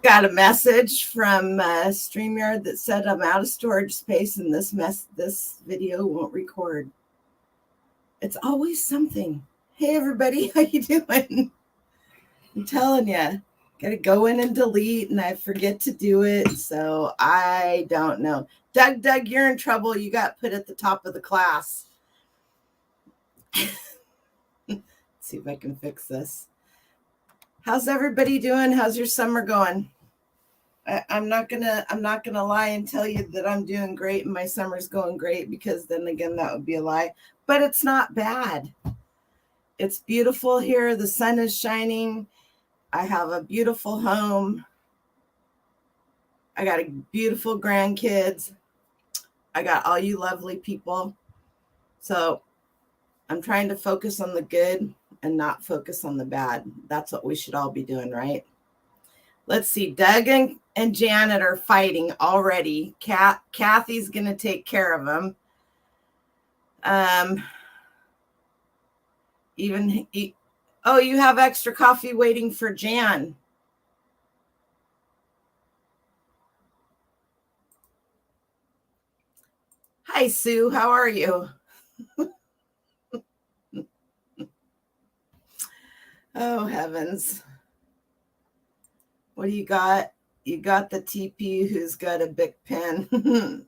Got a message from StreamYard that said I'm out of storage space and this video won't record. It's always something. Hey everybody, how you doing? I'm telling you, gotta go in and delete, and I forget to do it, so I don't know. Doug, you're in trouble. You got put at the top of the class. Let's see if I can fix this. How's everybody doing? How's your summer going? I'm not gonna lie and tell you that I'm doing great and my summer's going great, because then again that would be a lie. But it's not bad. It's beautiful here. The sun is shining. I have a beautiful home. I got a beautiful grandkids. I got all you lovely people. So I'm trying to focus on the good and not focus on the bad. That's what we should all be doing, right? Let's see. Doug and Janet are fighting already. Kathy's going to take care of them. Oh, you have extra coffee waiting for Jan. Hi, Sue. How are you? Oh, heavens. What do you got? You got the TP who's got a big pen.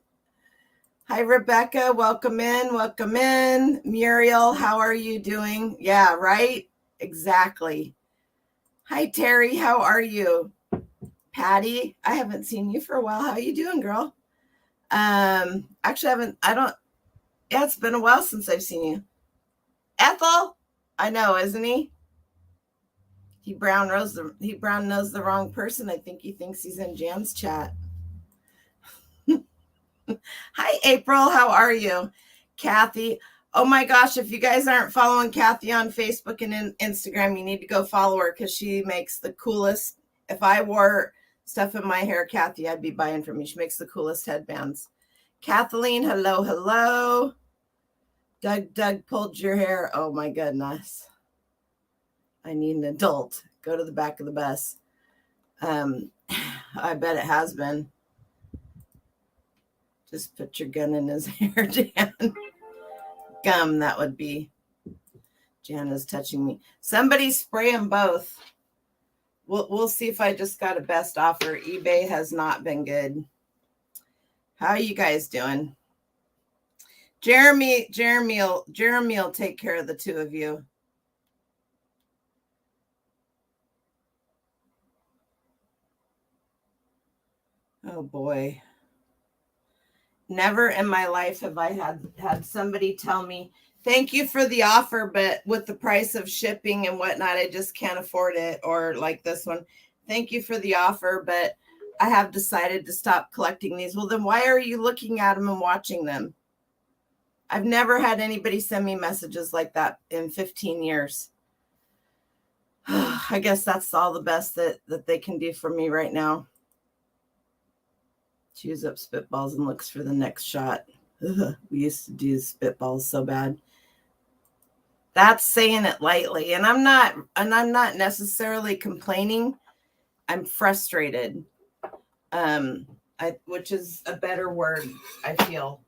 Hi, Rebecca. Welcome in. Welcome in. Muriel, how are you doing? Yeah, right? Exactly. Hi, Terry. How are you? Patty, I haven't seen you for a while. How are you doing, girl? Actually, yeah, it's been a while since I've seen you. Ethel, I know, isn't he? He brown knows the wrong person. I think he thinks he's in Jan's chat. Hi, April. How are you? Kathy. Oh my gosh, if you guys aren't following Kathy on Facebook and Instagram, you need to go follow her, because she makes the coolest. If I wore stuff in my hair, Kathy, I'd be buying from you. She makes the coolest headbands. Kathleen, hello. Doug pulled your hair. Oh my goodness. I need an adult. Go to the back of the bus. I bet it has been. Just put your gun in his hair, Jan. Gum, that would be. Jan is touching me. Somebody spray them both. We'll see if I just got a best offer. eBay has not been good. How are you guys doing? Jeremy will take care of the two of you. Oh boy. Never in my life have I had somebody tell me, thank you for the offer, but with the price of shipping and whatnot, I just can't afford it. Or like this one, thank you for the offer, but I have decided to stop collecting these. Well, then why are you looking at them and watching them? I've never had anybody send me messages like that in 15 years. I guess that's all the best that they can do for me right now. Chews up spitballs and looks for the next shot. Ugh, we used to do spitballs so bad. That's saying it lightly, and I'm not necessarily complaining. I'm frustrated, which is a better word, I feel.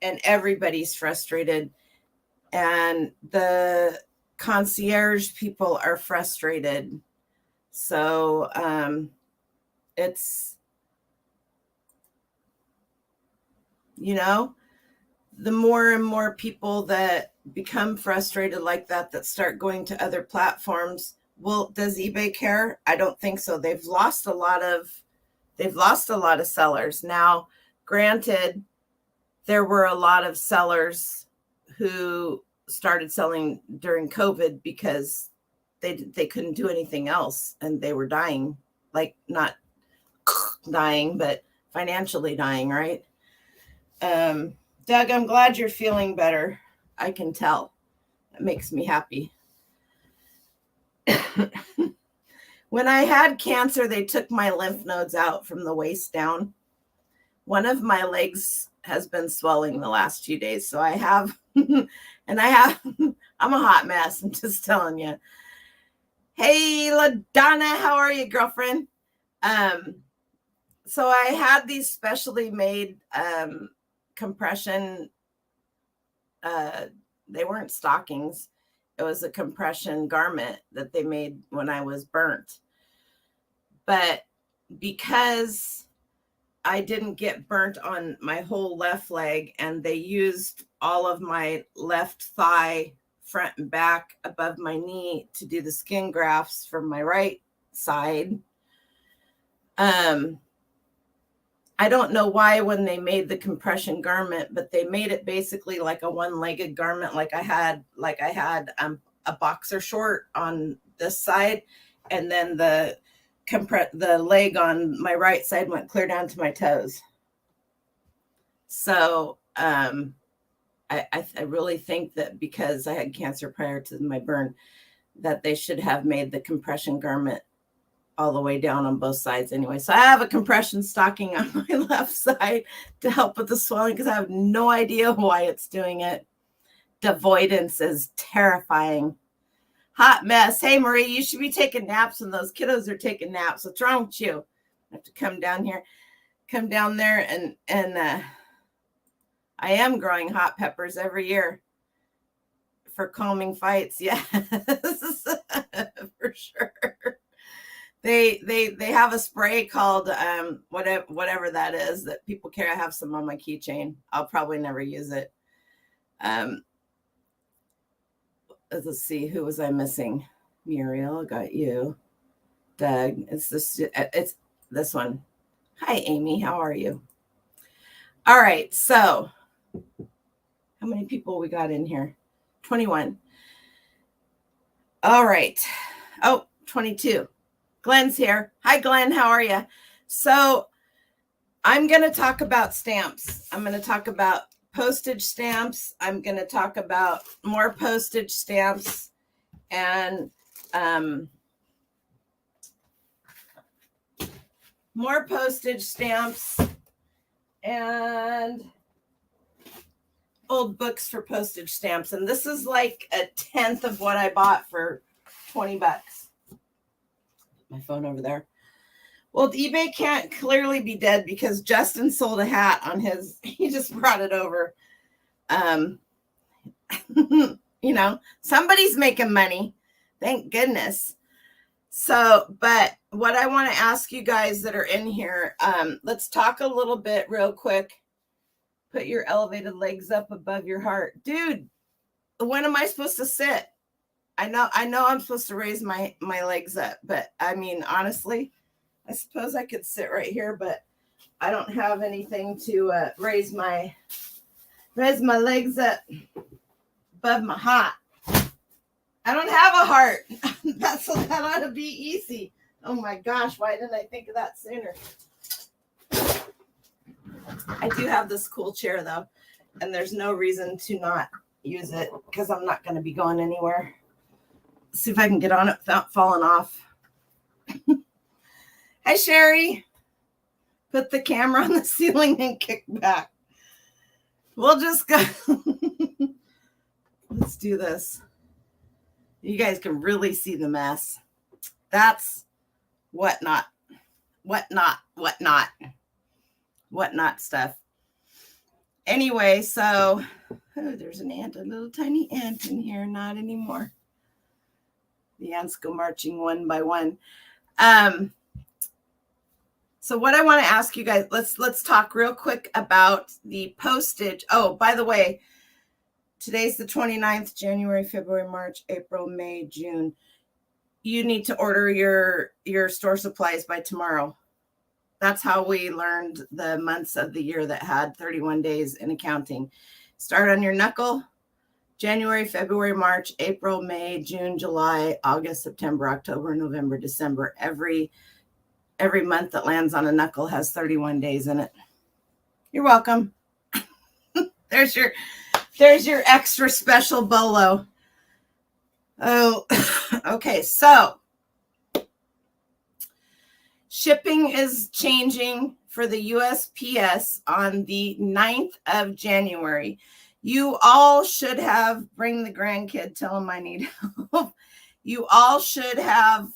And everybody's frustrated, and the concierge people are frustrated. So it's, the more and more people that become frustrated like that start going to other platforms. Well, does eBay care? I don't think so. They've lost a lot of sellers. Now, granted, there were a lot of sellers who started selling during COVID because they couldn't do anything else, and they were dying, like not dying, but financially dying, right? Doug, I'm glad you're feeling better. I can tell. That makes me happy. When I had cancer, they took my lymph nodes out from the waist down. One of my legs has been swelling the last few days. So I have, I'm a hot mess. I'm just telling you. Hey, LaDonna, how are you, girlfriend? So I had these specially made compression. They weren't stockings. It was a compression garment that they made when I was burnt. But because I didn't get burnt on my whole left leg, and they used all of my left thigh, front and back, above my knee to do the skin grafts from my right side. I don't know why when they made the compression garment, but they made it basically like a one-legged garment, like I had a boxer short on this side, and then the leg on my right side went clear down to my toes. So I really think that because I had cancer prior to my burn, that they should have made the compression garment all the way down on both sides anyway. So I have a compression stocking on my left side to help with the swelling because I have no idea why it's doing it. Devoidance is terrifying. Hot mess. Hey, Marie, you should be taking naps when those kiddos are taking naps. What's wrong with you? I have to come down there and I am growing hot peppers every year for calming fights. Yes, for sure. They have a spray called whatever that is that people carry. I have some on my keychain. I'll probably never use it. Let's see, who was I missing? Muriel, got you. Doug, it's this one. Hi, Amy, how are you? All right, so how many people we got in here? 21. All right. Oh, 22. Glenn's here. Hi, Glenn. How are you? So I'm going to talk about stamps. I'm going to talk about postage stamps. I'm going to talk about more postage stamps and more postage stamps and old books for postage stamps. And this is like a 10th of what I bought for $20. My phone over there. Well, eBay can't clearly be dead because Justin sold a hat on his, he just brought it over. Somebody's making money. Thank goodness. So, but what I want to ask you guys that are in here, let's talk a little bit real quick. Put your elevated legs up above your heart. Dude, when am I supposed to sit? I know I'm supposed to raise my legs up, but I mean, honestly, I suppose I could sit right here, but I don't have anything to raise my legs up above my heart. I don't have a heart. That ought to be easy. Oh my gosh, why didn't I think of that sooner? I do have this cool chair though, and there's no reason to not use it because I'm not going to be going anywhere. See if I can get on it without falling off. Hi, Sherry. Put the camera on the ceiling and kick back. We'll just go. Let's do this. You guys can really see the mess. That's whatnot stuff. Anyway, so there's an ant, a little tiny ant in here. Not anymore. The ants go marching one by one. So what I want to ask you guys, let's talk real quick about the postage. Oh, by the way, today's the 29th, January, February, March, April, May, June. You need to order your store supplies by tomorrow. That's how we learned the months of the year that had 31 days in accounting. Start on your knuckle. January, February, March, April, May, June, July, August, September, October, November, December. Every month that lands on a knuckle has 31 days in it. You're welcome. There's your extra special bolo. Oh, okay. So shipping is changing for the USPS on the 9th of January. You all should have, bring the grandkid, tell him I need help. You all should have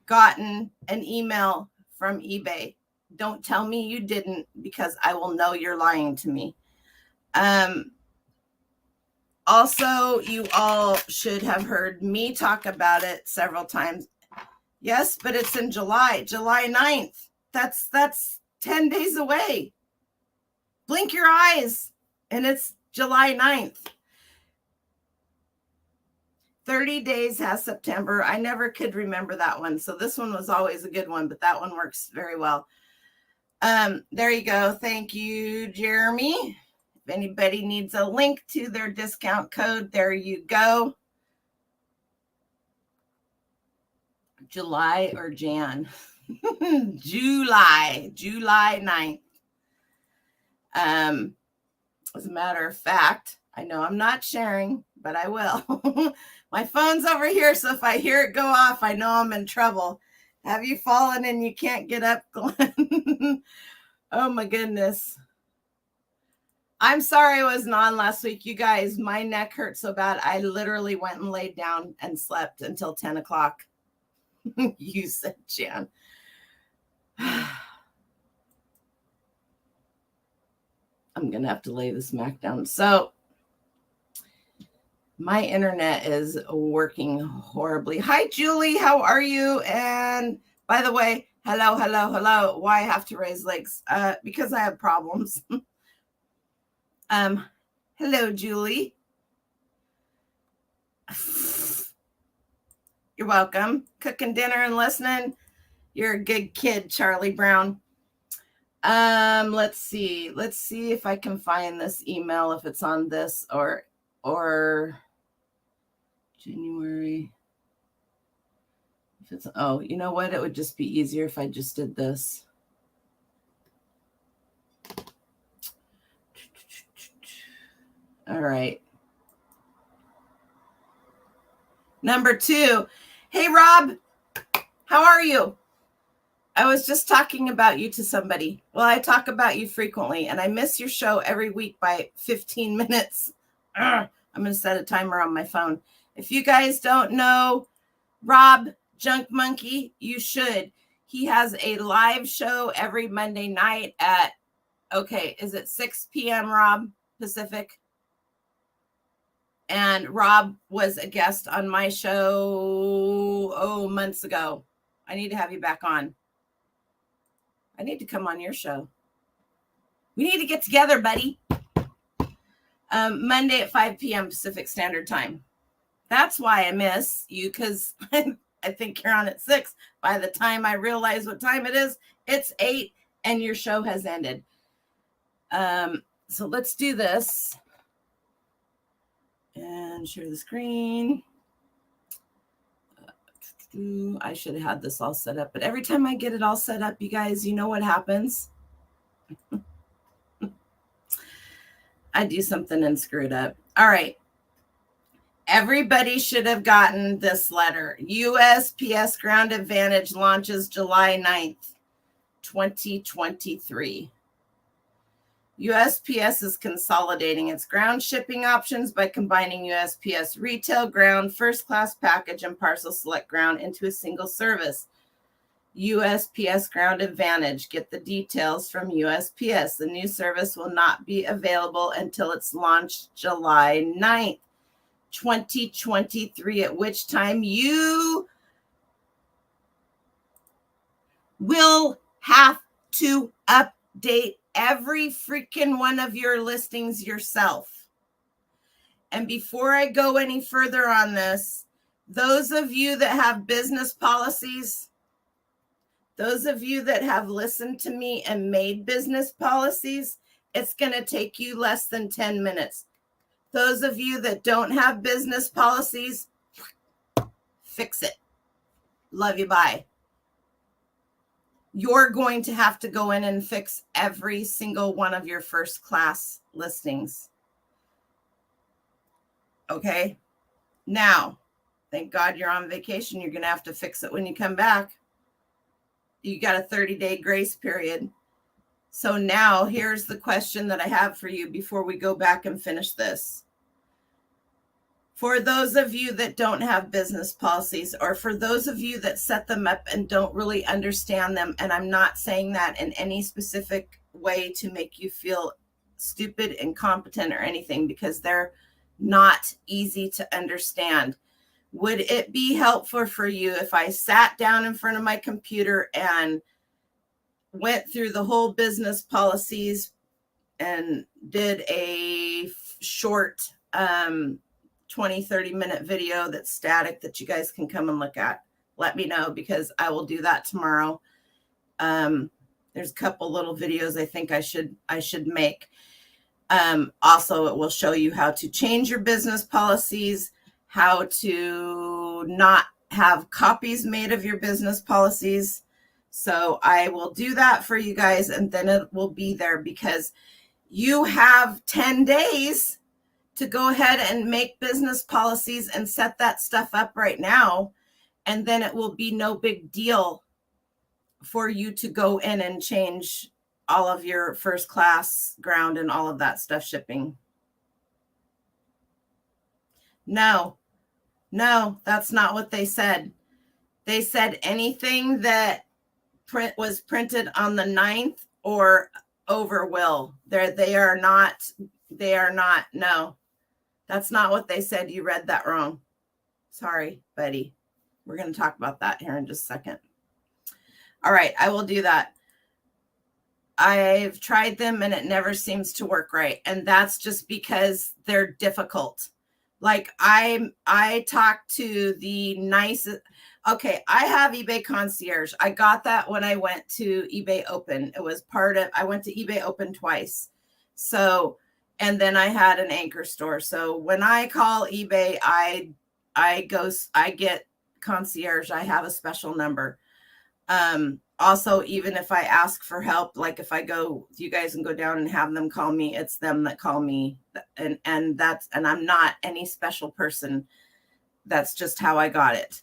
gotten an email from eBay. Don't tell me you didn't, because I will know you're lying to me. Also, you all should have heard me talk about it several times. Yes, but it's in July 9th. That's 10 days away. Blink your eyes, and it's July 9th. 30 days has September. I never could remember that one. So this one was always a good one, but that one works very well. There you go. Thank you, Jeremy. If anybody needs a link to their discount code, there you go. July or Jan? July 9th. As a matter of fact, I know I'm not sharing, but I will. My phone's over here, so if I hear it go off, I know I'm in trouble. Have you fallen and you can't get up, Glenn? Oh my goodness. I'm sorry I wasn't on last week. You guys, my neck hurt so bad. I literally went and laid down and slept until 10 o'clock. You said, Jan. I'm going to have to lay the smack down. So my internet is working horribly. Hi, Julie. How are you? And by the way, hello. Why I have to raise legs? Because I have problems. Hello, Julie. You're welcome. Cooking dinner and listening. You're a good kid, Charlie Brown. Let's see if I can find this email, if it's on this or January. If it's, oh, you know what? It would just be easier if I just did this. All right. Number 2. Hey, Rob, how are you? I was just talking about you to somebody. Well, I talk about you frequently, and I miss your show every week by 15 minutes. I'm going to set a timer on my phone. If you guys don't know Rob Junk Monkey, you should. He has a live show every Monday night at, is it 6 p.m., Rob, Pacific? And Rob was a guest on my show, months ago. I need to have you back on. I need to come on your show. We need to get together, buddy. Monday at 5 p.m. Pacific Standard Time. That's why I miss you, because I think you're on at 6. By the time I realize what time it is, it's 8 and your show has ended. So let's do this. And share the screen. I should have had this all set up, but every time I get it all set up, you guys, you know what happens? I do something and screw it up. All right. Everybody should have gotten this letter. USPS Ground Advantage launches July 9th, 2023. USPS is consolidating its ground shipping options by combining USPS retail ground, first class package, and parcel select ground into a single service. USPS Ground Advantage. Get the details from USPS. The new service will not be available until it's launched July 9th, 2023, at which time you will have to update every freaking one of your listings yourself. And before I go any further on this, those of you that have business policies, those of you that have listened to me and made business policies, it's going to take you less than 10 minutes. Those of you that don't have business policies, fix it. Love you, bye. You're going to have to go in and fix every single one of your first class listings. Okay? Now, thank God you're on vacation. You're going to have to fix it when you come back. You got a 30-day grace period. So now here's the question that I have for you before we go back and finish this. For those of you that don't have business policies, or for those of you that set them up and don't really understand them, and I'm not saying that in any specific way to make you feel stupid, incompetent, or anything, because they're not easy to understand. Would it be helpful for you if I sat down in front of my computer and went through the whole business policies and did a short 20-30 minute video that's static that you guys can come and look at? Let me know, because I will do that tomorrow. There's a couple little videos I think I should make. Also, it will show you how to change your business policies, how to not have copies made of your business policies. So I will do that for you guys, and then it will be there, because you have 10 days to go ahead and make business policies and set that stuff up right now. And then it will be no big deal for you to go in and change all of your first class, ground, and all of that stuff shipping. No, that's not what they said. They said anything that was printed on the 9th or over will. They are not, no. That's not what they said. You read that wrong. Sorry, buddy. We're going to talk about that here in just a second. All right, I will do that. I've tried them and it never seems to work right. And that's just because they're difficult. Like I talked to the nicest. Okay, I have eBay Concierge. I got that when I went to eBay Open. It was I went to eBay Open twice. So, and then I had an anchor store. So when I call eBay, I get Concierge. I have a special number. Also, even if I ask for help, like if I go, you guys can go down and have them call me, it's them that call me. And I'm not any special person. That's just how I got it.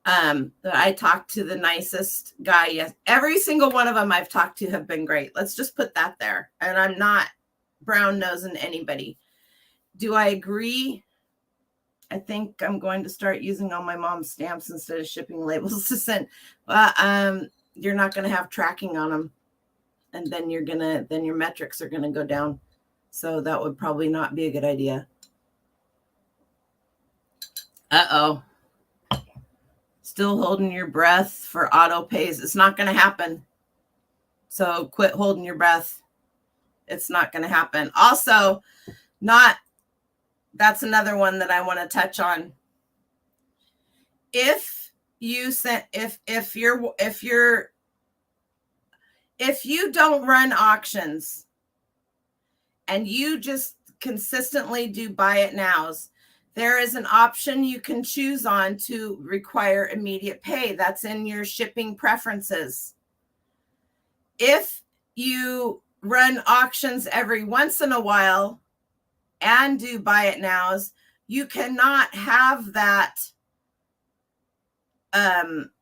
I talked to the nicest guy. Yes. Every single one of them I've talked to have been great. Let's just put that there. And I'm not brown nosing anybody. Do I agree? I think I'm going to start using all my mom's stamps instead of shipping labels to send. You're not going to have tracking on them. And then your metrics are going to go down. So that would probably not be a good idea. Uh-oh. Still holding your breath for auto pays. It's not going to happen. So quit holding your breath. It's not going to happen. Also, that's another one that I want to touch on. If you don't run auctions and you just consistently do buy it nows, there is an option you can choose on to require immediate pay. That's in your shipping preferences. If you run auctions every once in a while and do buy it nows, you cannot have that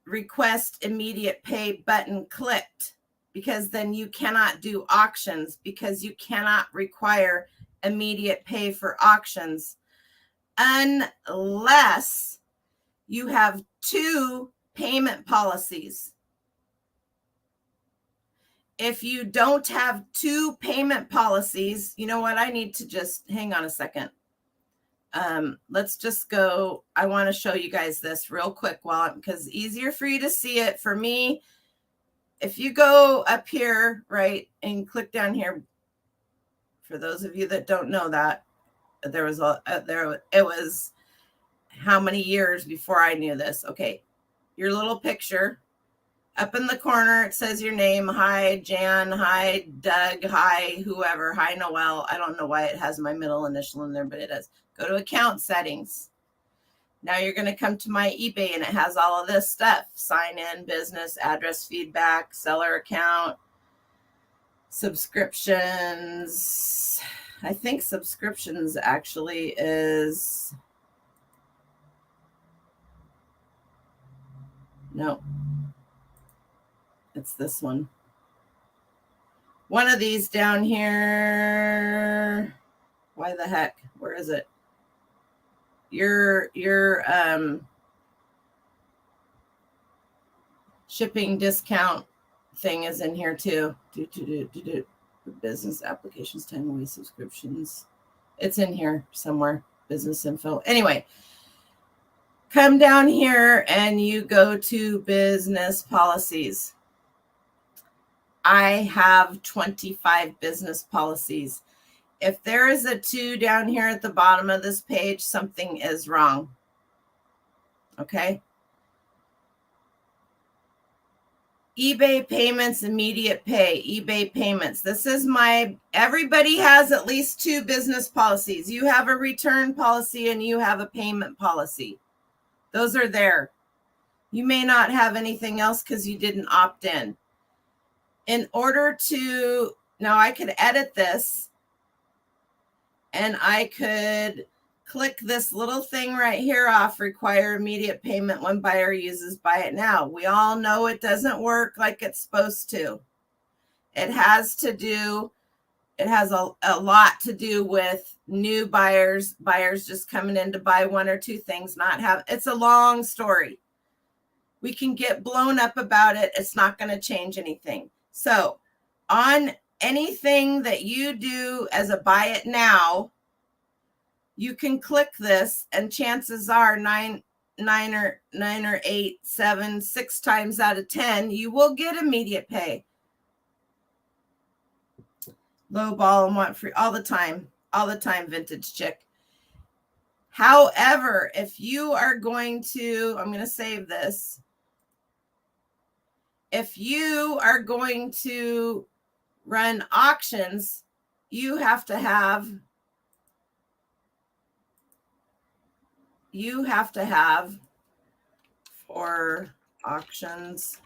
request immediate pay button clicked, because then you cannot do auctions, because you cannot require immediate pay for auctions unless you have 2 payment policies. If you don't have 2 payment policies, you know what? I need to just hang on a second. Let's just go. I want to show you guys this real quick because it's easier for you to see it. For me, if you go up here, right, and click down here, for those of you that don't know that, it was how many years before I knew this? Okay, your little picture. Up in the corner, it says your name. Hi, Jan. Hi, Doug. Hi, whoever. Hi, Noel. I don't know why it has my middle initial in there, but it does. Go to account settings. Now you're going to come to my eBay, and it has all of this stuff. Sign in, business, address feedback, seller account, subscriptions. I think subscriptions actually is... No. It's this one. One of these down here. Why the heck? Where is it? your shipping discount thing is in here too. Business applications, time away subscriptions. It's in here somewhere. Business info. Anyway, come down here and you go to business policies. I have 25 business policies. If there is a 2 down here at the bottom of this page, something is wrong. Okay. eBay payments, immediate pay, eBay payments. This is everybody has at least 2 business policies. You have a return policy and you have a payment policy. Those are there. You may not have anything else because you didn't opt in. In order to, now I could edit this and I could click this little thing right here off, require immediate payment when buyer uses buy it now. We all know it doesn't work like it's supposed to. It has a lot to do with new buyers just coming in to buy 1 or 2 things, it's a long story. We can get blown up about it. It's not going to change anything. So on anything that you do as a buy it now, you can click this and chances are 9 or 8, 7, 6 times out of 10, you will get immediate pay. Low ball and want free all the time, vintage chick. However, if you are going to, I'm going to save this. If you are going to run auctions, you have to have for auctions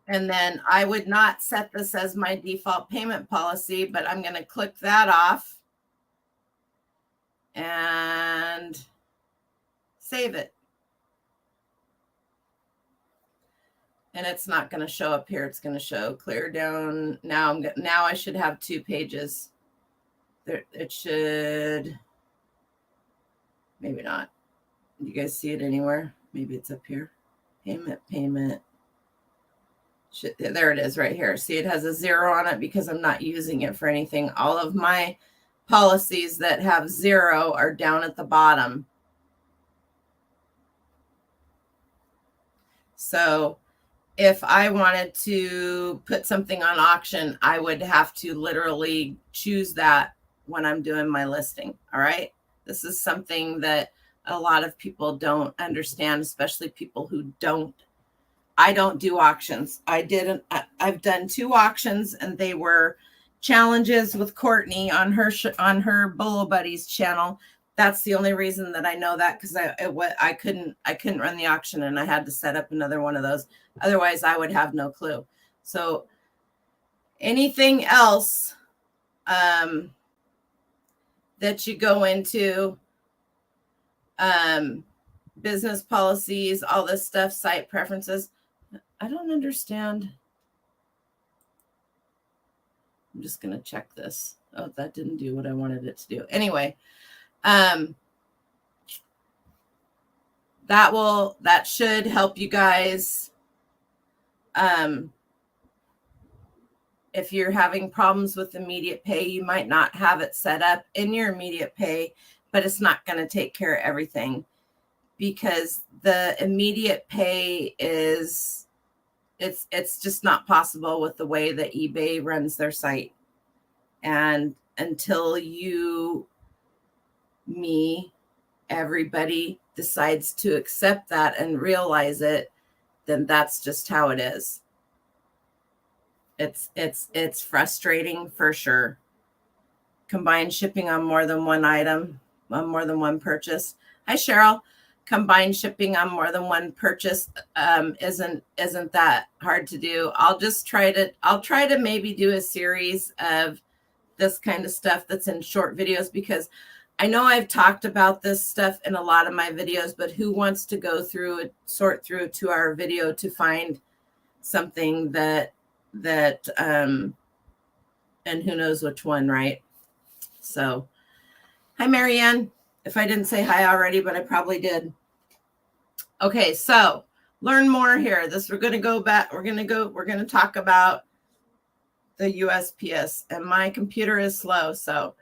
and then I would not set this as my default payment policy, but I'm going to click that off and save it. And it's not going to show up here. It's going to show clear down. Now I should have 2 pages. There, it should. Maybe not. You guys see it anywhere? Maybe it's up here. Payment. There it is right here. See, it has a 0 on it because I'm not using it for anything. All of my policies that have 0 are down at the bottom. So if I wanted to put something on auction, I would have to literally choose that when I'm doing my listing. All right. This is something that a lot of people don't understand, especially people who don't. I don't do auctions. I've done 2 auctions and they were challenges with Courtney on her Bolo Buddies channel. That's the only reason that I know that, because I couldn't run the auction and I had to set up another one of those. Otherwise, I would have no clue. So anything else that you go into, business policies, all this stuff, site preferences, I don't understand. I'm just going to check this. Oh, that didn't do what I wanted it to do. Anyway, that should help you guys. If you're having problems with immediate pay, you might not have it set up in your immediate pay, but it's not going to take care of everything, because the immediate pay is, it's just not possible with the way that eBay runs their site. And until everybody decides to accept that and realize it, then that's just how it is. It's frustrating for sure. Combined shipping on more than one item, on more than one purchase. Hi, Cheryl. Combined shipping on more than one purchase isn't that hard to do. I'll try to maybe do a series of this kind of stuff that's in short videos, because I know I've talked about this stuff in a lot of my videos, but who wants to go through it, sort through to our video to find something that and who knows which one, right? So, hi, Marianne. If I didn't say hi already, but I probably did. Okay, so learn more here. We're going to go back. We're going to talk about the USPS, and my computer is slow. So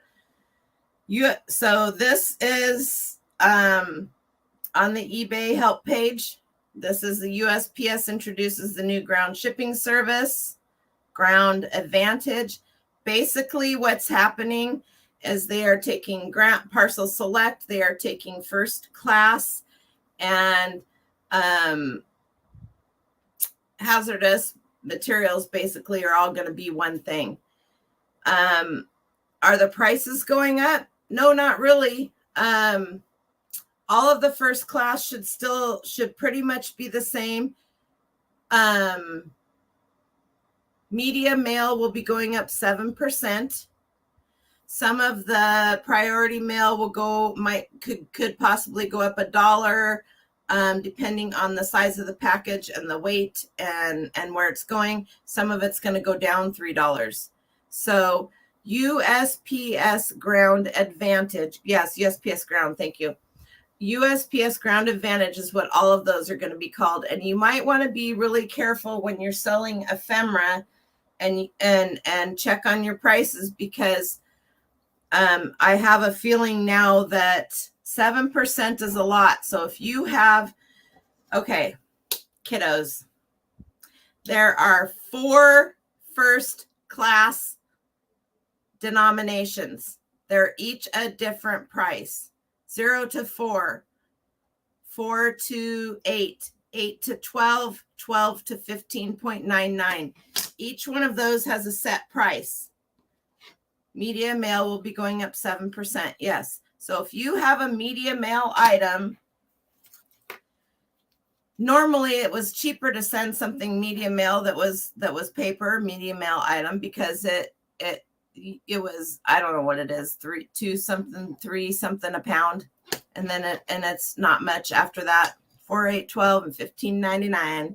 this is on the eBay help page. This is the USPS introduces the new ground shipping service, Ground Advantage. Basically, what's happening is they are taking parcel select, they are taking first class, and hazardous materials basically are all going to be one thing. Are the prices going up? No, not really. All of the first class should pretty much be the same. Media mail will be going up 7%. Some of the priority mail could possibly go up $1, depending on the size of the package and the weight and where it's going. Some of it's going to go down $3. So USPS Ground Advantage. Yes, USPS Ground. Thank you. USPS Ground Advantage is what all of those are going to be called. And you might want to be really careful when you're selling ephemera and check on your prices, because I have a feeling now that 7% is a lot. So if you have, okay, kiddos, there are 4 first class denominations. They're each a different price. 0 to 4, 4 to 8, 8 to 12, 12 to 15.99. Each one of those has a set price. Media mail will be going up 7%. Yes. So if you have a media mail item, normally it was cheaper to send something media mail that was paper media mail item, because it was, I don't know what it is, 3 something a pound, and then it's not much after that. 4, 8, 12, and 15.99.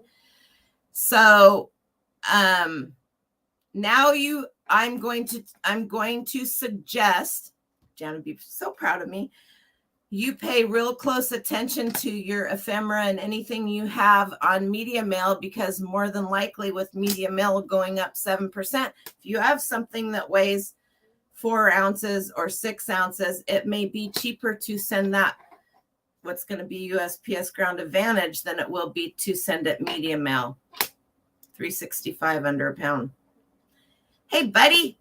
So now I'm going to suggest, Jan would be so proud of me, you pay real close attention to your ephemera and anything you have on media mail, because more than likely with media mail going up 7%, if you have something that weighs 4 ounces or 6 ounces, it may be cheaper to send that, what's going to be USPS Ground Advantage, than it will be to send it media mail. $3.65 under a pound. Hey, buddy.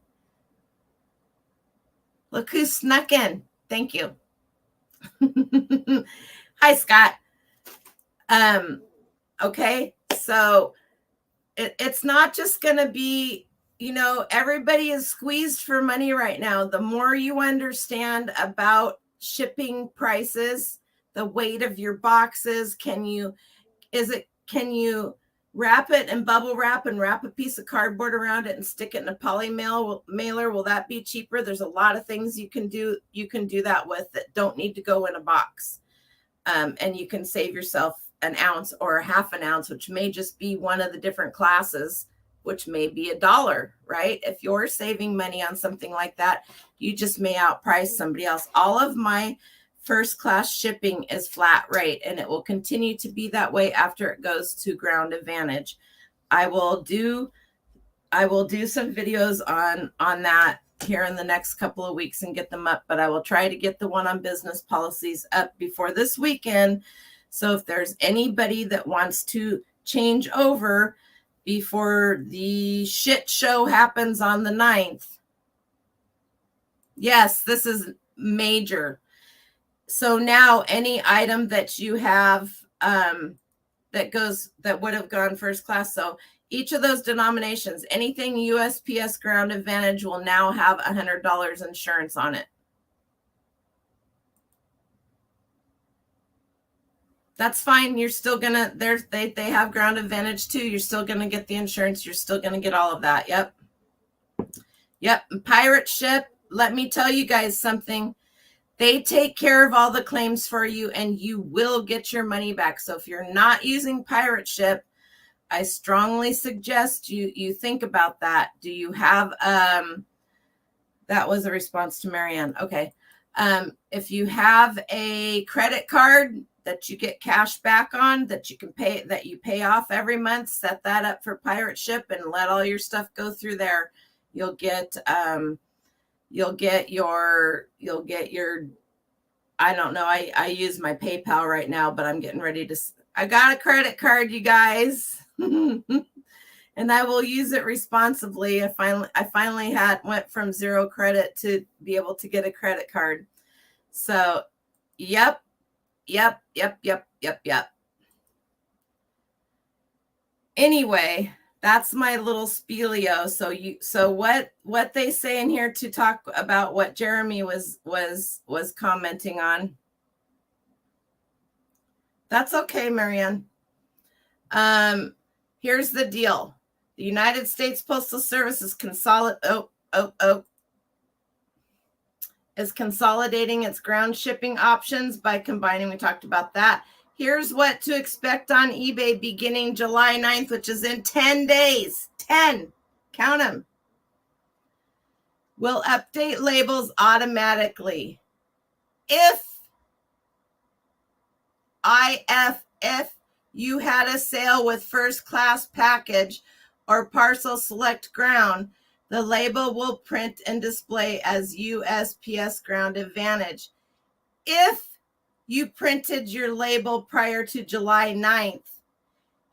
Look who snuck in. Thank you. Hi, Scott. Okay, so it's not just going to be, everybody is squeezed for money right now. The more you understand about shipping prices, the weight of your boxes, can you wrap it in bubble wrap and wrap a piece of cardboard around it and stick it in a poly mailer? Will that be cheaper? There's a lot of things you can do that with that don't need to go in a box. And you can save yourself an ounce or a half an ounce, which may just be one of the different classes, which may be $1, right? If you're saving money on something like that, you just may outprice somebody else. All of my first class shipping is flat rate, and it will continue to be that way after it goes to Ground Advantage. I will do some videos on that here in the next couple of weeks and get them up, but I will try to get the one on business policies up before this weekend. So if there's anybody that wants to change over before the shit show happens on the 9th. Yes, this is major. So now any item that you have that would have gone first class. So each of those denominations, anything USPS Ground Advantage will now have $100 insurance on it. That's fine. You're still gonna, they have Ground Advantage too. You're still gonna get the insurance. You're still gonna get all of that. Yep. And pirate ship. Let me tell you guys something. They take care of all the claims for you and you will get your money back. So if you're not using pirate ship, I strongly suggest you think about that. Do you have that was a response to Marianne. Okay. If you have a credit card that you get cash back on, that you can pay, that you pay off every month, set that up for pirate ship and let all your stuff go through there. You'll get your I don't know. I use my PayPal right now, but I'm getting ready to, I got a credit card, you guys. And I will use it responsibly. I finally went from zero credit to be able to get a credit card. So, yep. Anyway, that's my little spielio. So what they say in here to talk about what Jeremy was commenting on. That's okay, Marianne. Here's the deal. The United States Postal Service is consolidating its ground shipping options by combining. We talked about that. Here's what to expect on eBay beginning July 9th, which is in 10 days. 10. Count them. Will update labels automatically. If you had a sale with first class package or parcel select ground, the label will print and display as USPS Ground Advantage. If you printed your label prior to July 9th,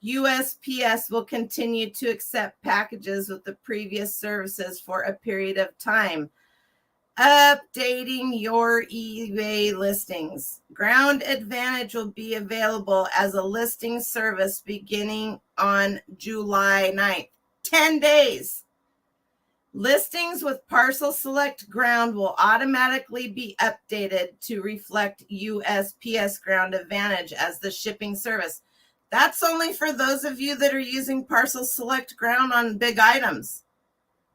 USPS will continue to accept packages with the previous services for a period of time. Updating your eBay listings. Ground Advantage will be available as a listing service beginning on July 9th. 10 days. Listings with parcel select ground will automatically be updated to reflect USPS Ground Advantage as the shipping service. That's only for those of you that are using parcel select ground on big items.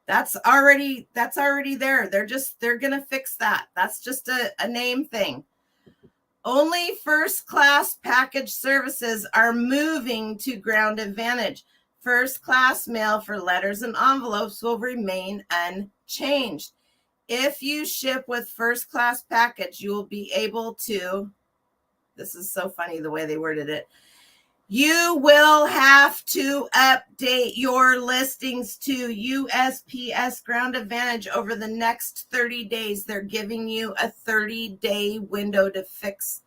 That's already there. They're going to fix that. That's just a name thing. Only first class package services are moving to Ground Advantage. First class mail for letters and envelopes will remain unchanged. If you ship with first class package, you will be able to, this is so funny the way they worded it, you will have to update your listings to USPS Ground Advantage over the next 30 days. They're giving you a 30-day window to fix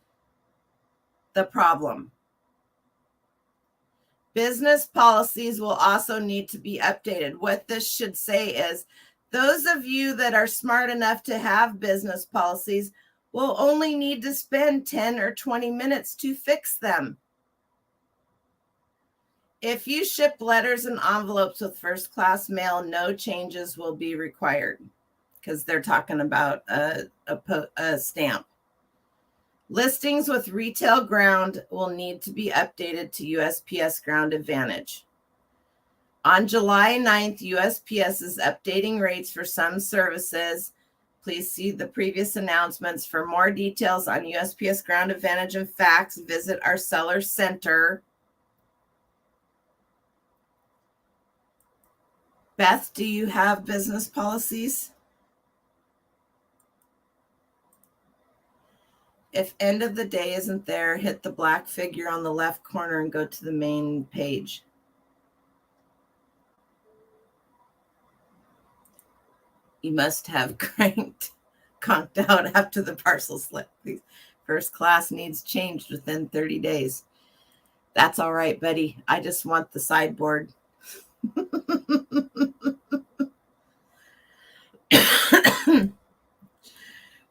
the problem. Business policies will also need to be updated. What this should say is, those of you that are smart enough to have business policies will only need to spend 10 or 20 minutes to fix them. If you ship letters and envelopes with first class mail, no changes will be required, because they're talking about a stamp. Listings with retail ground will need to be updated to USPS Ground Advantage. On July 9th, USPS is updating rates for some services. Please see the previous announcements. For more details on USPS Ground Advantage and facts, visit our seller center. Beth, do you have business policies? If end of the day isn't there, hit the black figure on the left corner and go to the main page. You must have conked out after the parcel slip. First class needs changed within 30 days. That's all right, buddy. I just want the sideboard.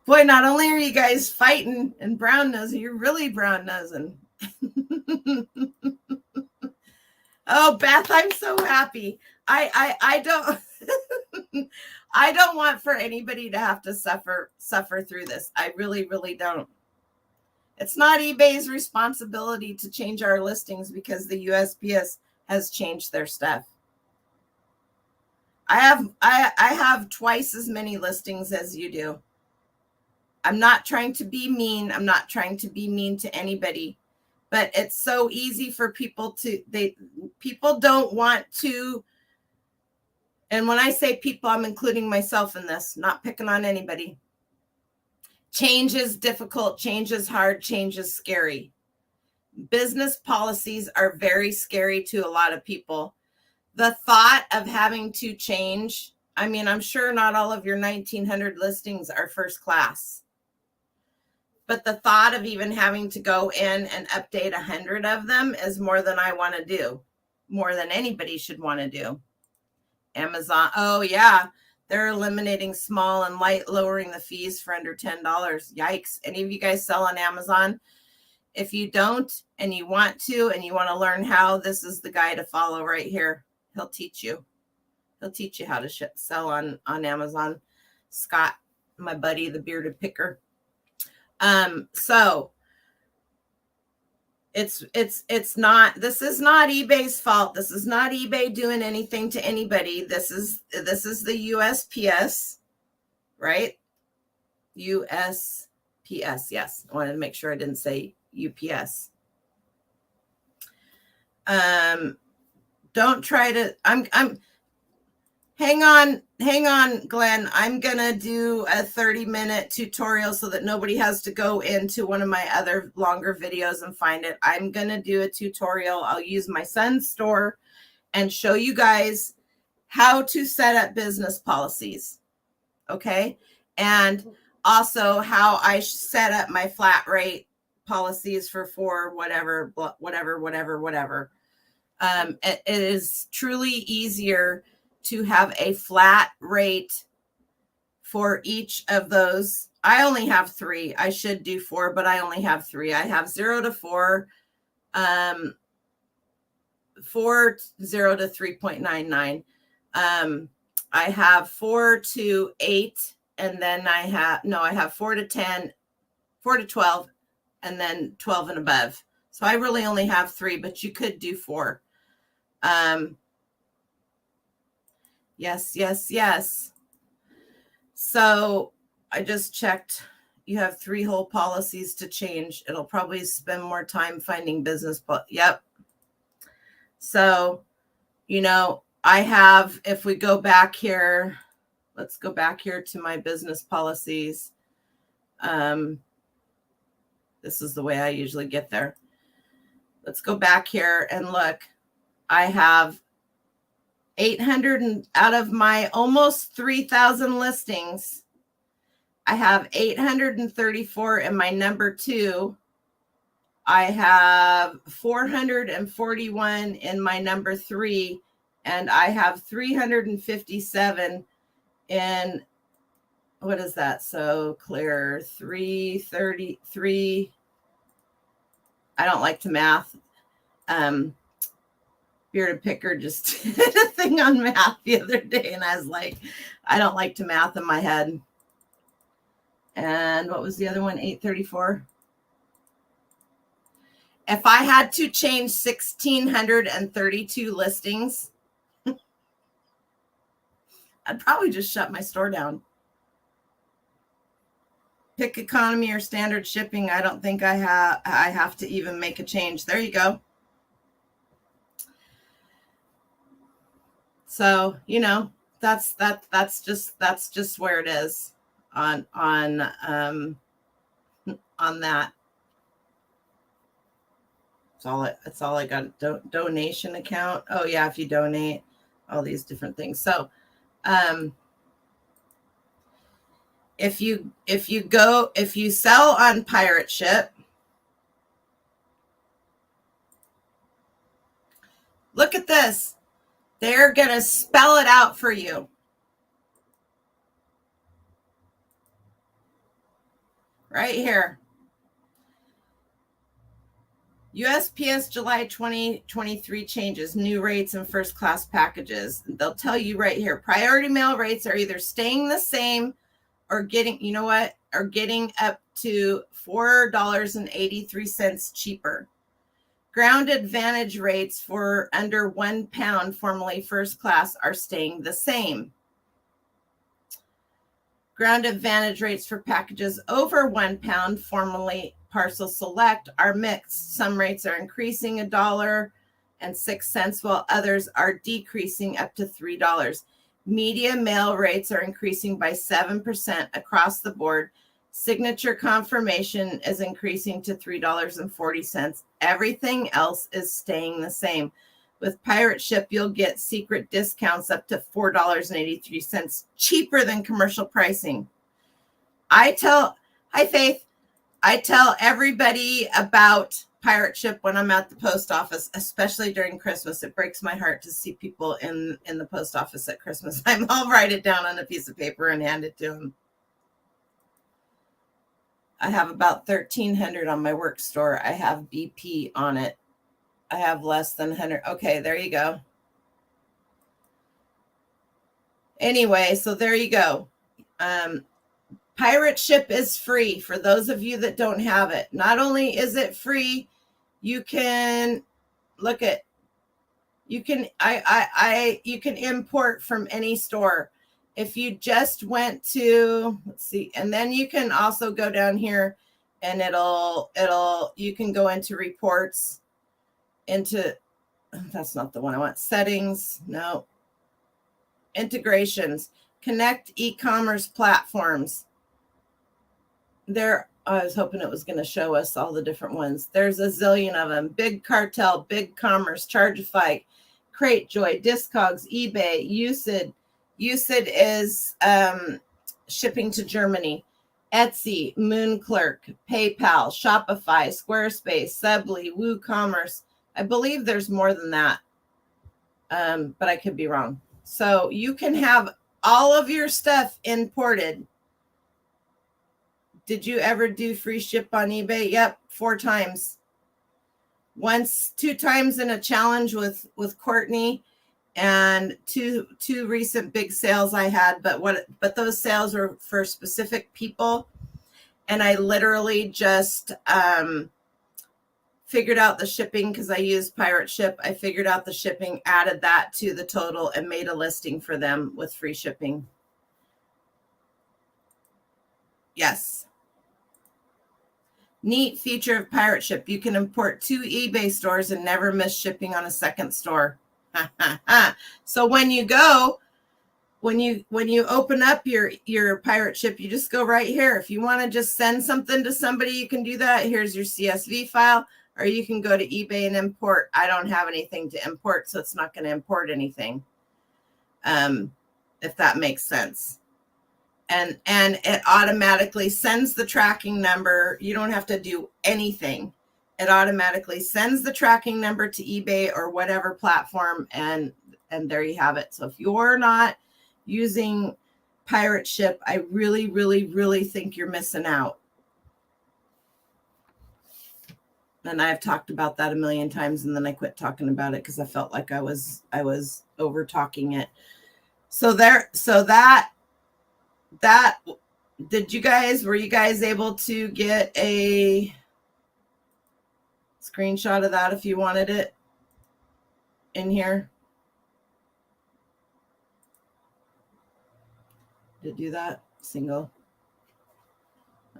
Boy, not only are you guys fighting and brown nosing, you're really brown nosing. Oh, Beth, I'm so happy. I don't I don't want for anybody to have to suffer through this. I really, really don't. It's not eBay's responsibility to change our listings because the USPS has changed their stuff. I have twice as many listings as you do. I'm not trying to be mean. I'm not trying to be mean to anybody, but it's so easy for people people don't want to. And when I say people, I'm including myself in this, not picking on anybody. Change is difficult. Change is hard. Change is scary. Business policies are very scary to a lot of people. The thought of having to change, I mean, I'm sure not all of your 1,900 listings are first class, but the thought of even having to go in and update 100 of them is more than I want to do, more than anybody should want to do. Amazon, oh yeah, they're eliminating small and light, lowering the fees for under $10. Yikes. Any of you guys sell on Amazon? If you don't and you want to learn how, this is the guy to follow right here. He'll teach you. He'll teach you how to sell on Amazon. Scott, my buddy, the bearded picker. So it's not, this is not eBay's fault. This is not eBay doing anything to anybody. This is the USPS, right? USPS. Yes. I wanted to make sure I didn't say UPS. Don't try to, hang on, Glenn. I'm going to do a 30-minute tutorial so that nobody has to go into one of my other longer videos and find it. I'm going to do a tutorial. I'll use my son's store and show you guys how to set up business policies. Okay. And also how I set up my flat rate policies for whatever. It is truly easier to have a flat rate for each of those. I only have 3. I should do 4, but I only have 3. I have 0 to 4, 4, 0 to 3.99. I have 4 to 8, and then I have 4 to 10, 4 to 12, and then 12 and above. So I really only have 3, but you could do 4. Yes. So I just checked. You have 3 whole policies to change. It'll probably spend more time finding business. Yep. So, I have, if we go back here, let's go back here to my business policies. This is the way I usually get there. Let's go back here and look. I have 800 out of my almost 3,000 listings. I have 834 in my number 2. I have 441 in my number 3, and I have 357 in, what is that? So clear, 333. I don't like to math. Bearded Picker just did a thing on math the other day, and I was like, I don't like to math in my head. And what was the other one? 834. If I had to change 1,632 listings, I'd probably just shut my store down. Pick economy or standard shipping. I don't think I have to even make a change. There you go. So, that's just where it is on that. That's all I got. Donation account. Oh yeah, if you donate, all these different things. So, if you sell on Pirate Ship, look at this. They're going to spell it out for you. Right here. USPS July 2023 changes, new rates and first class packages. They'll tell you right here. Priority mail rates are either staying the same or getting, or getting up to $4.83 cheaper. Ground Advantage rates for under £1, formerly first class, are staying the same. Ground advantage rates for packages over 1 pound, formerly parcel select, are mixed. Some rates are increasing $1.06, while others are decreasing up to $3. Media mail rates are increasing by 7% across the board. Signature confirmation is increasing to $3.40. Everything else is staying the same. With Pirate Ship, you'll get secret discounts up to $4.83, cheaper than commercial pricing. Hi, Faith. I tell everybody about Pirate Ship when I'm at the post office, especially during Christmas. It breaks my heart to see people in the post office at Christmas. I'll write it down on a piece of paper and hand it to them. I have about 1,300 on my work store. I have BP on it. I have less than 100. Okay, there you go. Anyway, so there you go. Pirate Ship is free for those of you that don't have it. Not only is it free, you can you can import from any store. If you just went to, let's see, and then you can also go down here and you can go into reports, that's not the one I want. Settings, no. Integrations, connect e-commerce platforms. I was hoping it was going to show us all the different ones. There's a zillion of them. Big Cartel, Big Commerce, Chargeify, Cratejoy, Discogs, eBay, USID. USID is shipping to Germany. Etsy, Moonclerk, PayPal, Shopify, Squarespace, Subly, WooCommerce. I believe there's more than that, but I could be wrong. So you can have all of your stuff imported. Did you ever do free ship on eBay? Yep, 4 times. 2 times in a challenge with Courtney, and two recent big sales I had. But those sales were for specific people, and I literally just figured out the shipping because I used Pirate Ship. I figured out the shipping, added that to the total, and made a listing for them with free shipping. Yes. Neat feature of Pirate Ship. You can import 2 eBay stores and never miss shipping on a second store. So when you open up your Pirate Ship, you just go right here. If you want to just send something to somebody, you can do that. Here's your CSV file, or you can go to eBay and import. I don't have anything to import, so it's not going to import anything. If that makes sense. And it automatically sends the tracking number. You don't have to do anything. It automatically sends the tracking number to eBay or whatever platform, and there you have it. So if you're not using Pirate Ship, I really, really, really think you're missing out. And I've talked about that a million times, and then I quit talking about it because I felt like I was over talking it. So that were you guys able to get a screenshot of that if you wanted it in here? Did it do that? Single.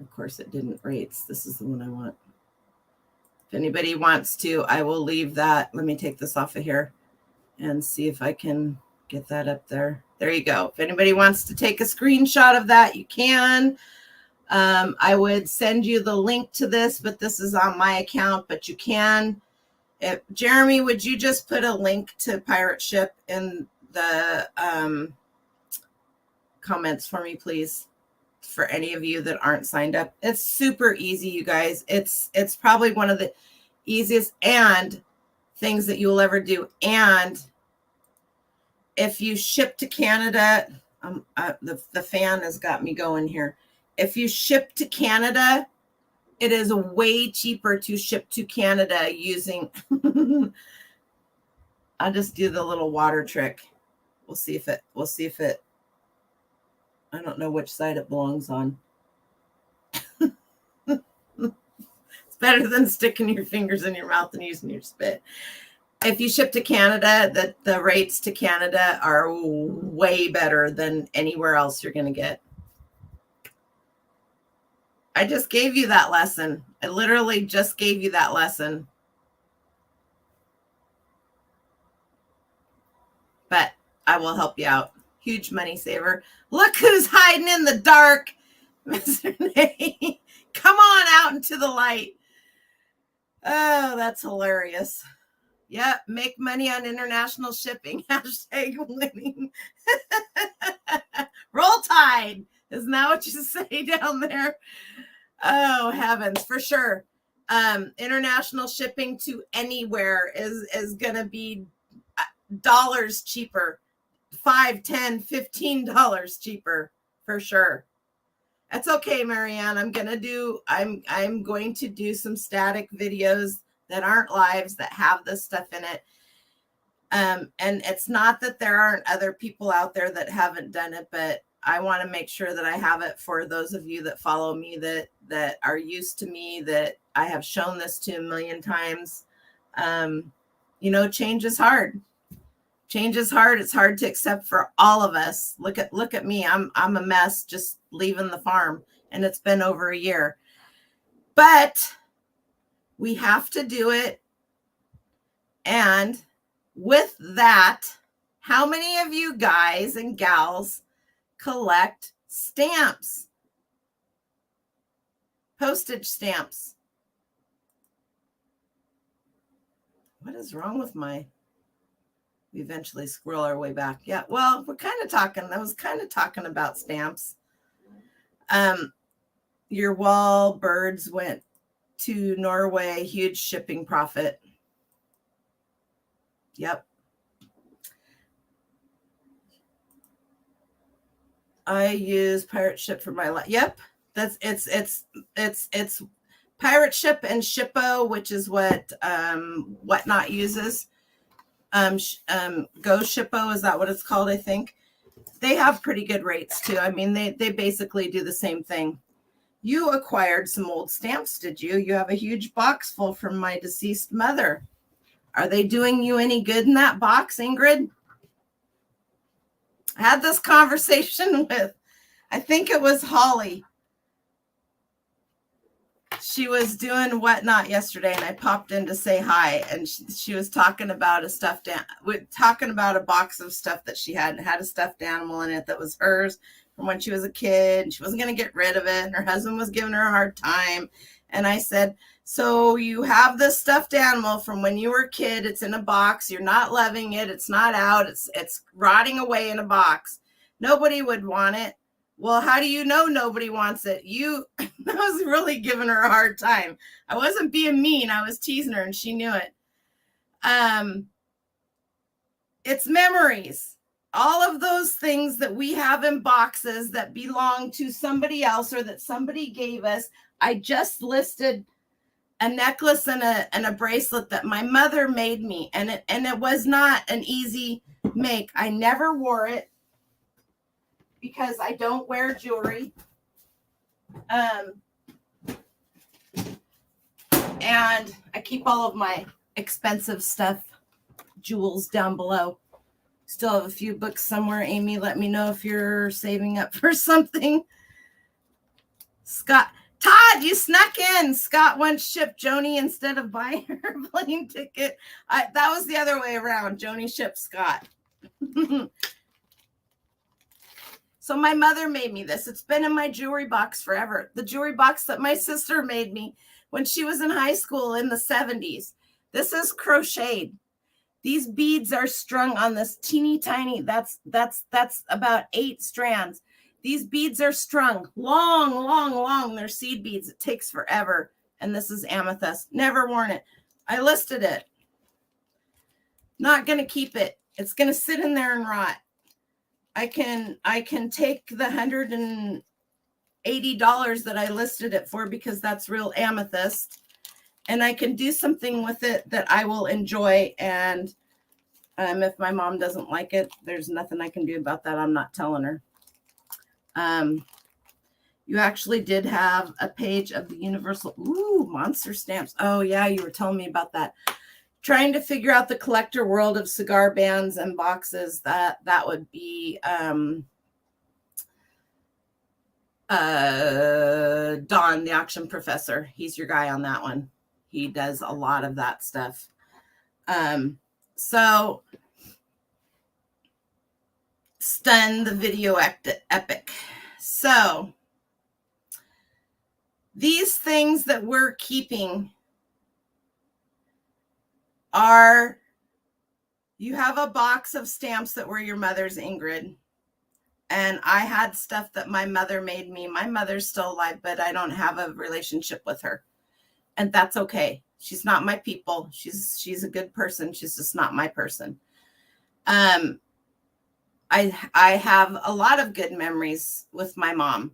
Of course it didn't. Rates. This is the one I want. If anybody wants to, I will leave that. Let me take this off of here and see if I can get that up there. There you go. If anybody wants to take a screenshot of that, you can. I would send you the link to this, but this is on my account, but you can. Jeremy, would you just put a link to Pirate Ship in the comments for me, please? For any of you that aren't signed up. It's super easy, you guys. It's probably one of the easiest and things that you will ever do. And if you ship to Canada, the fan has got me going here. If you ship to Canada, it is way cheaper to ship to Canada using, I'll just do the little water trick. We'll see if it, I don't know which side it belongs on. It's better than sticking your fingers in your mouth and using your spit. If you ship to Canada, the rates to Canada are way better than anywhere else you're going to get. I just gave you that lesson. I literally just gave you that lesson. But I will help you out. Huge money saver. Look who's hiding in the dark. Mr. Nate. Come on out into the light. Oh, that's hilarious. Yep, make money on international shipping. Hashtag winning. Roll Tide. Isn't that what you say down there? Oh, heavens, for sure. International shipping to anywhere is going to be dollars cheaper. $5, $10, $15 cheaper for sure. That's okay, Marianne. I'm going to do some static videos that aren't lives that have this stuff in it. And it's not that there aren't other people out there that haven't done it, but I want to make sure that I have it for those of you that follow me, that are used to me, that I have shown this to a million times. Change is hard. Change is hard. It's hard to accept for all of us. Look at me. I'm a mess just leaving the farm, and it's been over a year. But we have to do it. And with that, how many of you guys and gals collect stamps? Postage stamps. What is wrong with we eventually scroll our way back. Yeah, well, I was kind of talking about stamps. Your wall birds went to Norway, huge shipping profit. Yep. I use Pirate Ship for my life. Yep. It's Pirate Ship and Shippo, which is what Whatnot uses. Go Shippo, is that what it's called? I think they have pretty good rates too. I mean, they basically do the same thing. You acquired some old stamps, did you? You have a huge box full from my deceased mother. Are they doing you any good in that box, Ingrid? I had this conversation with, I think it was Holly. She was doing Whatnot yesterday, and I popped in to say hi, and she was talking about a box of stuff that she had a stuffed animal in it that was hers from when she was a kid, and she wasn't going to get rid of it, and her husband was giving her a hard time. And I said, so you have this stuffed animal from when you were a kid. It's in a box. You're not loving it. It's not out. It's rotting away in a box. Nobody would want it. Well, how do you know nobody wants it? I was really giving her a hard time. I wasn't being mean. I was teasing her, and she knew it. It's memories. All of those things that we have in boxes that belong to somebody else or that somebody gave us. I just listed a necklace and a bracelet that my mother made me, and it was not an easy make. I never wore it, because I don't wear jewelry. And I keep all of my expensive stuff, jewels, down below. Still have a few books somewhere. Amy, let me know if you're saving up for something. Scott, Todd, you snuck in. Scott once shipped Joni instead of buying her a plane ticket. That was the other way around. Joni shipped Scott. So my mother made me this. It's been in my jewelry box forever. The jewelry box that my sister made me when she was in high school in the 70s. This is crocheted. These beads are strung on this teeny tiny, that's about 8 strands. These beads are strung long. They're seed beads. It takes forever. And this is amethyst. Never worn it. I listed it. Not going to keep it. It's going to sit in there and rot. I can take the $180 that I listed it for, because that's real amethyst, and I can do something with it that I will enjoy. And if my mom doesn't like it, there's nothing I can do about that. I'm not telling her. You actually did have a page of the universal monster stamps. Oh yeah, you were telling me about that. Trying to figure out the collector world of cigar bands and boxes. That would be Don, the auction professor. He's your guy on that one. He does a lot of that stuff. So Stun the video epic. So these things that we're keeping are, you have a box of stamps that were your mother's, Ingrid. And I had stuff that my mother made me. My mother's still alive, but I don't have a relationship with her. And that's okay. She's not my people. She's a good person. She's just not my person. I have a lot of good memories with my mom,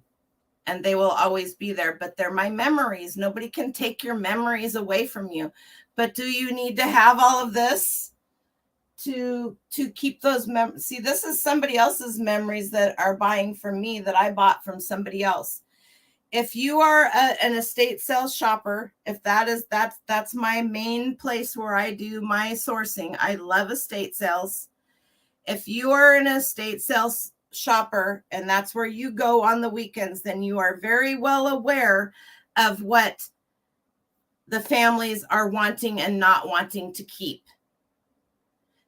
and they will always be there, but they're my memories. Nobody can take your memories away from you. But do you need to have all of this to keep those memories? See, this is somebody else's memories that are buying from me that I bought from somebody else. If you are an estate sales shopper, if that's my main place where I do my sourcing. I love estate sales. If you are an estate sales shopper and that's where you go on the weekends, then you are very well aware of what the families are wanting and not wanting to keep.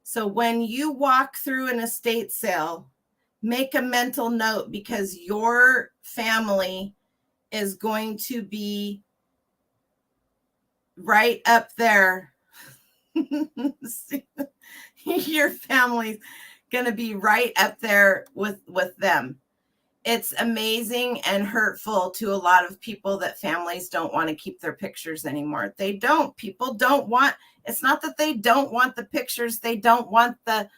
So when you walk through an estate sale, make a mental note, because your family is going to be right up there. Your family's going to be right up there with them. It's amazing and hurtful to a lot of people that families don't want to keep their pictures anymore. They don't. People don't want, it's not that they don't want the pictures. They don't want the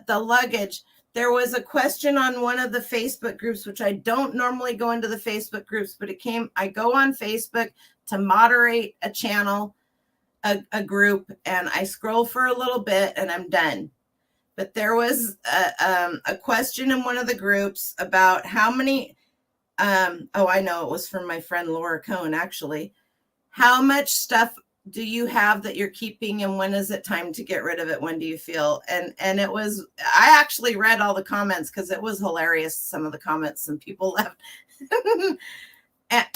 luggage. There was a question on one of the Facebook groups, which I don't normally go into the Facebook groups, but I go on Facebook to moderate a channel, a group, and I scroll for a little bit and I'm done. But there was a question in one of the groups about how many, I know it was from my friend Laura Cohn, actually. How much stuff do you have that you're keeping, and when is it time to get rid of it? When do you feel? And it was, I actually read all the comments because it was hilarious, some of the comments some people left. And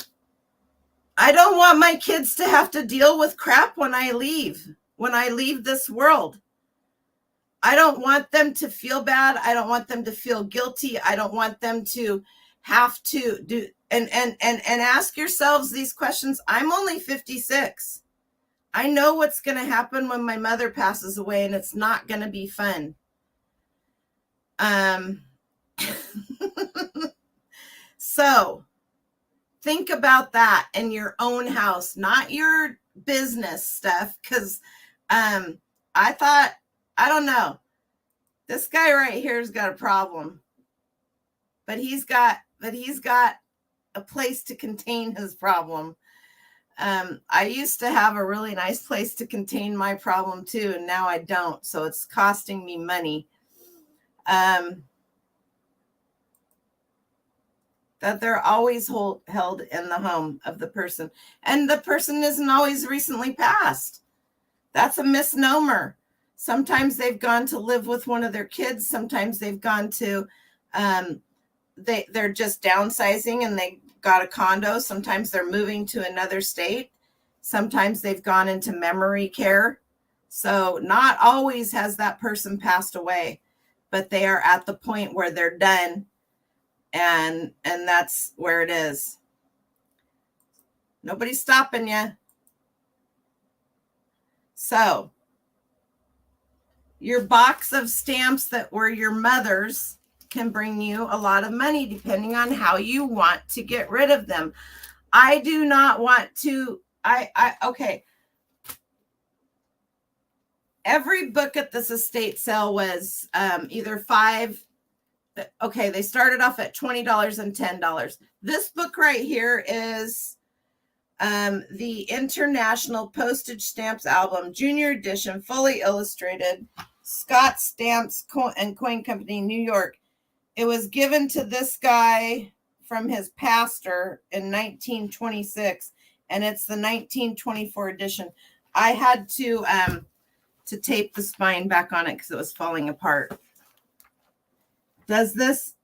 I don't want my kids to have to deal with crap when I leave this world. I don't want them to feel bad. I don't want them to feel guilty. I don't want them to have to do, and ask yourselves these questions. I'm only 56. I know what's going to happen when my mother passes away, and it's not going to be fun. So think about that in your own house, not your business stuff. Because I don't know. This guy right here's got a problem, but he's got a place to contain his problem. I used to have a really nice place to contain my problem too, and now I don't. So it's costing me money. That they're always held in the home of the person, and the person isn't always recently passed. That's a misnomer. Sometimes they've gone to live with one of their kids. Sometimes they've gone to, they're just downsizing and they got a condo. Sometimes they're moving to another state. Sometimes they've gone into memory care. So not always has that person passed away, but they are at the point where they're done. And that's where it is. Nobody's stopping you. So your box of stamps that were your mother's can bring you a lot of money depending on how you want to get rid of them. I do not want to, okay. Every book at this estate sale was either they started off at $20 and $10. This book right here is the International Postage Stamps Album, Junior Edition, fully illustrated, Scott Stamps and Coin Company, New York. It was given to this guy from his pastor in 1926, and it's the 1924 edition. I had to tape the spine back on it because it was falling apart. Does this?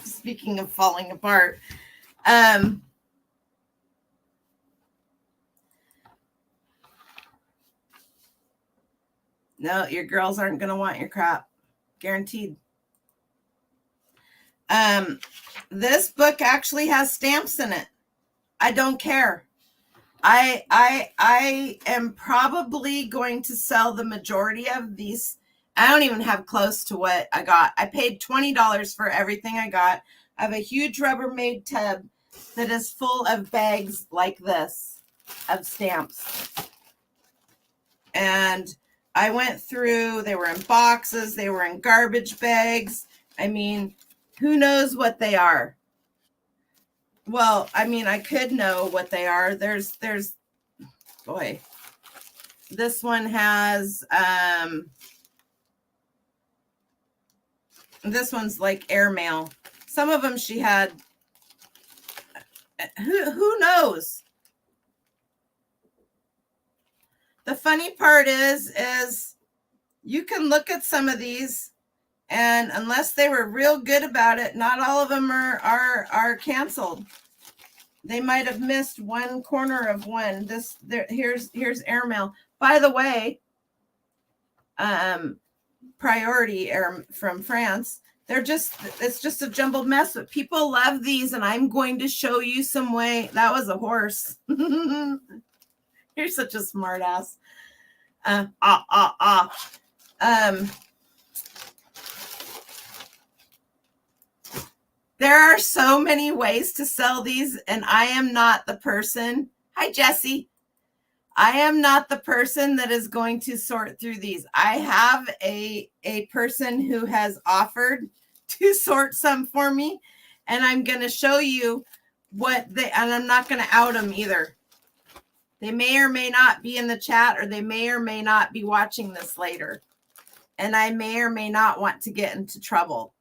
Speaking of falling apart. No, your girls aren't going to want your crap. Guaranteed. This book actually has stamps in it. I don't care. I am probably going to sell the majority of these. I don't even have close to what I got. I paid $20 for everything I got. I have a huge Rubbermaid tub that is full of bags like this of stamps. And I went through, they were in boxes, they were in garbage bags. I mean, who knows what they are? Well, I mean, I could know what they are. There's, boy, this one has, this one's like airmail. Some of them she had, who knows? The funny part is you can look at some of these, and unless they were real good about it, not all of them are canceled. They might have missed one corner of one. Here's airmail. By the way, priority air from France. It's just a jumbled mess, but people love these, and I'm going to show you some way. That was a horse. You're such a smart ass. There are so many ways to sell these, and I am not the person. Hi, Jesse. I am not the person that is going to sort through these. I have a person who has offered to sort some for me, and I'm going to show you and I'm not going to out them either. They may or may not be in the chat, or they may or may not be watching this later. And I may or may not want to get into trouble.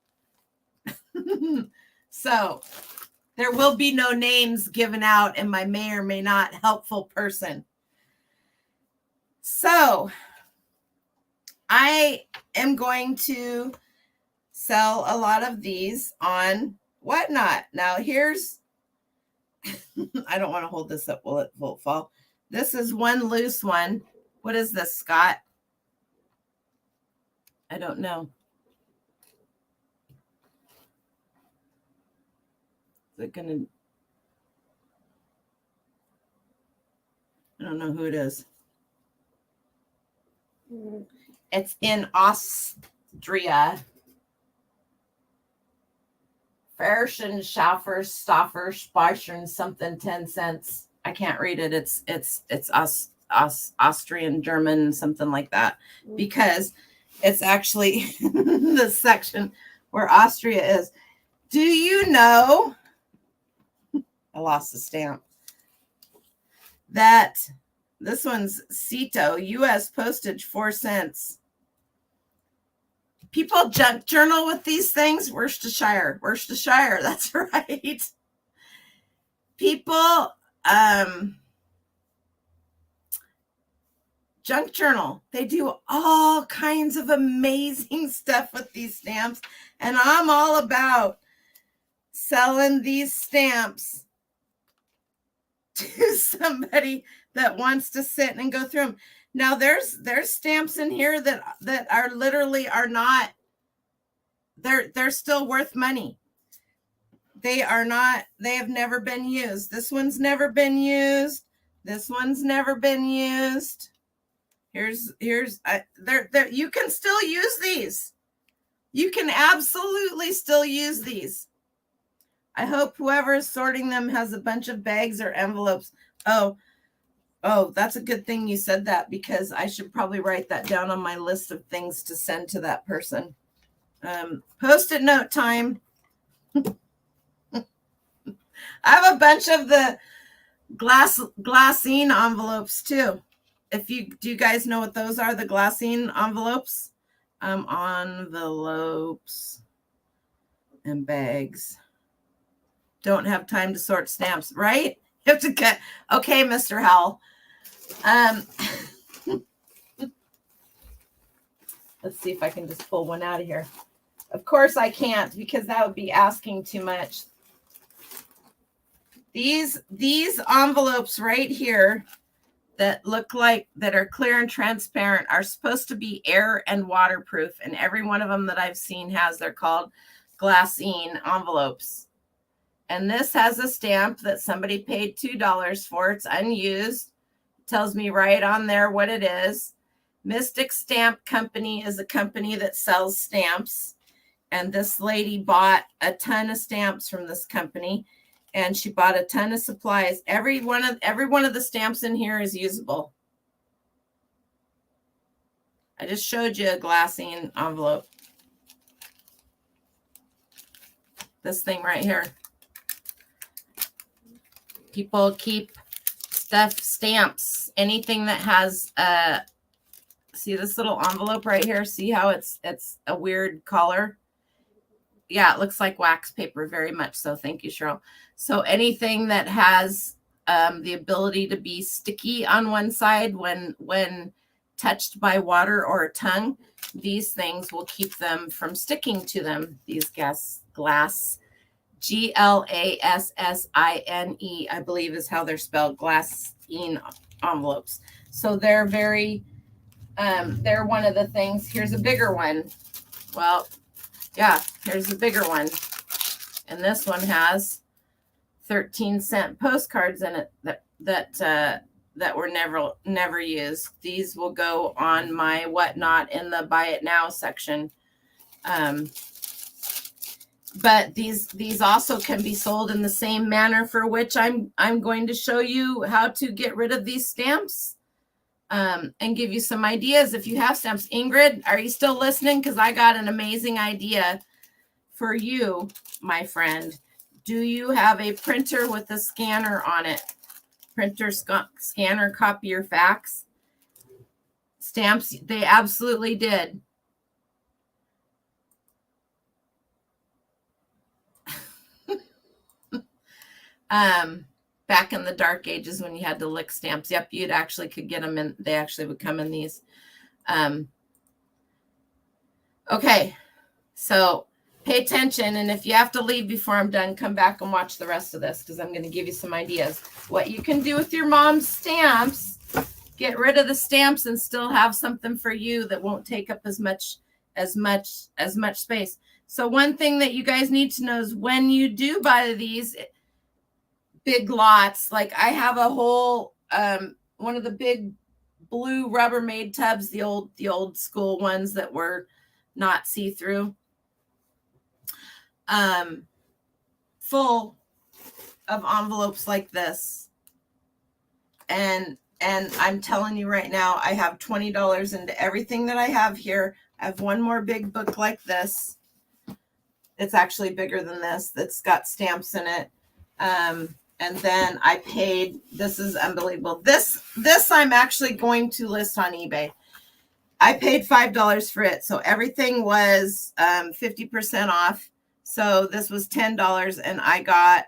So there will be no names given out in my may or may not helpful person. So I am going to sell a lot of these on Whatnot. Now here's, I don't want to hold this up. Will it fall? This is one loose one. What is this, Scott? I don't know. Is it gonna? I don't know who it is. It's in Austria. Ferschen, Schaffer, Stoffer, Speichern, something 10 cents. I can't read it. It's Austrian, German, something like that, because it's actually the section where Austria is. Do you know? I lost the stamp. That this one's Cito, US postage, 4 cents. People junk journal with these things. Worcestershire, that's right. People junk journal. They do all kinds of amazing stuff with these stamps, and I'm all about selling these stamps to somebody that wants to sit and go through them. Now there's stamps in here that are literally are not, they're still worth money. They are not, they have never been used. This one's never been used. This one's never been used. Here's you can still use these. You can absolutely still use these. I hope whoever is sorting them has a bunch of bags or envelopes. Oh, that's a good thing you said that, because I should probably write that down on my list of things to send to that person. Post-it note time. I have a bunch of the glassine envelopes too. Do you guys know what those are? The glassine envelopes, envelopes and bags. Don't have time to sort stamps, right? You have to get, okay, Mr. Howell. Let's see if I can just pull one out of here. Of course I can't, because that would be asking too much. These envelopes right here that look like, that are clear and transparent, are supposed to be air and waterproof. And every one of them that I've seen has, they're called glassine envelopes. And this has a stamp that somebody paid $2 for. It's unused. It tells me right on there what it is. Mystic Stamp Company is a company that sells stamps. And this lady bought a ton of stamps from this company. And she bought a ton of supplies. Every one of the stamps in here is usable. I just showed you a glassine envelope. This thing right here. People keep stamps, anything that has see this little envelope right here? See how it's a weird color? Yeah, it looks like wax paper, very much so. Thank you, Cheryl. So anything that has the ability to be sticky on one side when touched by water or a tongue, these things will keep them from sticking to them. These glass Glassine, I believe is how they're spelled, glassine envelopes. So they're very, they're one of the things. Here's a bigger one. Well, yeah, here's the bigger one. And this one has 13-cent postcards in it that were never used. These will go on my whatnot in the buy it now section. But these also can be sold in the same manner, for which I'm going to show you how to get rid of these stamps, and give you some ideas if you have stamps. Ingrid, are you still listening? Because I got an amazing idea for you, my friend. Do you have a printer with a scanner on it? Printer, scanner, copier, fax? Stamps, they absolutely did. Back in the dark ages when you had to lick stamps. Yep, you'd actually could get them in. They actually would come in these. Okay, so pay attention. And if you have to leave before I'm done, come back and watch the rest of this, because I'm going to give you some ideas. What you can do with your mom's stamps, get rid of the stamps and still have something for you that won't take up as much space. So one thing that you guys need to know is when you do buy these big lots, like I have a whole one of the big blue Rubbermaid tubs, the old school ones that were not see-through, full of envelopes like this. And I'm telling you right now, I have $20 into everything that I have here. I have one more big book like this. It's actually bigger than this. That's got stamps in it. And then I paid, this is unbelievable. This I'm actually going to list on eBay. I paid $5 for it. So everything was 50% off. So this was $10, and I got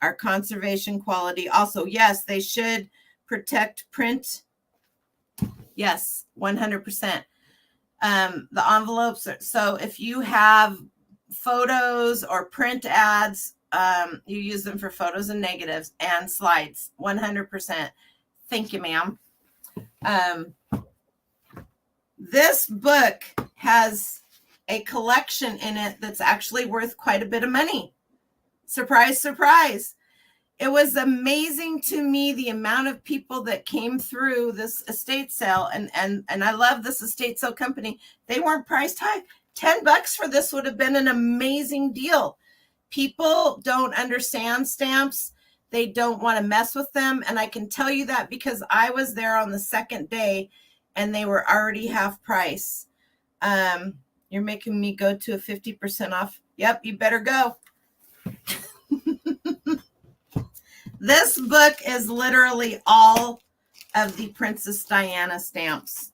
our conservation quality. Also, yes, they should protect print. Yes, 100%. The envelopes are, so if you have photos or print ads, you use them for photos and negatives and slides. 100%. Thank you, ma'am. This book has a collection in it that's actually worth quite a bit of money. Surprise, surprise. It was amazing to me the amount of people that came through this estate sale, and I love this estate sale company. They weren't priced high. $10 for this would have been an amazing deal. People don't understand stamps. They don't want to mess with them. And I can tell you that because I was there on the second day and they were already half price. You're making me go to a 50% off. Yep, you better go. This book is literally all of the Princess Diana stamps.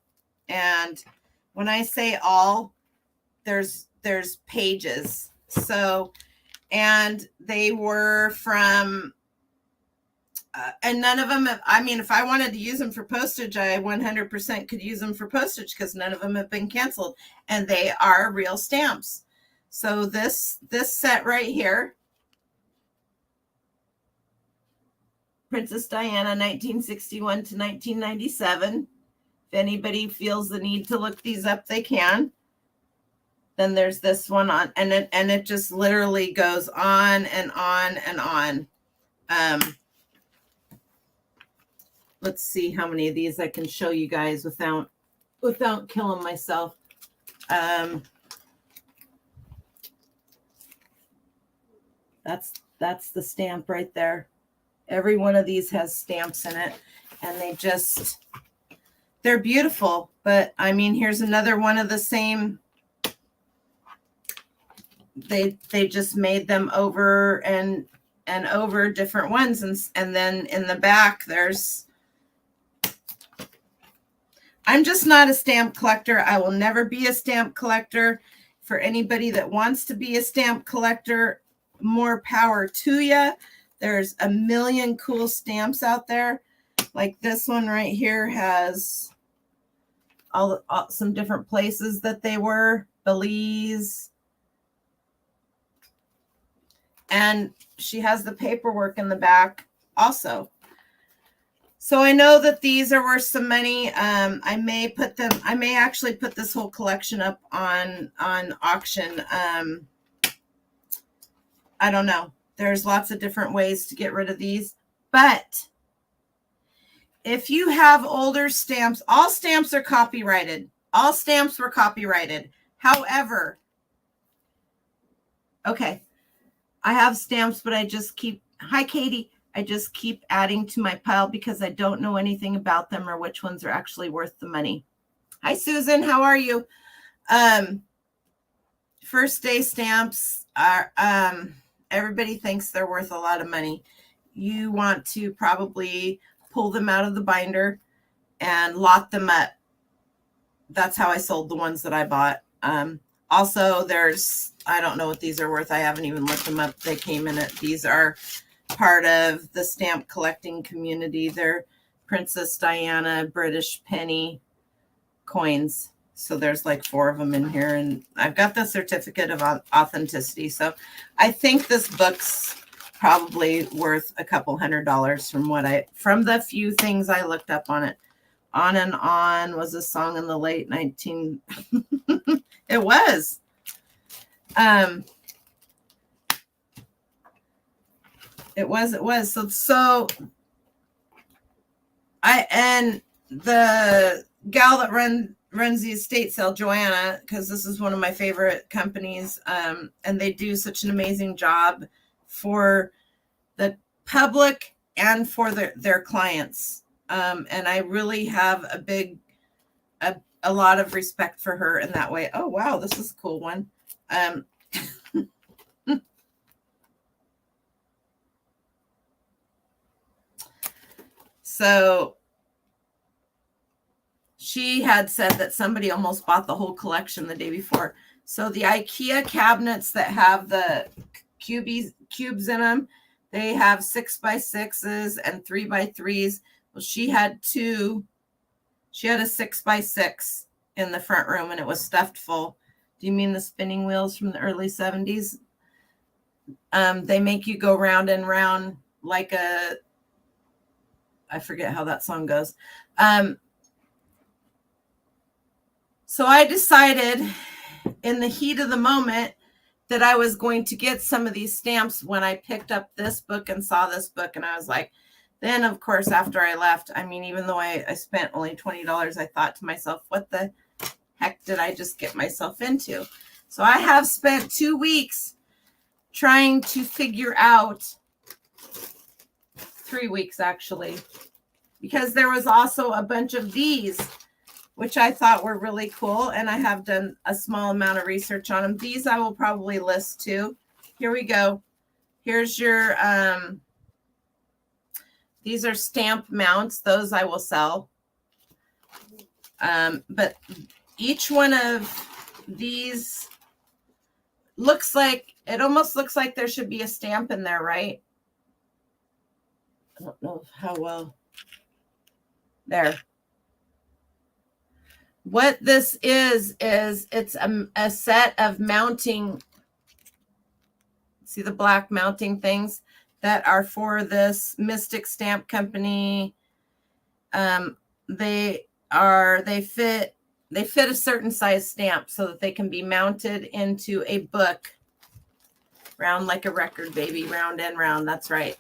And when I say all, there's pages. So, and they were from and none of them have, I mean, if I wanted to use them for postage, I 100% could use them for postage because none of them have been canceled, and they are real stamps. So this set right here, Princess Diana 1961 to 1997. If anybody feels the need to look these up, they can. Then there's this one on, and it just literally goes on and on and on. Let's see how many of these I can show you guys without killing myself. That's the stamp right there. Every one of these has stamps in it, and they're beautiful. But I mean, here's another one of the same. They just made them over and over different ones, and then in the back there's. I'm just not a stamp collector. I will never be a stamp collector. For anybody that wants to be a stamp collector, more power to you. There's a million cool stamps out there. Like this one right here has all some different places that they were. Belize. And she has the paperwork in the back also. So I know that these are worth some money. I may actually put this whole collection up on auction. I don't know. There's lots of different ways to get rid of these. But if you have older stamps, all stamps are copyrighted. All stamps were copyrighted. However, okay, I have stamps, but I just keep, hi, Katie. I just keep adding to my pile because I don't know anything about them or which ones are actually worth the money. Hi, Susan. How are you? First day stamps are, everybody thinks they're worth a lot of money. You want to probably pull them out of the binder and lot them up. That's how I sold the ones that I bought. Also, there's, I don't know what these are worth. I haven't even looked them up. They came in it. These are part of the stamp collecting community. They're Princess Diana British penny coins. So there's like 4 of them in here, and I've got the certificate of authenticity. So I think this book's probably worth a couple $100 from the few things I looked up on it. On and On was a song in the late 19 it was. It was. So and the gal that runs the estate sale, Joanna, because this is one of my favorite companies, and they do such an amazing job for the public and for their clients. And I really have a lot of respect for her in that way. Oh, wow, this is a cool one. So she had said that somebody almost bought the whole collection the day before. So the IKEA cabinets that have the cubes in them, they have 6x6s and 3x3s. Well, she had 2. She had a 6x6 in the front room, and it was stuffed full. Do you mean the spinning wheels from the early 70s? They make you go round and round like I forget how that song goes. So I decided in the heat of the moment that I was going to get some of these stamps when I picked up this book and saw this book. And I was like, then of course, after I left, I mean, even though I spent only $20, I thought to myself, what the heck did I just get myself into? So I have spent 2 weeks trying to figure out, 3 weeks actually, because there was also a bunch of these, which I thought were really cool. And I have done a small amount of research on them. These I will probably list too. Here we go. Here's your, these are stamp mounts. Those I will sell. But each one of these looks like, it almost looks like there should be a stamp in there, right? I don't know how well. There. What this is it's a set of mounting. See the black mounting things that are for this Mystic Stamp Company. They fit a certain size stamp so that they can be mounted into a book. Round like a record, baby. Round and round. That's right.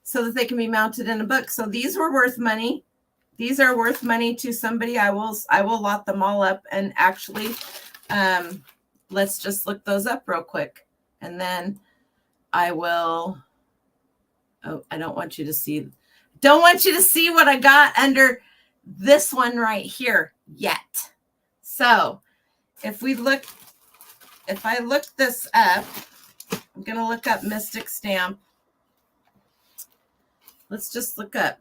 So that they can be mounted in a book. So these were worth money. These are worth money to somebody. I will lot them all up, and actually, let's just look those up real quick. And then I will, oh, I don't want you to see what I got under this one right here yet. So if I look this up, I'm going to look up Mystic Stamp. Let's just look up.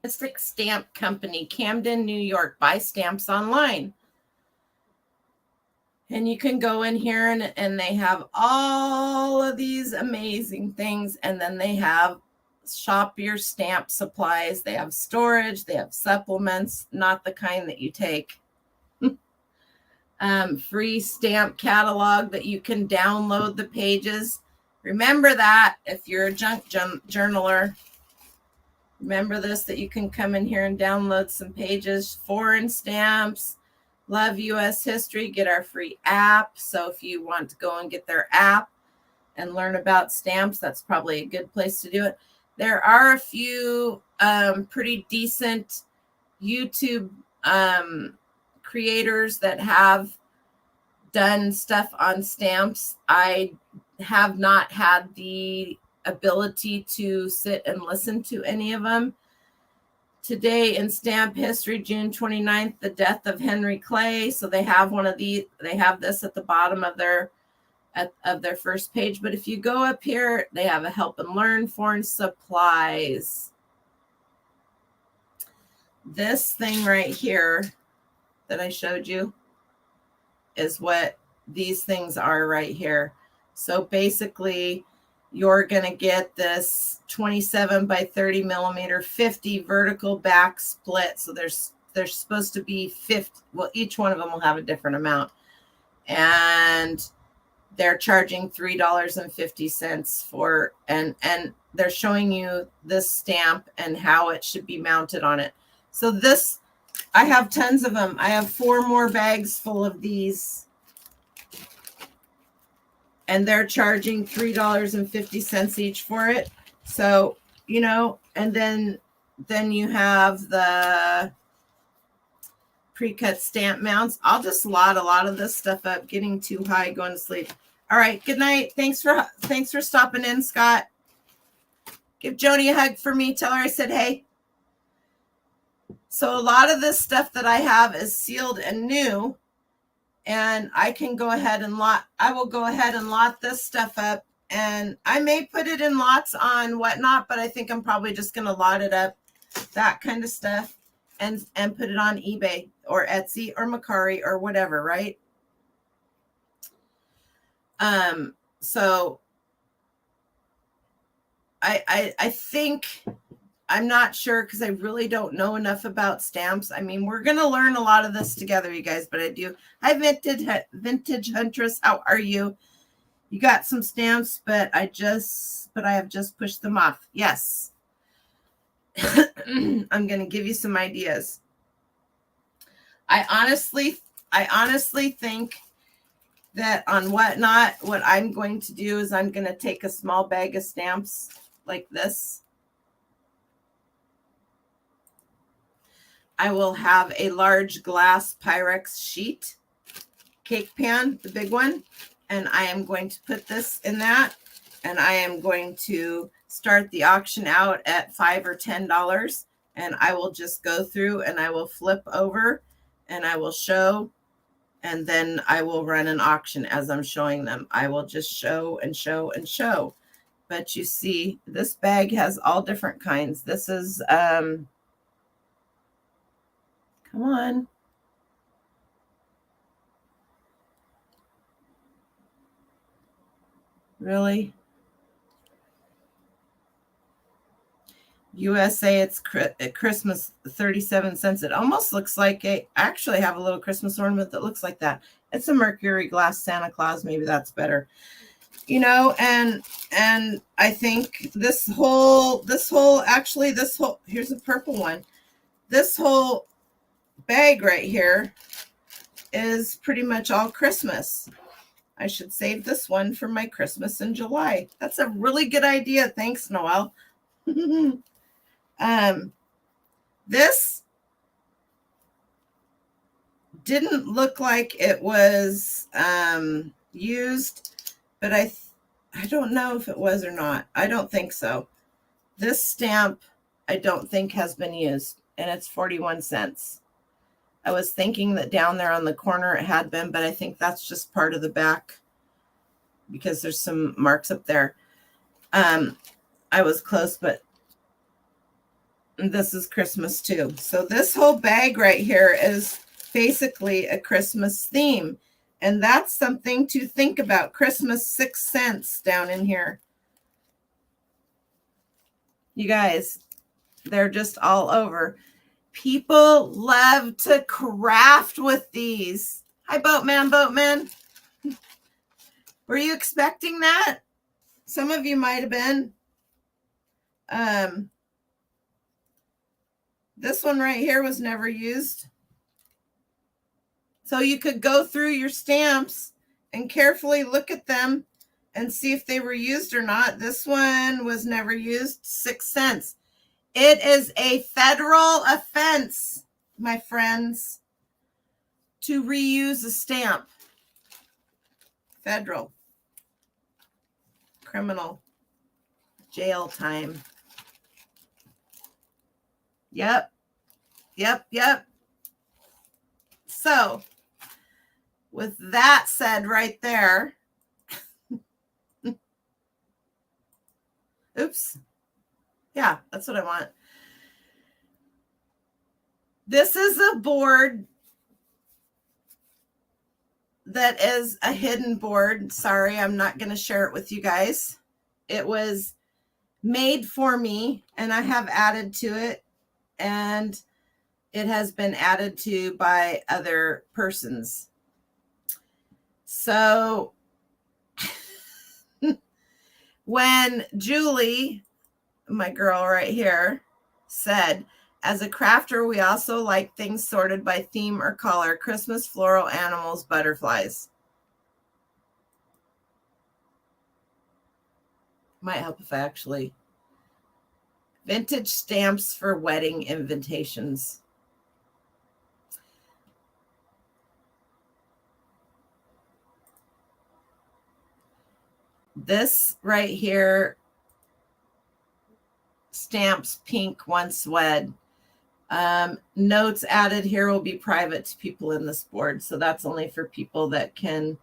Mystic Stamp Company, Camden, New York. Buy stamps online. And you can go in here and they have all of these amazing things. And then they have shop your stamp supplies. They have storage. They have supplements, not the kind that you take. Free stamp catalog that you can download the pages. Remember that if you're a junk journaler. Remember this, that you can come in here and download some pages. Foreign stamps. Love U.S. history. Get our free app. So if you want to go and get their app and learn about stamps, that's probably a good place to do it. There are a few pretty decent YouTube creators that have done stuff on stamps. I have not had the ability to sit and listen to any of them. Today in stamp history, June 29th, the death of Henry Clay. So they have one of these. They have this at the bottom of their first page. But if you go up here, they have a help and learn foreign supplies. This thing right here that I showed you is what these things are right here. So basically, you're going to get this 27 by 30 millimeter, 50 vertical back split. So there's supposed to be 50. Well, each one of them will have a different amount. And they're charging $3.50 for, and they're showing you this stamp and how it should be mounted on it. So this, I have tons of them. I have 4 more bags full of these. And they're charging $3.50 each for it. So, you know, and then you have the pre-cut stamp mounts. I'll just lot a lot of this stuff up. Getting too high, going to sleep. All right, good night. Thanks for stopping in, Scott. Give Joni a hug for me. Tell her I said hey. So a lot of this stuff that I have is sealed and new. And I can go ahead and I will go ahead and lot this stuff up, and I may put it in lots on Whatnot, but I think I'm probably just going to lot it up, that kind of stuff, and put it on eBay or Etsy or Mercari or whatever, right? So I think, I'm not sure because I really don't know enough about stamps. I mean, we're going to learn a lot of this together, you guys, but I do. Hi, Vintage Huntress. How are you? You got some stamps, but I have just pushed them off. Yes. I'm going to give you some ideas. I honestly think that on Whatnot, what I'm going to do is I'm going to take a small bag of stamps like this. I will have a large glass Pyrex sheet, cake pan, the big one, and I am going to put this in that, and I am going to start the auction out at $5 or $10, and I will just go through and I will flip over and I will show, and then I will run an auction as I'm showing them. I will just show and show and show. But you see, this bag has all different kinds. This is come on. Really? USA, it's Christmas, 37 cents. It almost looks like I actually have a little Christmas ornament that looks like that. It's a mercury glass Santa Claus. Maybe that's better. You know, and I think this whole here's a purple one. This whole bag right here is pretty much all Christmas. I should save this one for my Christmas in July. That's a really good idea. Thanks, Noel. This didn't look like it was used, but I don't know if it was or not. I don't think so. This stamp, I don't think has been used, and it's 41 cents. I was thinking that down there on the corner it had been, but I think that's just part of the back because there's some marks up there. I was close, but this is Christmas too. So this whole bag right here is basically a Christmas theme. And that's something to think about. Christmas 6 cents down in here. You guys, they're just all over. People love to craft with these. Hi, Boatman, Boatman. Were you expecting that? Some of you might have been. This one right here was never used. So you could go through your stamps and carefully look at them and see if they were used or not. This one was never used, 6 cents. It is a federal offense, my friends, to reuse a stamp. Federal. Criminal. Jail time. Yep. So, with that said right there, oops. Yeah, that's what I want. This is a board that is a hidden board. Sorry, I'm not going to share it with you guys. It was made for me, and I have added to it, and it has been added to by other persons. So when Julie, my girl right here, said, as a crafter, we also like things sorted by theme or color: Christmas, floral, animals, butterflies. Might help if I actually... Vintage stamps for wedding invitations. This right here, stamps pink once wed. Notes added here will be private to people in this board. So that's only for people that can,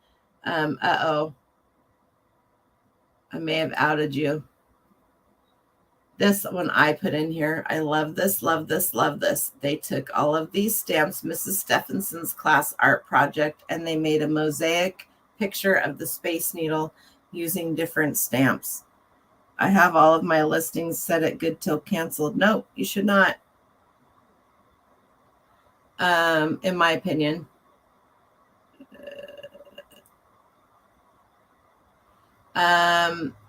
I may have outed you. This one I put in here. I love this, love this, love this. They took all of these stamps, Mrs. Stephenson's class art project, and they made a mosaic picture of the Space Needle using different stamps. I have all of my listings set at good till canceled. Nope, you should not. In my opinion.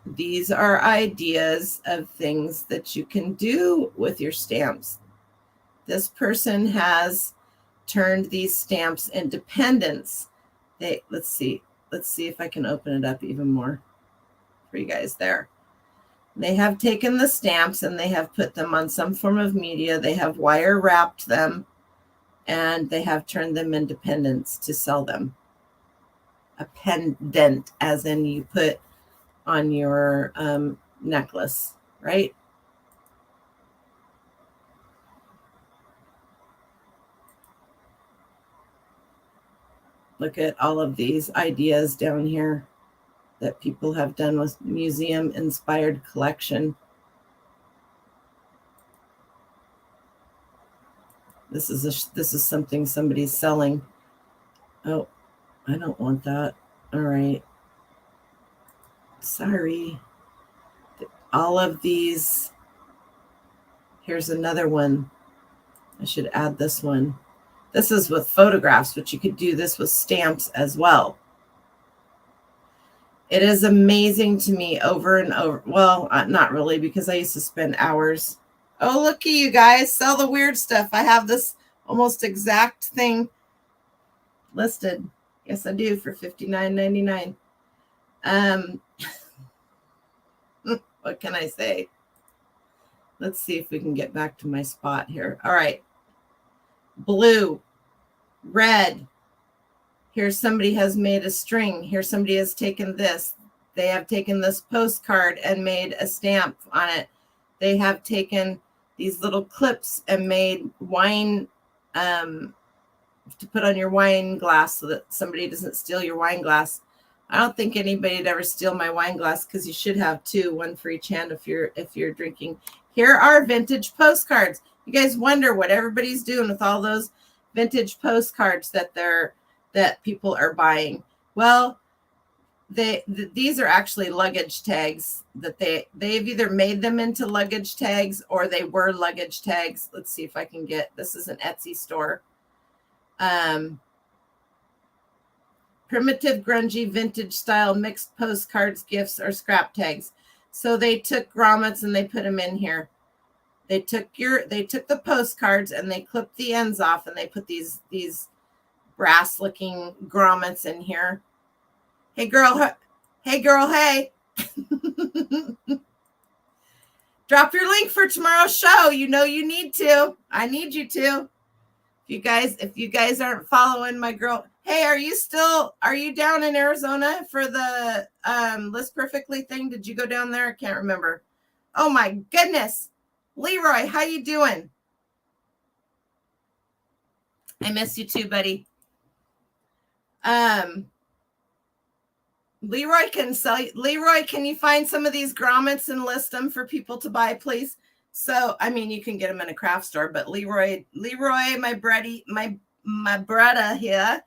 These are ideas of things that you can do with your stamps. This person has turned these stamps into pendants. Let's see if I can open it up even more for you guys there. They have taken the stamps and they have put them on some form of media. They have wire wrapped them and they have turned them into pendants to sell them. A pendant, as in you put on your necklace, right? Look at all of these ideas down here that people have done with museum inspired collection. This is something somebody's selling. Oh, I don't want that. All right. Sorry. All of these. Here's another one. I should add this one. This is with photographs, but you could do this with stamps as well. It is amazing to me over and over. Well, not really, because I used to spend hours. Oh, looky, you guys, sell the weird stuff. I have this almost exact thing listed. Yes, I do, for $59.99. What can I say? Let's see if we can get back to my spot here. All right. Blue, red. Here's somebody has made a string. Here somebody has taken this. They have taken this postcard and made a stamp on it. They have taken these little clips and made wine to put on your wine glass so that somebody doesn't steal your wine glass. I don't think anybody'd ever steal my wine glass, because you should have two, one for each hand if you're drinking. Here are vintage postcards. You guys wonder what everybody's doing with all those vintage postcards that people are buying. Well, these are actually luggage tags that they've either made them into luggage tags or they were luggage tags. Let's see if I can get, this is an Etsy store. Primitive, grungy, vintage style, mixed postcards, gifts, or scrap tags. So they took grommets and they put them in here. They took the postcards and they clipped the ends off and they put these brass looking grommets in here. Hey girl, hey. Drop your link for tomorrow's show. You know you need to. I need you to. If you guys aren't following my girl, hey, are you down in Arizona for the List Perfectly thing? Did you go down there? I can't remember. Oh my goodness. Leroy, how you doing? I miss you too, buddy. Leroy, can you find some of these grommets and list them for people to buy, please? So, I mean, you can get them in a craft store, but Leroy, my brother here,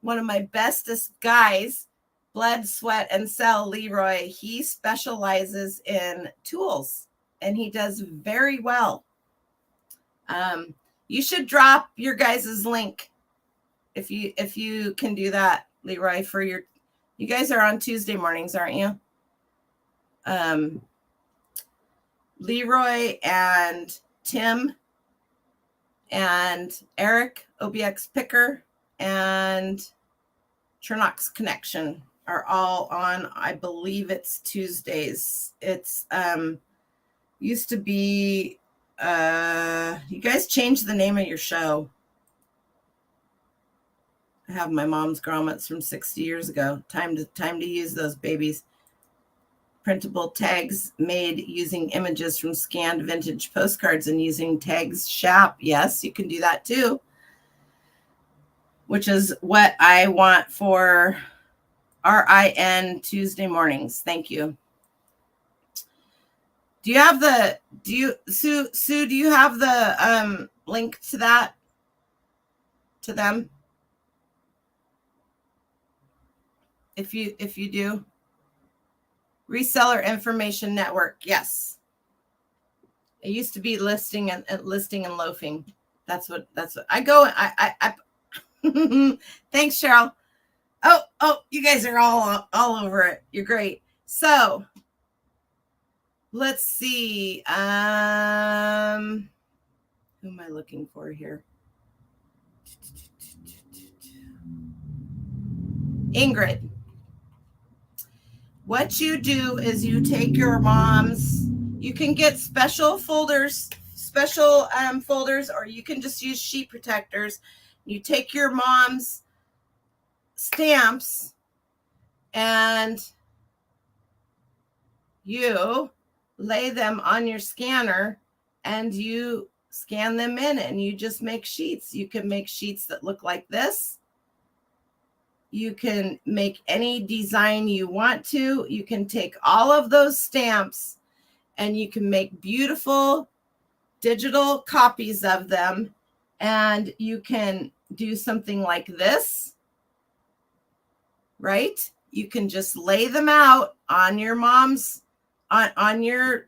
one of my bestest guys, blood, sweat, and cell, Leroy, he specializes in tools and he does very well. You should drop your guys' link if you can do that, Leroy, for you guys are on Tuesday mornings, aren't you? Leroy and Tim and Eric, OBX Picker, and Chernock's Connection are all on, I believe it's Tuesdays. It's used to be you guys changed the name of your show. I have my mom's grommets from 60 years ago. Time to use those babies. Printable tags made using images from scanned vintage postcards and using tags shop. Yes, you can do that too, which is what I want for RIN Tuesday mornings. Thank you. Sue, do you have the link to that, to them? If you do. Reseller Information Network. Yes. It used to be listing and loafing. That's what I go. I Thanks, Cheryl. Oh, you guys are all over it. You're great. So let's see. Who am I looking for here? Ingrid. What you do is you take your mom's, you can get special folders, or you can just use sheet protectors. You take your mom's stamps and you lay them on your scanner and you scan them in and you just make sheets. You can make sheets that look like this. You can make any design you want to. You can take all of those stamps and you can make beautiful digital copies of them. And you can do something like this, right? You can just lay them out on your mom's, on your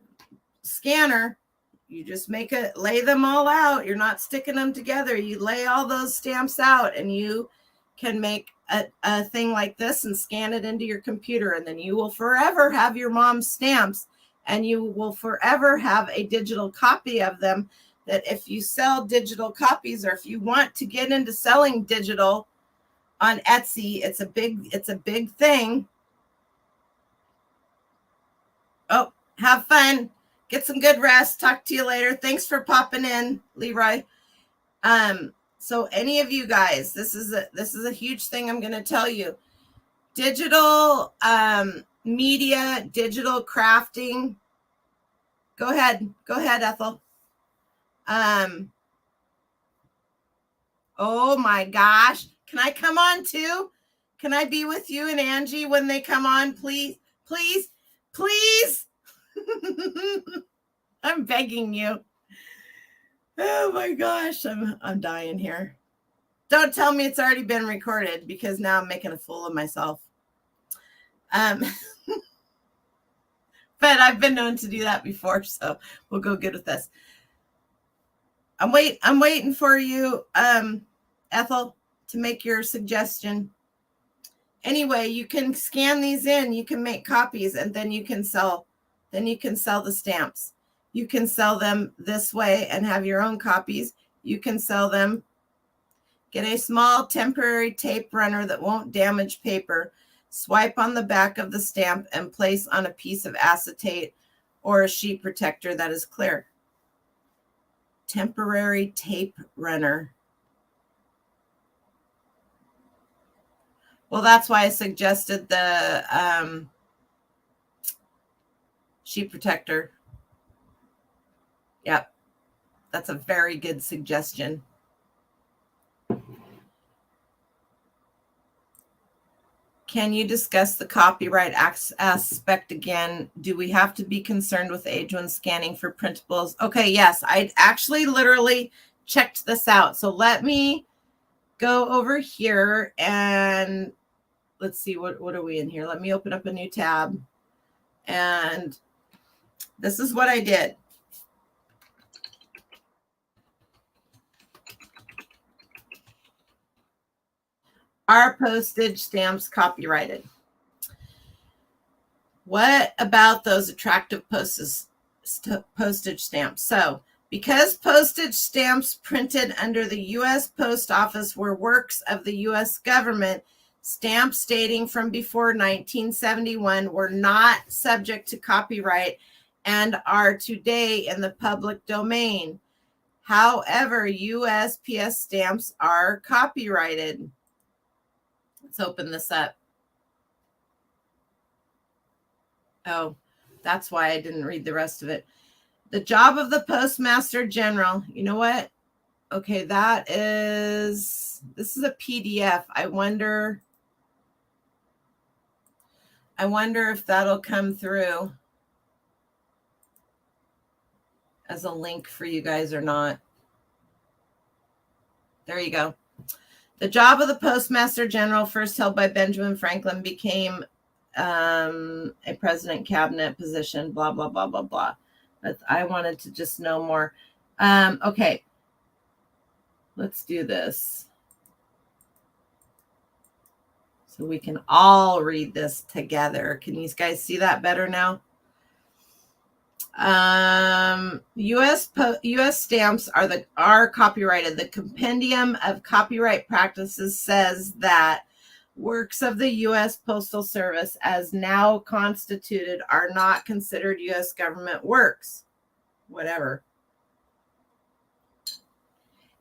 scanner. You just lay them all out. You're not sticking them together. You lay all those stamps out, and you can make a thing like this and scan it into your computer. And then you will forever have your mom's stamps, and you will forever have a digital copy of them, that if you sell digital copies, or if you want to get into selling digital on Etsy, it's a big thing. Oh, have fun. Get some good rest. Talk to you later. Thanks for popping in, Leroy. So any of you guys, this is a huge thing I'm going to tell you. Digital media, digital crafting. Go ahead, Ethel. Oh my gosh. Can I come on too? Can I be with you and Angie when they come on? Please, please, please. I'm begging you. Oh my gosh. I'm dying here. Don't tell me it's already been recorded, because now I'm making a fool of myself. But I've been known to do that before, so we'll go good with this. I'm waiting for you, Ethel, to make your suggestion. Anyway, you can scan these in, you can make copies, and then you can sell the stamps. You can sell them this way and have your own copies. You can sell them. Get a small temporary tape runner that won't damage paper. Swipe on the back of the stamp and place on a piece of acetate or a sheet protector that is clear. Temporary tape runner. Well, that's why I suggested the sheet protector. Yep. That's a very good suggestion. Can you discuss the copyright aspect again? Do we have to be concerned with age when scanning for printables? Okay, yes, I actually literally checked this out. So let me go over here and let's see, what are we in here? Let me open up a new tab. And this is what I did. Are postage stamps copyrighted? What about those attractive postage stamps? So, because postage stamps printed under the U.S. Post Office were works of the U.S. government, stamps dating from before 1971 were not subject to copyright and are today in the public domain. However, USPS stamps are copyrighted. Let's open this up. Oh, that's why I didn't read the rest of it. The job of the Postmaster General. You know what? Okay, this is a PDF. I wonder if that'll come through as a link for you guys or not. There you go. The job of the Postmaster General, first held by Benjamin Franklin, became a president cabinet position, blah, blah, blah, blah, blah. But I wanted to just know more. Okay. Let's do this. So we can all read this together. Can you guys see that better now? U.S. stamps are copyrighted. The Compendium of Copyright Practices says that works of the U.S. Postal Service as now constituted are not considered U.S. government works, whatever,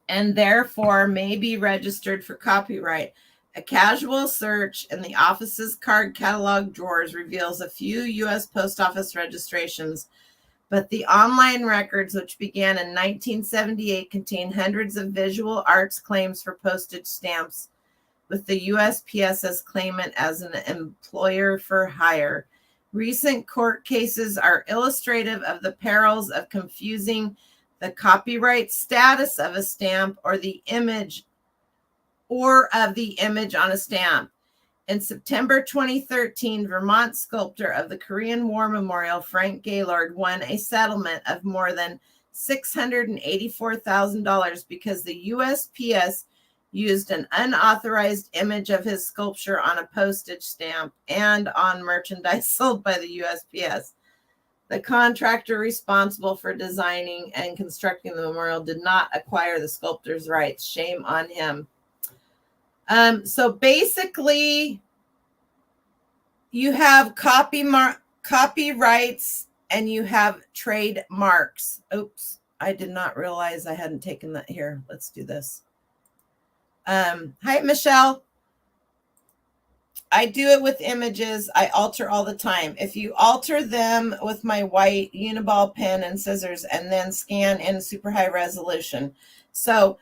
and therefore may be registered for copyright. A casual search in the office's card catalog drawers reveals a few U.S. Post Office registrations, but the online records, which began in 1978, contain hundreds of visual arts claims for postage stamps, with the USPS as claimant as an employer for hire. Recent court cases are illustrative of the perils of confusing the copyright status of a stamp or of the image on a stamp. In September 2013, Vermont sculptor of the Korean War Memorial, Frank Gaylord, won a settlement of more than $684,000 because the USPS used an unauthorized image of his sculpture on a postage stamp and on merchandise sold by the USPS. The contractor responsible for designing and constructing the memorial did not acquire the sculptor's rights. Shame on him. So basically, you have copyrights and you have trademarks. Oops, I did not realize I hadn't taken that here. Let's do this. Hi, Michelle. I do it with images. I alter all the time. If you alter them with my white Uniball pen and scissors and then scan in super high resolution. So,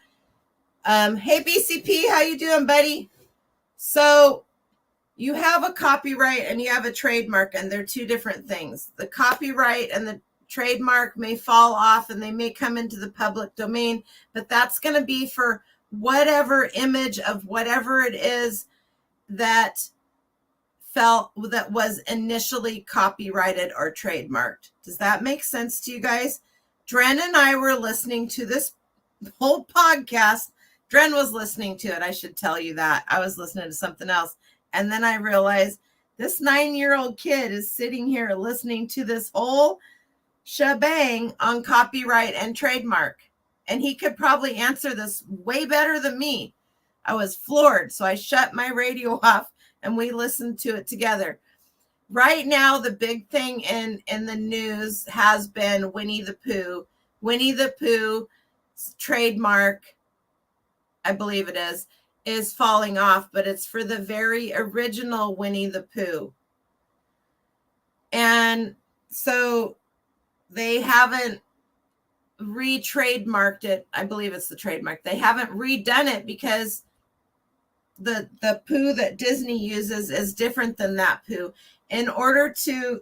hey, BCP, how you doing, buddy? So you have a copyright and you have a trademark, and they're two different things. The copyright and the trademark may fall off and they may come into the public domain, but that's going to be for whatever image of whatever it is that was initially copyrighted or trademarked. Does that make sense to you guys? Dren and I were listening to this whole podcast. Dren was listening to it. I should tell you that. I was listening to something else. And then I realized this 9-year-old kid is sitting here listening to this whole shebang on copyright and trademark. And he could probably answer this way better than me. I was floored. So I shut my radio off and we listened to it together. Right now, the big thing in the news has been Winnie the Pooh. Winnie the Pooh trademark, I believe it is falling off, but it's for the very original Winnie the Pooh. And so they haven't re-trademarked it. I believe it's the trademark. They haven't redone it because the Pooh that Disney uses is different than that Pooh. In order to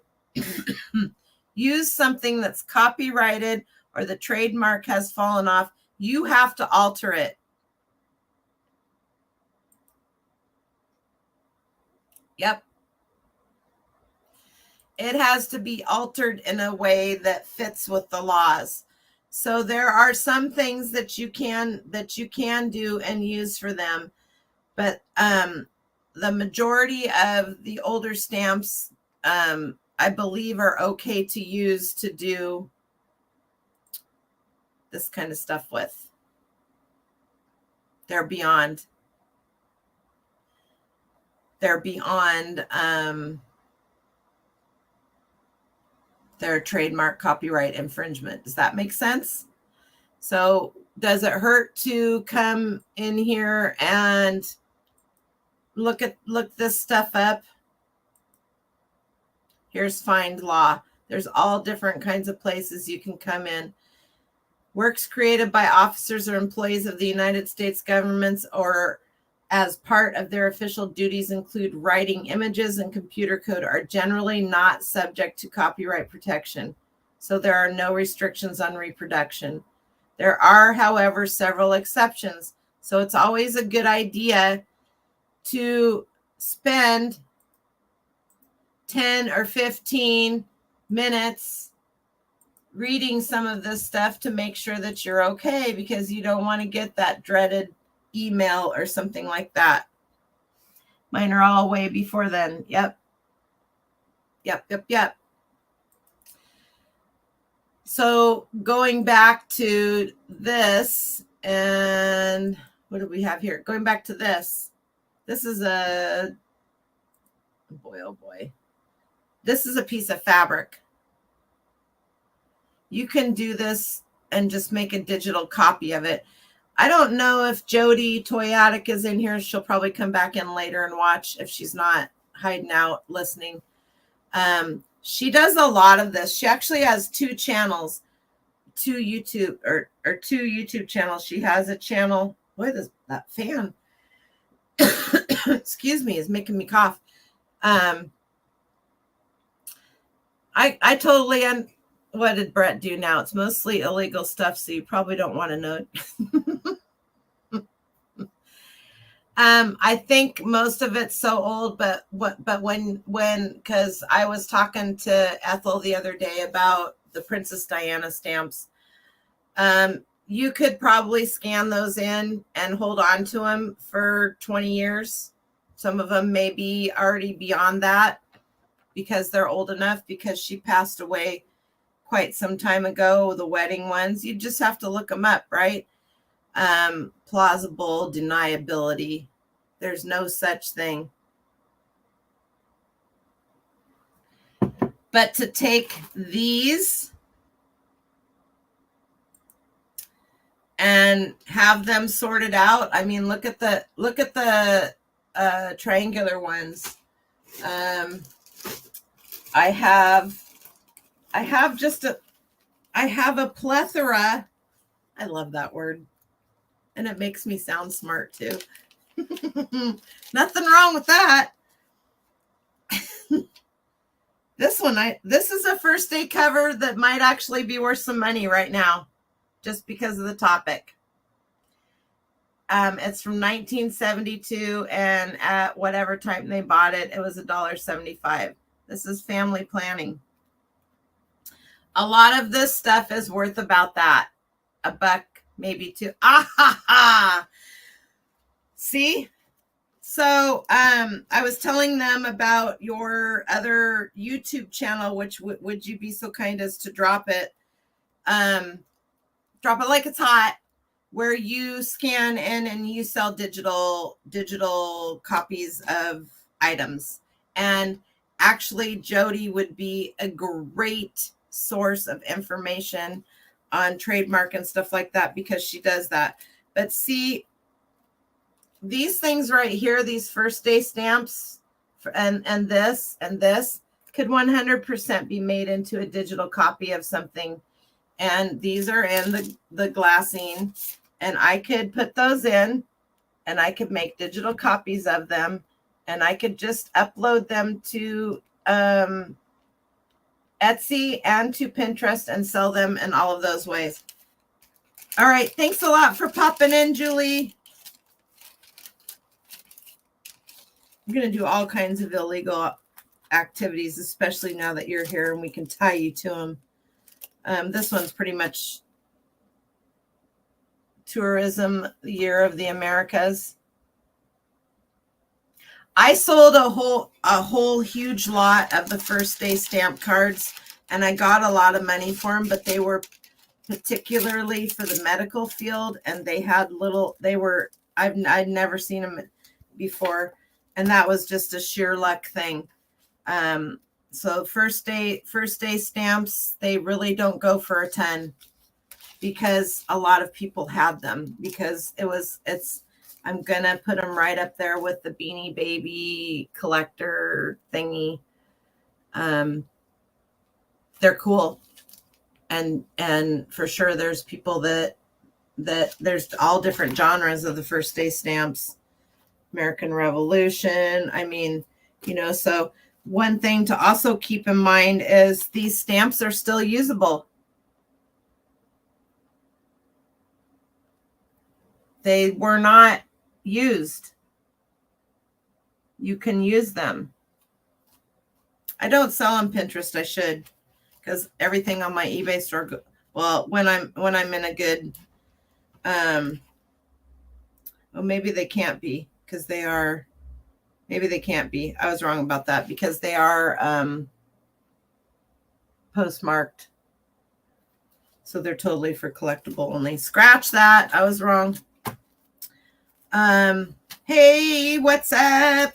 use something that's copyrighted or the trademark has fallen off, you have to alter it. Yep. It has to be altered in a way that fits with the laws. So there are some things that you can do and use for them. But the majority of the older stamps, I believe, are okay to use to do this kind of stuff with. They're beyond their trademark copyright infringement. Does that make sense? So does it hurt to come in here and look this stuff up? Here's Find Law. There's all different kinds of places you can come in. Works created by officers or employees of the United States governments or as part of their official duties include writing images and computer code are generally not subject to copyright protection. So there are no restrictions on reproduction. There are, however, several exceptions. So it's always a good idea to spend 10 or 15 minutes reading some of this stuff to make sure that you're okay, because you don't want to get that dreaded email or something like that. Mine are all way before then. Yep. So going back to this, and what do we have here? Going back to this. This is a, boy, oh boy. This is a piece of fabric. You can do this and just make a digital copy of it. I don't know if Jody Toyatic is in here. She'll probably come back in later and watch if she's not hiding out listening. She does a lot of this. She actually has two channels, two YouTube channels. She has a channel. Boy, that fan, excuse me, is making me cough. I totally what did Brett do now? It's mostly illegal stuff, so you probably don't want to know. I think most of it's so old, but because I was talking to Ethel the other day about the Princess Diana stamps, you could probably scan those in and hold on to them for 20 years. Some of them may be already beyond that because they're old enough, because she passed away quite some time ago, the wedding ones. You just have to look them up, right? Plausible deniability. There's no such thing. But to take these and have them sorted out. I mean, look at the triangular ones. I have a plethora. I love that word. And it makes me sound smart too. Nothing wrong with that. This is a first day cover that might actually be worth some money right now, just because of the topic. It's from 1972, and at whatever time they bought it, it was $1.75. This is family planning. A lot of this stuff is worth about that. $1, maybe $2. Ah ha ha. See? So I was telling them about your other YouTube channel, which would you be so kind as to drop it? Drop it like it's hot, where you scan in and you sell digital copies of items. And actually, Jody would be a great source of information on trademark and stuff like that, because she does that. But see, these things right here, these first day stamps, and this could 100% be made into a digital copy of something. And these are in the glassine, and I could put those in, and I could make digital copies of them, and I could just upload them to Etsy and to Pinterest and sell them in all of those ways. All right. Thanks a lot for popping in, Julie. I'm going to do all kinds of illegal activities, especially now that you're here and we can tie you to them. This one's pretty much tourism year of the Americas. I sold a whole huge lot of the first day stamp cards, and I got a lot of money for them, but they were particularly for the medical field, and they had I'd never seen them before, and that was just a sheer luck thing. So first day stamps, they really don't go for a ton, because a lot of people have them, because I'm going to put them right up there with the Beanie Baby collector thingy. They're cool. And for sure, there's people that there's all different genres of the first day stamps. American Revolution. I mean, so one thing to also keep in mind is these stamps are still usable. They were not used. You can use them. I don't sell on Pinterest. I should, because everything on my eBay store, well, when I'm in a good, well, maybe they can't be, because they are, maybe they can't be. I was wrong about that, because they are postmarked. So they're totally for collectible only. Scratch that. I was wrong. Hey, what's up?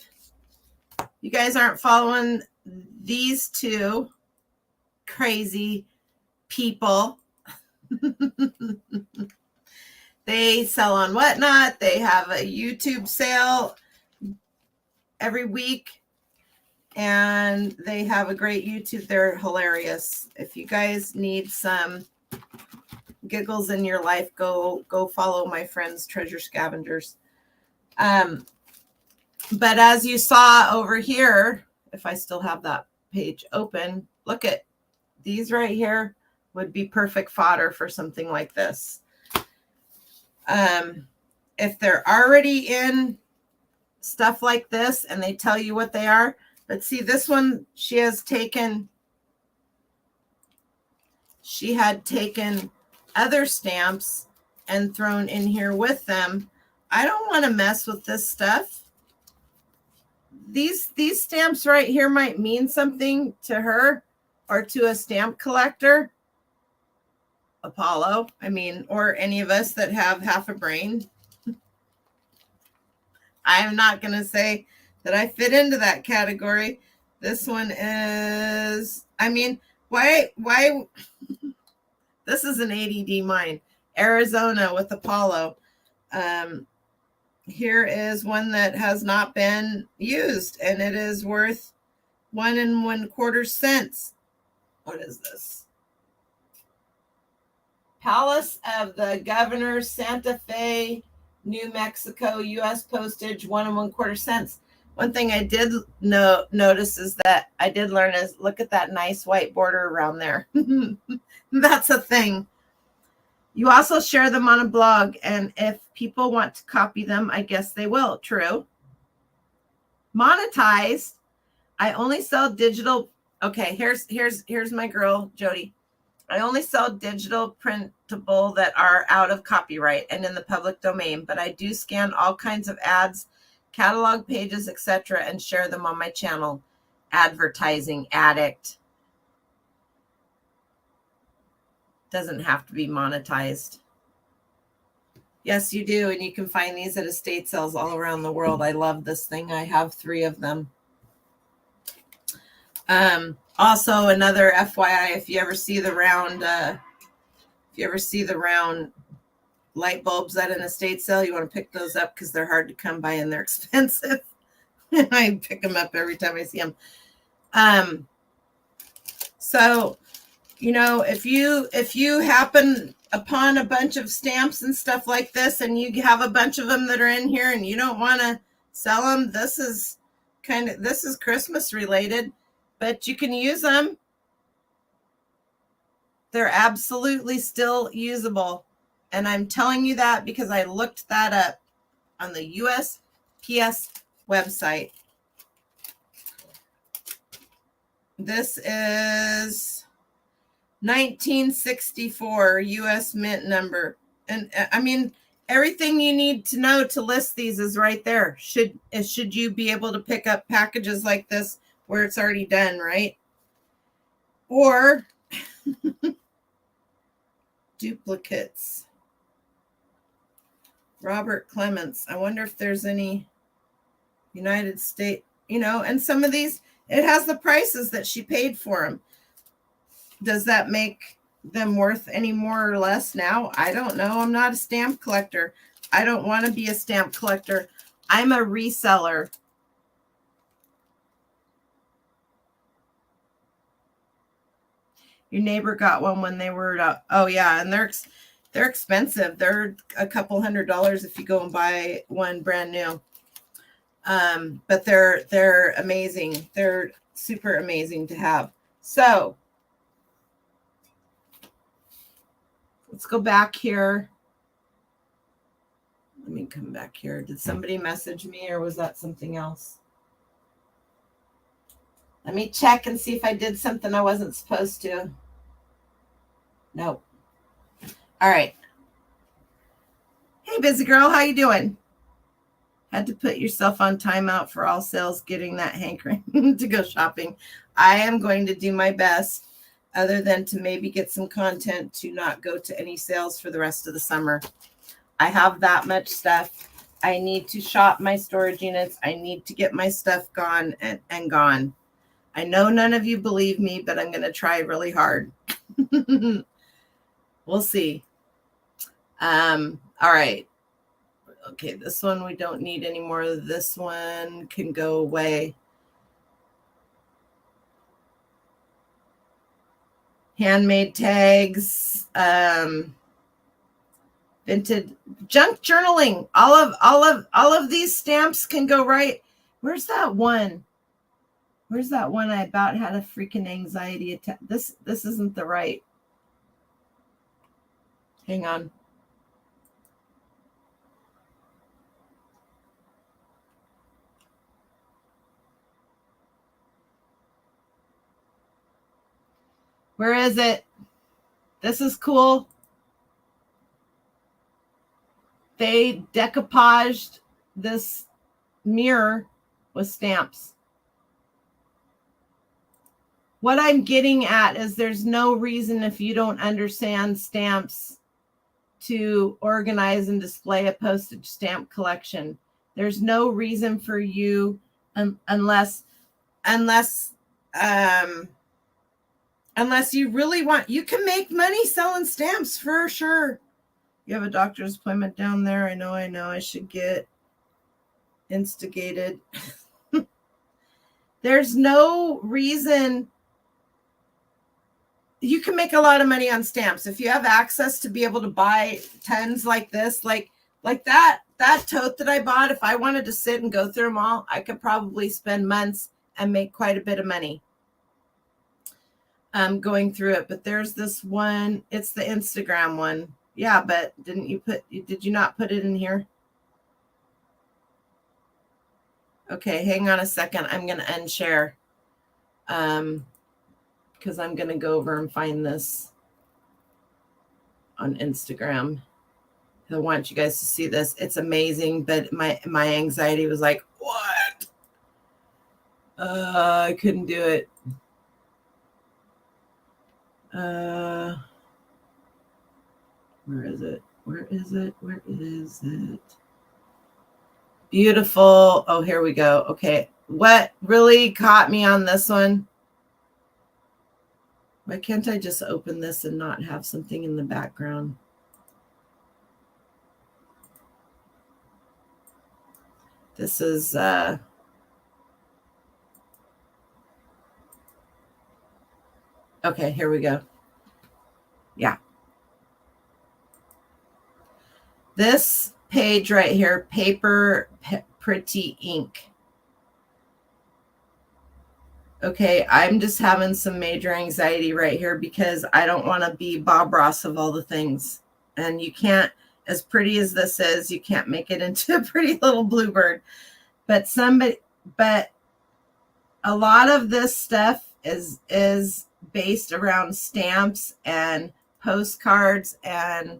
You guys aren't following these two crazy people. They sell on Whatnot. They have a YouTube sale every week, and they have a great YouTube. They're hilarious. If you guys need some giggles in your life, go follow my friends, Treasure Scavengers. But as you saw over here, if I still have that page open, look at these right here would be perfect fodder for something like this. If they're already in stuff like this, and they tell you what they are. But see, this one, she had taken other stamps and thrown in here with them. I don't want to mess with this stuff. These stamps right here might mean something to her or to a stamp collector. Apollo, I mean, or any of us that have half a brain. I am not going to say that I fit into that category. This one is, I mean, why, this is an ADD mine. Arizona with Apollo. Here is one that has not been used, and it is worth 1 1/4 cents. What is this? Palace of the Governor, Santa Fe, New Mexico, U.S. Postage, 1 1/4 cents. One thing I did notice is that I did learn is look at that nice white border around there. That's a thing. You also share them on a blog, and if people want to copy them, I guess they will. True. Monetized. I only sell digital. Okay, here's my girl, Jody. I only sell digital printable that are out of copyright and in the public domain, but I do scan all kinds of ads, catalog pages, etc., and share them on my channel. Advertising addict. Doesn't have to be monetized. Yes, you do, and you can find these at estate sales all around the world. I love this thing. I have 3 of them. Also, another FYI, if you ever see the round light bulbs at an estate sale, you want to pick those up because they're hard to come by and they're expensive. I pick them up every time I see them. So, you know, if you happen upon a bunch of stamps and stuff like this, and you have a bunch of them that are in here and you don't want to sell them, this is Christmas related, but you can use them. They're absolutely still usable. And I'm telling you that because I looked that up on the USPS website. This is 1964 US Mint number. And I mean, everything you need to know to list these is right there. Should you be able to pick up packages like this where it's already done, right? Or duplicates. Robert Clements. I wonder if there's any United States, you know, and some of these, it has the prices that she paid for them. Does that make them worth any more or less now? I don't know. I'm not a stamp collector. I don't want to be a stamp collector. I'm a reseller. Your neighbor got one when they were, oh yeah, and they're expensive. They're a couple $100 if you go and buy one brand new. But they're amazing. They're super amazing to have. So let's go back here. Let me come back here. Did somebody message me or was that something else? Let me check and see if I did something I wasn't supposed to. Nope. All right. Hey, busy girl, how you doing? Had to put yourself on timeout for all sales, getting that hankering to go shopping. I am going to do my best, other than to maybe get some content, to not go to any sales for the rest of the summer. I have that much stuff. I need to shop my storage units. I need to get my stuff gone and gone. I know none of you believe me, but I'm going to try really hard. We'll see. All right. Okay, this one we don't need anymore. This one can go away. Handmade tags, vintage junk journaling. All of these stamps can go right. Where's that one? Where's that one I about had a freaking anxiety attack? This isn't the right. Hang on. Where is it? This is cool. They decoupaged this mirror with stamps. What I'm getting at is there's no reason, if you don't understand stamps, to organize and display a postage stamp collection. There's no reason for you unless you really want. You can make money selling stamps for sure. You have a doctor's appointment down there. I know. I should get instigated. There's no reason. You can make a lot of money on stamps if you have access to be able to buy tons like this, like that tote that I bought. If I wanted to sit and go through them all, I could probably spend months and make quite a bit of money going through it. But there's this one. It's the Instagram one. Yeah, but did you not put it in here? Okay, hang on a second. I'm going to unshare. Because I'm going to go over and find this on Instagram. I want you guys to see this. It's amazing, but my anxiety was like, what? I couldn't do it. Where is it? Where is it? Where is it? Beautiful. Oh, here we go. Okay. What really caught me on this one? Why can't I just open this and not have something in the background? This is okay, here we go. Yeah. This page right here, Paper Pretty Ink. Okay, I'm just having some major anxiety right here because I don't want to be Bob Ross of all the things. And you can't, as pretty as this is, you can't make it into a pretty little bluebird. But a lot of this stuff is based around stamps and postcards and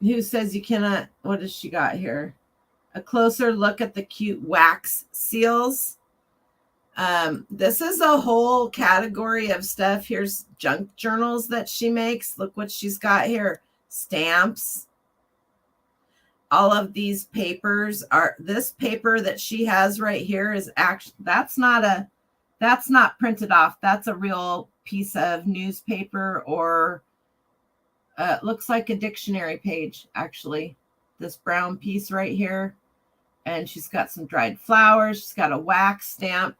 who says you cannot, what has she got here? A closer look at the cute wax seals. This is a whole category of stuff. Here's junk journals that she makes. Look what she's got here. Stamps. All of these papers are, this paper that she has right here is actually, that's not printed off. That's a real piece of newspaper, or it looks like a dictionary page, actually. This brown piece right here. And she's got some dried flowers. She's got a wax stamp.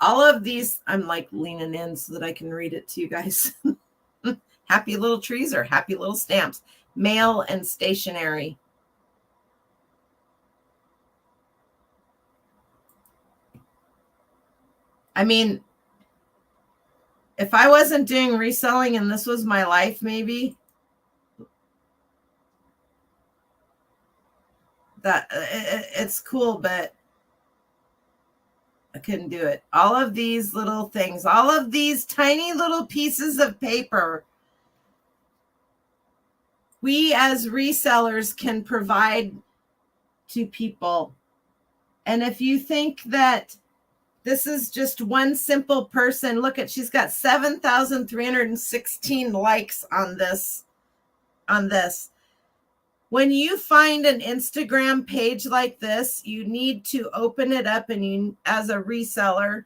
All of these, I'm like leaning in so that I can read it to you guys. Happy little trees or happy little stamps. Mail and stationery. I mean, if I wasn't doing reselling and this was my life, maybe that it's cool, but I couldn't do it. All of these little things, all of these tiny little pieces of paper, we as resellers can provide to people. And if you think that this is just one simple person, look at, she's got 7,316 likes on this. When you find an Instagram page like this, you need to open it up and you, as a reseller,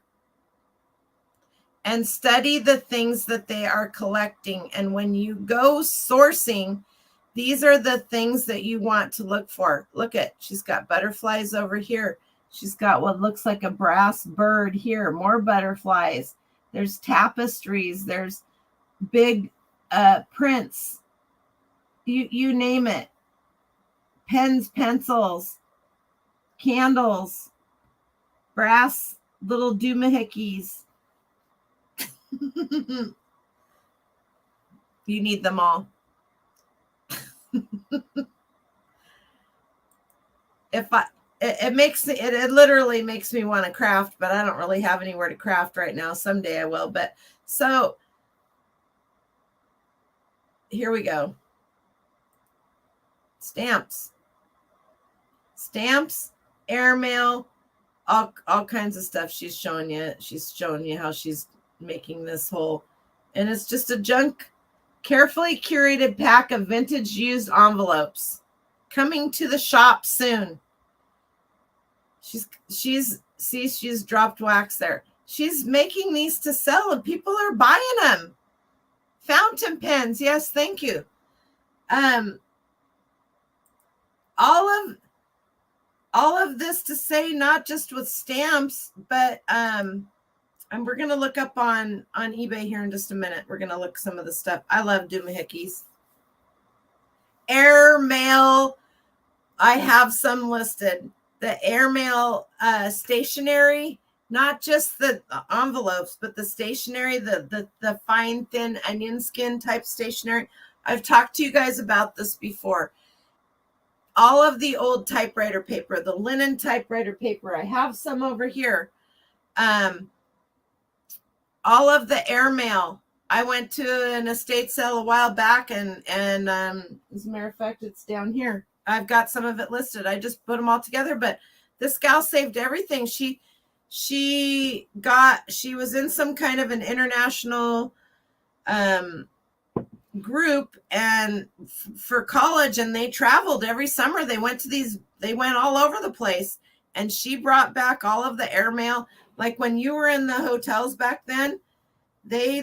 and study the things that they are collecting. And when you go sourcing, these are the things that you want to look for. Look at, she's got butterflies over here. She's got what looks like a brass bird here, more butterflies. There's tapestries, there's big prints, you name it. Pens, pencils, candles, brass little doohickeys. You need them all. it literally makes me want to craft, but I don't really have anywhere to craft right now. Someday I will. But so here we go. Stamps, airmail, all kinds of stuff. She's showing you how she's making this whole, and it's just a junk, carefully curated pack of vintage used envelopes coming to the shop soon. She's dropped wax there. She's making these to sell and people are buying them. Fountain pens. Yes, thank you. All of this to say, not just with stamps, but and we're gonna look up on eBay here in just a minute. We're gonna look some of the stuff. I love doohickeys. Airmail. I have some listed. The airmail stationery, not just the envelopes, but the stationery, the fine, thin onion skin type stationery. I've talked to you guys about this before. All of the old typewriter paper, the linen typewriter paper. I have some over here. All of the airmail. I went to an estate sale a while back, and as a matter of fact, it's down here. I've got some of it listed. I just put them all together, but this gal saved everything. She was in some kind of an international group and for college, and they traveled every summer. They went all over the place, and she brought back all of the airmail. Like when you were in the hotels back then, they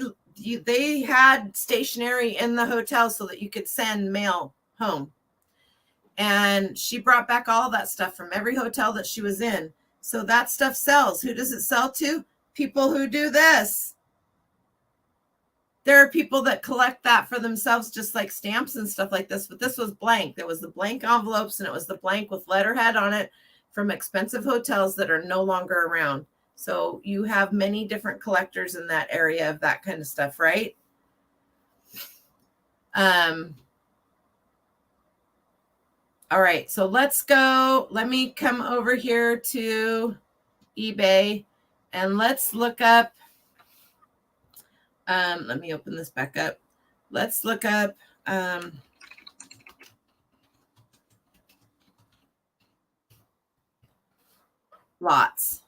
had stationery in the hotel so that you could send mail home. And she brought back all of that stuff from every hotel that she was in. So that stuff sells. Who does it sell to? People who do this. There are people that collect that for themselves, just like stamps and stuff like this. But this was blank. There was the blank envelopes, and it was the blank with letterhead on it from expensive hotels that are no longer around. So you have many different collectors in that area of that kind of stuff, right? All right, so let's go. Let me come over here to eBay and let's look up. Let me open this back up. Let's look up lots.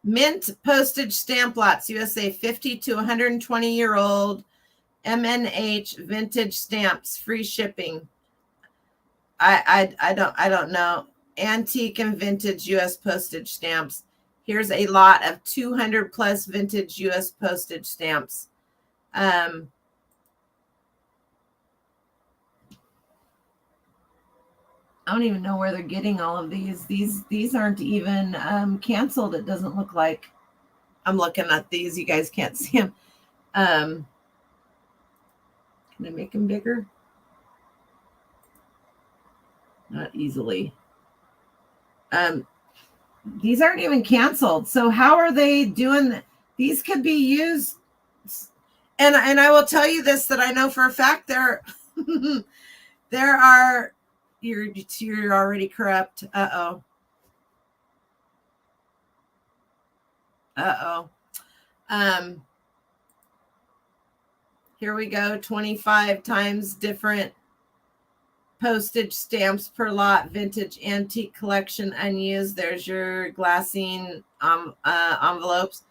Mint postage stamp lots, USA, 50 to 120-year-old MNH vintage stamps, free shipping. I don't know. Antique and vintage US postage stamps. Here's a lot of 200 plus vintage US postage stamps. I don't even know where they're getting all of these. These aren't even canceled. It doesn't look like. I'm looking at these. You guys can't see them. Can I make them bigger? Not easily. These aren't even canceled. So how are they doing that? These could be used. And I will tell you this, that I know for a fact there are, you're already corrupt. Uh-oh. Here we go. 25 times different postage stamps per lot, vintage antique collection, unused. There's your glassine envelopes.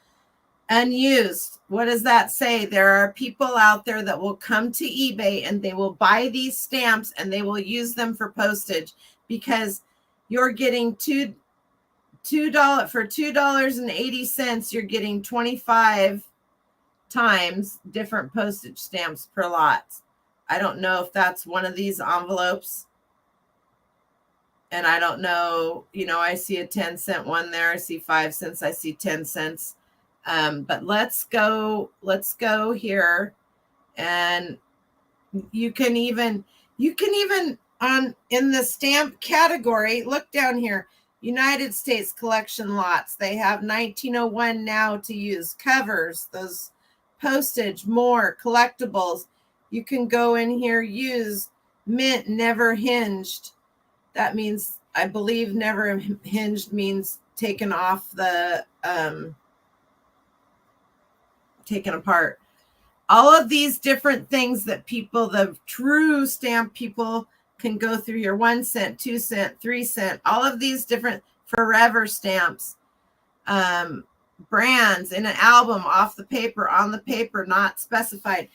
Unused. What does that say? There are people out there that will come to eBay and they will buy these stamps and they will use them for postage, because you're getting $2 for $2.80. You're getting 25 times different postage stamps per lot. I don't know if that's one of these envelopes. And I don't know, I see a 10-cent one there. I see 5 cents. I see 10 cents. But let's go here. And you can even in the stamp category, look down here, United States collection lots. They have 1901 now to use, covers, those postage, more collectibles. You can go in here, use mint, never hinged. That means, I believe, never hinged means taken off the, taken apart. All of these different things that people, the true stamp people, can go through here. 1 cent, 2 cent, 3 cent, all of these different forever stamps, brands in an album, off the paper, on the paper, not specified.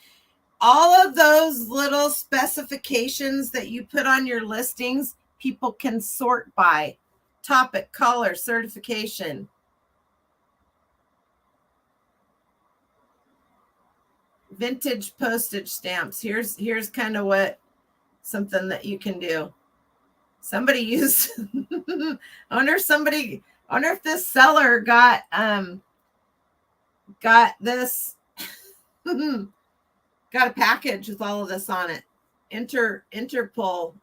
All of those little specifications that you put on your listings, people can sort by topic, color, certification. Vintage postage stamps. Here's kind of what something that you can do. Somebody used I wonder if this seller got this got a package with all of this on it. Interpol.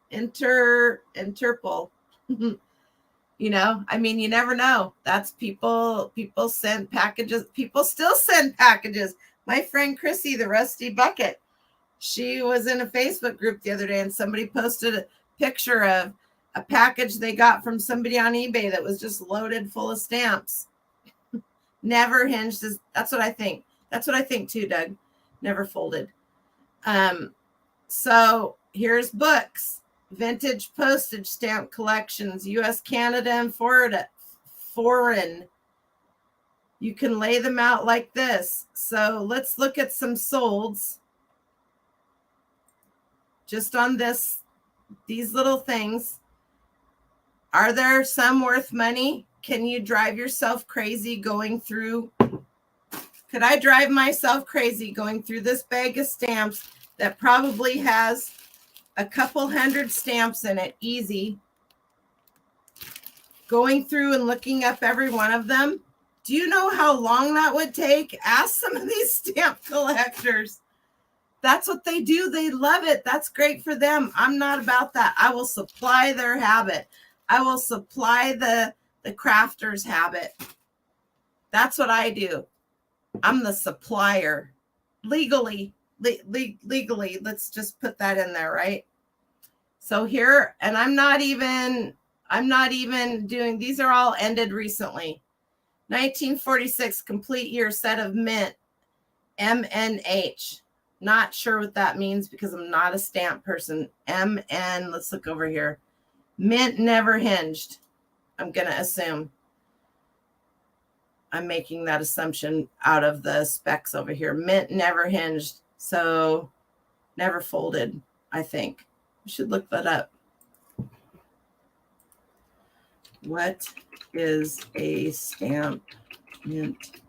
You know, I mean, you never know. That's people send packages. People still send packages. My friend Chrissy, the Rusty Bucket, she was in a Facebook group the other day, and somebody posted a picture of a package they got from somebody on eBay that was just loaded full of stamps. Never hinged. That's what I think. That's what I think too, Doug. Never folded. So here's books. Vintage postage stamp collections, US, Canada, and foreign. You can lay them out like this. So let's look at some solds. Just on these little things. Are there some worth money? Can you drive yourself crazy going through? Could I drive myself crazy going through this bag of stamps that probably has a couple hundred stamps in it, easy? Going through and looking up every one of them. Do you know how long that would take? Ask some of these stamp collectors. That's what they do. They love it. That's great for them. I'm not about that. I will supply their habit. I will supply the crafter's habit. That's what I do. I'm the supplier. Legally, let's just put that in there, right? So here, and I'm not even doing, these are all ended recently. 1946 complete year set of mint, MNH. Not sure what that means because I'm not a stamp person. MN, let's look over here. Mint never hinged, I'm going to assume. I'm making that assumption out of the specs over here. Mint never hinged, so never folded, I think. We should look that up. What is a stamp mint?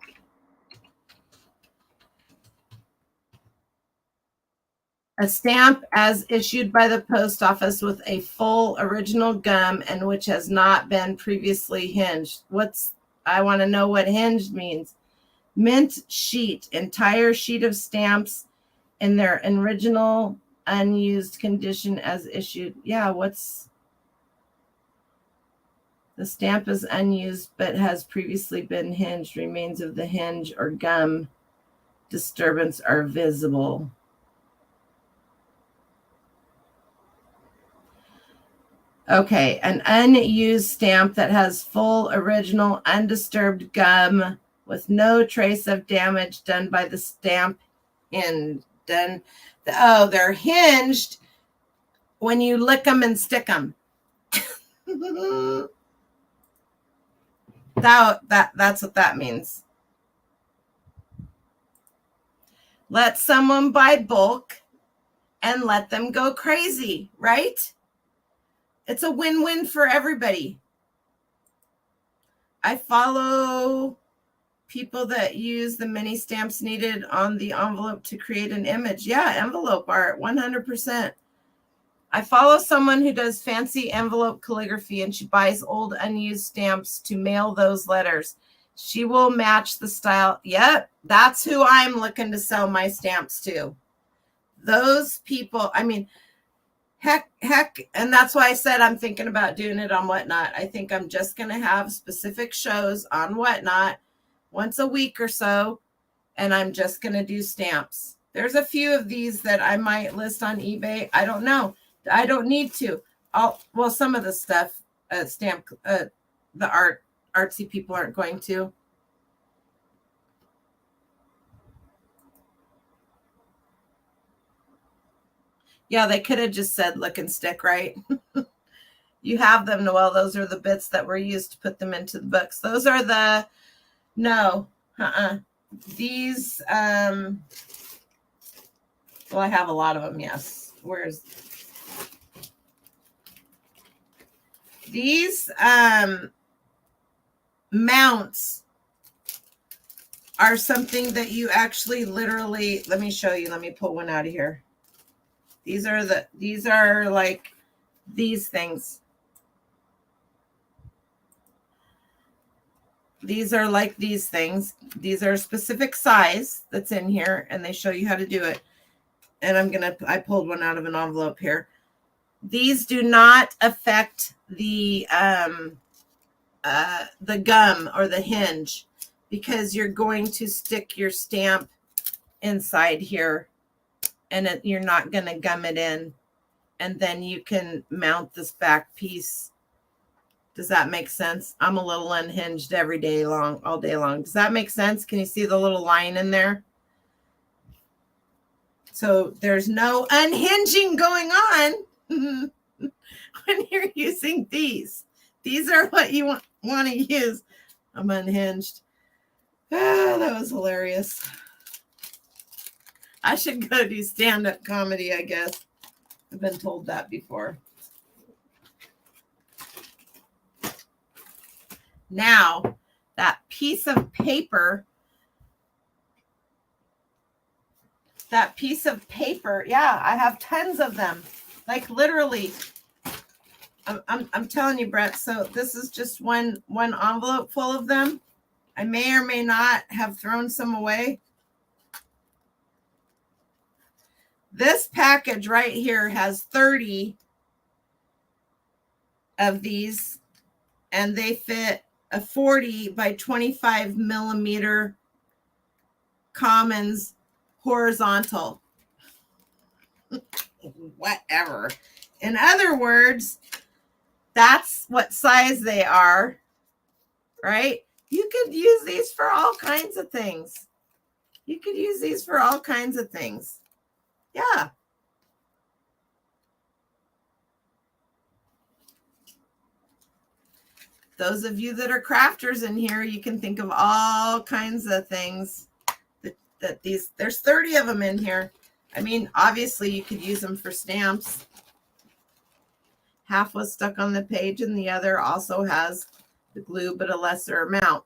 A stamp as issued by the post office with a full original gum and which has not been previously hinged. I want to know what hinged means. Mint sheet, entire sheet of stamps in their original unused condition as issued. Yeah, the stamp is unused but has previously been hinged. Remains of the hinge or gum disturbance are visible. Okay, an unused stamp that has full original undisturbed gum with no trace of damage done by the stamp and they're hinged when you lick them and stick them. That's what that means. Let someone buy bulk and let them go crazy, right? It's a win-win for everybody. I follow people that use the mini stamps needed on the envelope to create an image. Yeah, envelope art, 100%. I follow someone who does fancy envelope calligraphy, and she buys old unused stamps to mail those letters. She will match the style. Yep, that's who I'm looking to sell my stamps to. Those people, I mean, heck, and that's why I said I'm thinking about doing it on Whatnot. I think I'm just going to have specific shows on Whatnot once a week or so, and I'm just going to do stamps. There's a few of these that I might list on eBay. I don't know. I don't need to. Well, some of the stuff, stamp, the artsy people aren't going to. Yeah, they could have just said lick and stick, right? You have them, Noel. Those are the bits that were used to put them into the books. Those are the, no, these, well, I have a lot of them, yes. Where's, these mounts are something that you actually literally, let me show you. Let me pull one out of here. These are like these things. These are like these things. These are a specific size that's in here, and they show you how to do it. And I pulled one out of an envelope here. These do not affect the gum or the hinge, because you're going to stick your stamp inside here, and you're not going to gum it in. And then you can mount this back piece. Does that make sense? I'm a little unhinged every day long, all day long. Does that make sense? Can you see the little line in there? So there's no unhinging going on when you're using these. These are what you want to use. I'm unhinged. Ah, that was hilarious. I should go do stand-up comedy, I guess. I've been told that before. Now, that piece of paper, yeah, I have tons of them. Like literally, I'm telling you, Brett. So this is just one envelope full of them. I may or may not have thrown some away. This package right here has 30 of these, and they fit a 40 by 25 millimeter Commons horizontal. Whatever. In other words, that's what size they are, right? You could use these for all kinds of things. You could use these for all kinds of things. Yeah. Those of you that are crafters in here, you can think of all kinds of things that these, there's 30 of them in here. I mean, obviously you could use them for stamps. Half was stuck on the page and the other also has the glue, but a lesser amount.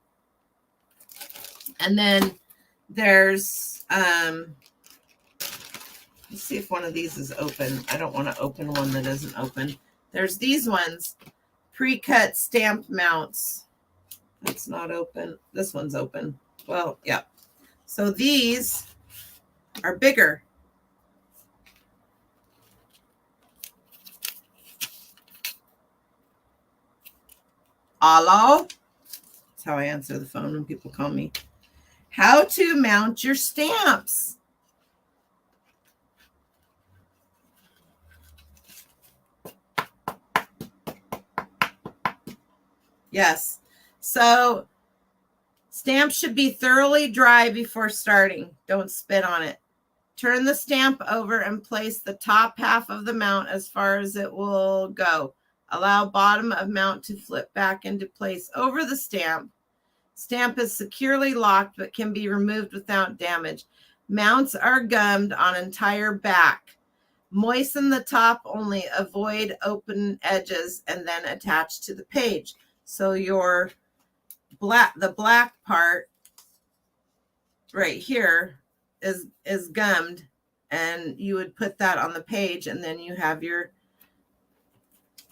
And then there's, let's see if one of these is open. I don't want to open one that isn't open. There's these ones. Pre-cut stamp mounts. That's not open. This one's open. Well, yeah. So these are bigger. Hello? That's how I answer the phone when people call me. How to mount your stamps. Yes. So stamps should be thoroughly dry before starting. Don't spit on it. Turn the stamp over and place the top half of the mount as far as it will go. Allow bottom of mount to flip back into place over the stamp. Stamp is securely locked but can be removed without damage. Mounts are gummed on entire back. Moisten the top only. Avoid open edges and then attach to the page. So your the black part right here is gummed, and you would put that on the page, and then you have your,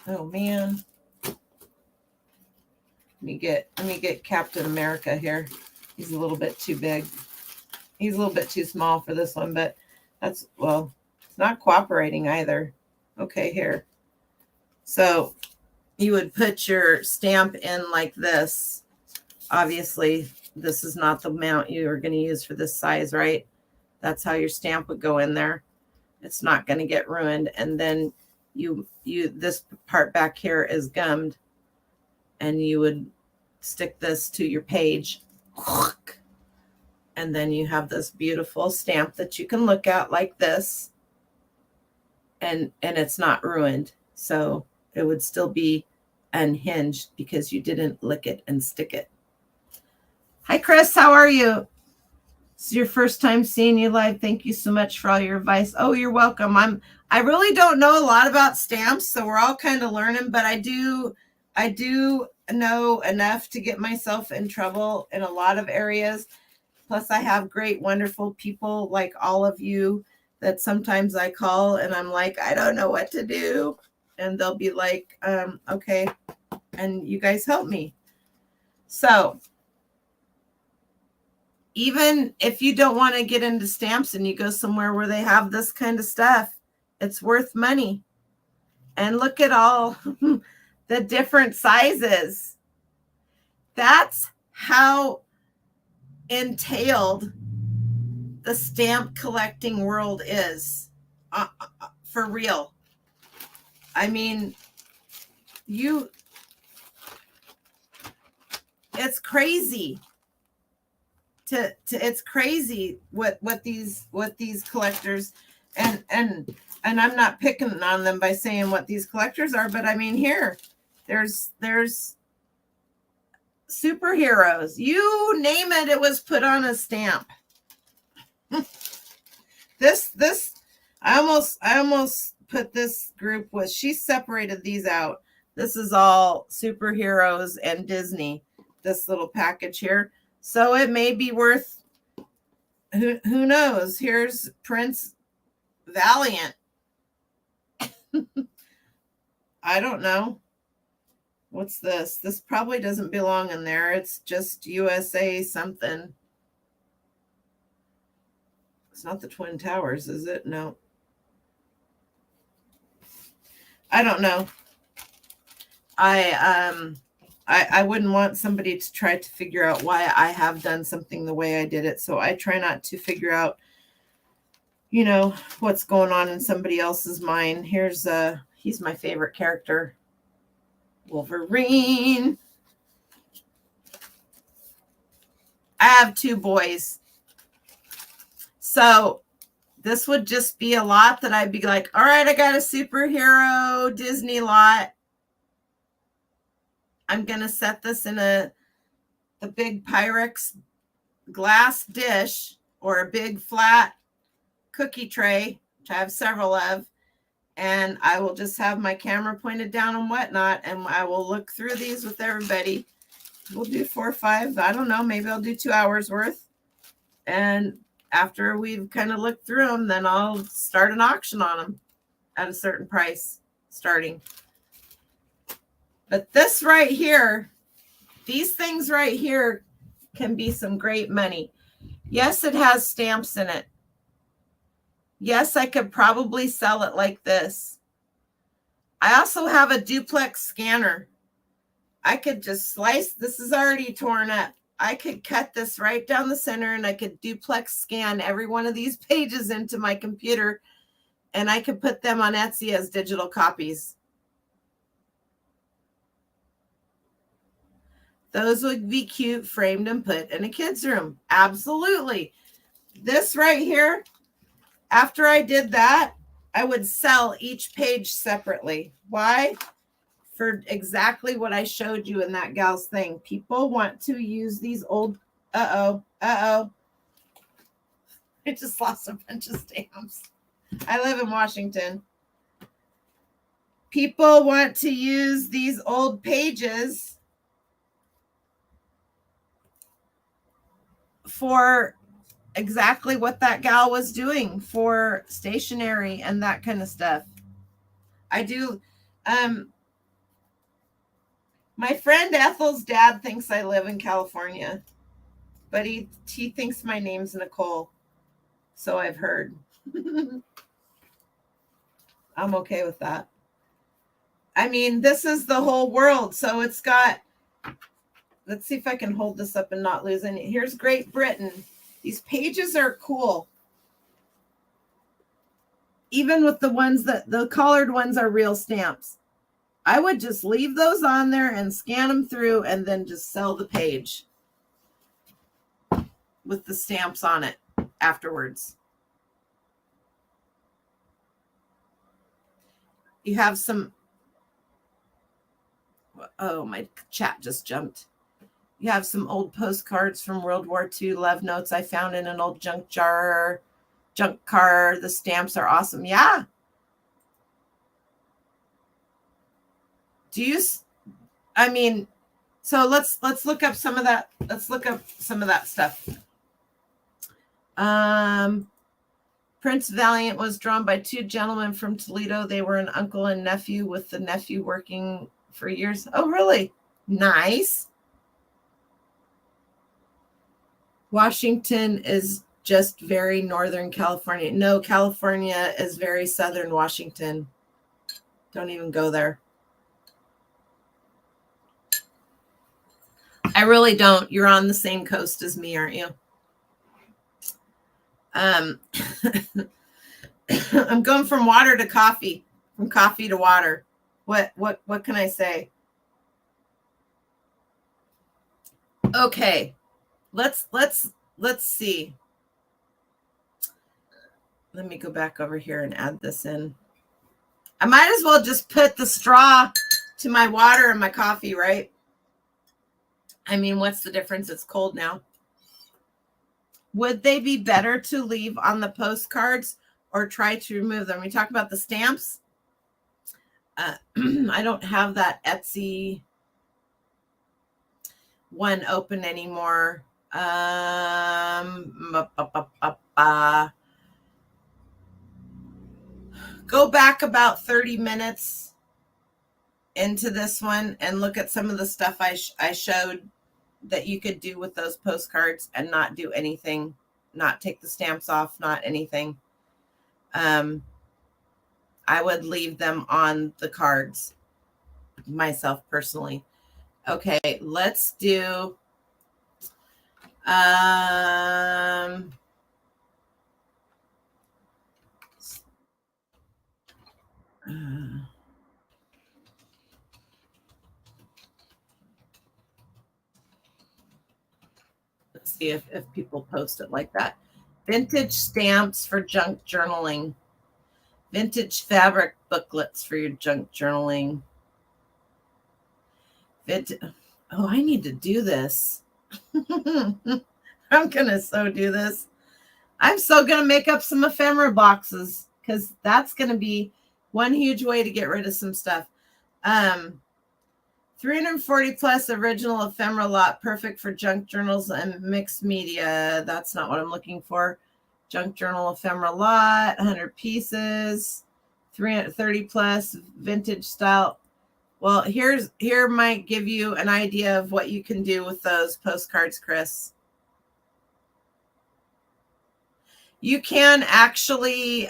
oh man. Let me get Captain America here. He's a little bit too big. He's a little bit too small for this one, but that's, well, it's not cooperating either. Okay, here. So you would put your stamp in like this. Obviously, this is not the mount you are going to use for this size, right? That's how your stamp would go in there. It's not going to get ruined. And then this part back here is gummed, and you would stick this to your page, and then you have this beautiful stamp that you can look at like this, and it's not ruined. So it would still be unhinged because you didn't lick it and stick it. Hi, Chris. How are you? This is your first time seeing you live. Thank you so much for all your advice. Oh, you're welcome. I really don't know a lot about stamps, so we're all kind of learning, but I do know enough to get myself in trouble in a lot of areas. Plus, I have great, wonderful people like all of you that sometimes I call and I'm like, I don't know what to do. And they'll be like, okay. And you guys help me. So even if you don't want to get into stamps and you go somewhere where they have this kind of stuff, it's worth money. And look at all the different sizes. That's how entailed the stamp collecting world is, for real. I mean, it's crazy. It's crazy what these collectors, and I'm not picking on them by saying what these collectors are, but I mean, here there's superheroes, you name it, it was put on a stamp. This I almost put this group with, she separated these out. This is all superheroes and Disney, this little package here. So it may be worth, who knows? Here's Prince Valiant. I don't know. What's this? This probably doesn't belong in there. It's just USA something. It's not the Twin Towers, is it? No. I don't know. I wouldn't want somebody to try to figure out why I have done something the way I did it. So I try not to figure out, you know, what's going on in somebody else's mind. Here's he's my favorite character, Wolverine. I have 2 boys. So this would just be a lot that I'd be like, all right, I got a superhero Disney lot. I'm going to set this in the big Pyrex glass dish or a big flat cookie tray, which I have several of. And I will just have my camera pointed down and whatnot. And I will look through these with everybody. We'll do 4 or 5. I don't know. Maybe I'll do 2 hours worth. And after we've kind of looked through them, then I'll start an auction on them at a certain price starting. But this right here, these things right here can be some great money. Yes, it has stamps in it. Yes, I could probably sell it like this. I also have a duplex scanner. I could just slice. This is already torn up. I could cut this right down the center and I could duplex scan every one of these pages into my computer, and I could put them on Etsy as digital copies. Those would be cute, framed and put in a kid's room. Absolutely. This right here, after I did that, I would sell each page separately. Why? For exactly what I showed you in that gal's thing. People want to use these old, I just lost a bunch of stamps. I live in Washington. People want to use these old pages for exactly what that gal was doing for stationery and that kind of stuff. I do. My friend Ethel's dad thinks I live in California, but he thinks my name's Nicole. So I've heard. I'm okay with that. I mean, this is the whole world. So it's got, let's see if I can hold this up and not lose any. Here's Great Britain. These pages are cool. even with the ones the colored ones are real stamps. I would just leave those on there and scan them through and then just sell the page with the stamps on it afterwards. You have some, oh, my chat just jumped. You have some old postcards from World War II love notes I found in an old junk car. The stamps are awesome. Yeah. I mean, so let's look up some of that. Let's look up some of that stuff. Prince Valiant was drawn by two gentlemen from Toledo. They were an uncle and nephew, with the nephew working for years. Oh, really? Nice. Washington is just very northern California. No, California is very southern Washington. Don't even go there. I really don't. You're on the same coast as me, aren't you? I'm going from water to coffee, from coffee to water. What can I say? Okay. Let's see. Let me go back over here and add this in. I might as well just put the straw to my water and my coffee, right? I mean, what's the difference? It's cold now. Would they be better to leave on the postcards or try to remove them? We talk about the stamps. I don't have that Etsy one open anymore. Go back about 30 minutes into this one and look at some of the stuff I showed that you could do with those postcards and not do anything, not take the stamps off, not anything. I would leave them on the cards myself personally. Okay, let's do let's see if people post it like that. Vintage stamps for junk journaling. Vintage fabric booklets for your junk journaling. Oh, I need to do this. I'm gonna do this. I'm so gonna make up some ephemera boxes, because that's gonna be one huge way to get rid of some stuff. 340 plus original ephemera lot, perfect for junk journals and mixed media. That's not what I'm looking for. Junk journal ephemera lot, 100 pieces, 330 plus vintage style. Well, here might give you an idea of what you can do with those postcards, Chris. You can actually,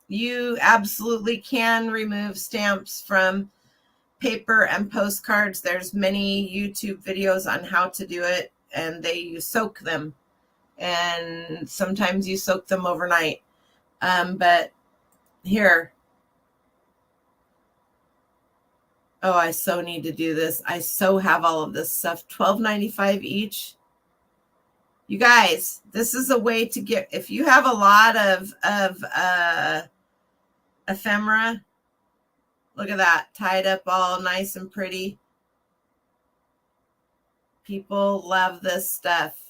you absolutely can remove stamps from paper and postcards. There's many YouTube videos on how to do it, and you soak them, and sometimes you soak them overnight. But here, oh, I so need to do this. I so have all of this stuff. $12.95 each. You guys, this is a way to get, if you have a lot of ephemera, look at that, tied up all nice and pretty. People love this stuff.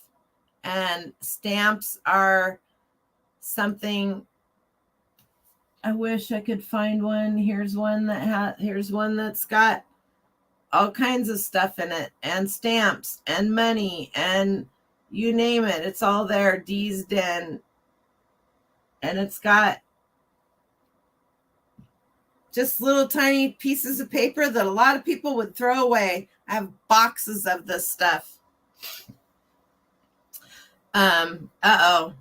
And stamps are something, I wish I could find one. Here's one that's got all kinds of stuff in it, and stamps and money and you name it, it's all there. Dee's Den. And it's got just little tiny pieces of paper that a lot of people would throw away. I have boxes of this stuff. Uh-oh.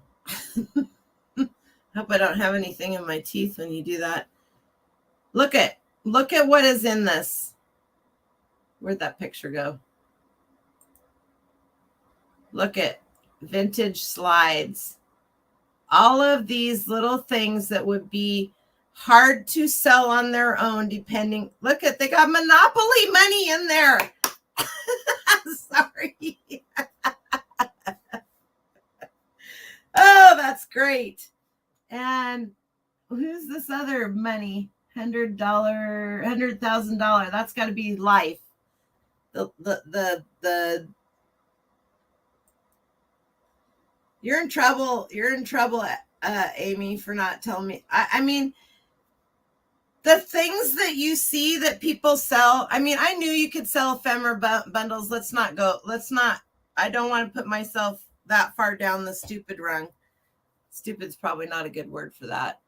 Hope I don't have anything in my teeth when you do that. Look at what is in this. Where'd that picture go? Look at vintage slides. all of these little things that would be hard to sell on their own, depending. Look at, they got Monopoly money in there. Sorry. Oh, that's great. And who's this other money? $100,000. That's got to be life. The You're in trouble. You're in trouble, Amy, for not telling me. I mean, the things that you see that people sell. I mean, I knew you could sell ephemera bundles. Let's not. I don't want to put myself that far down the stupid rung. Stupid's probably not a good word for that.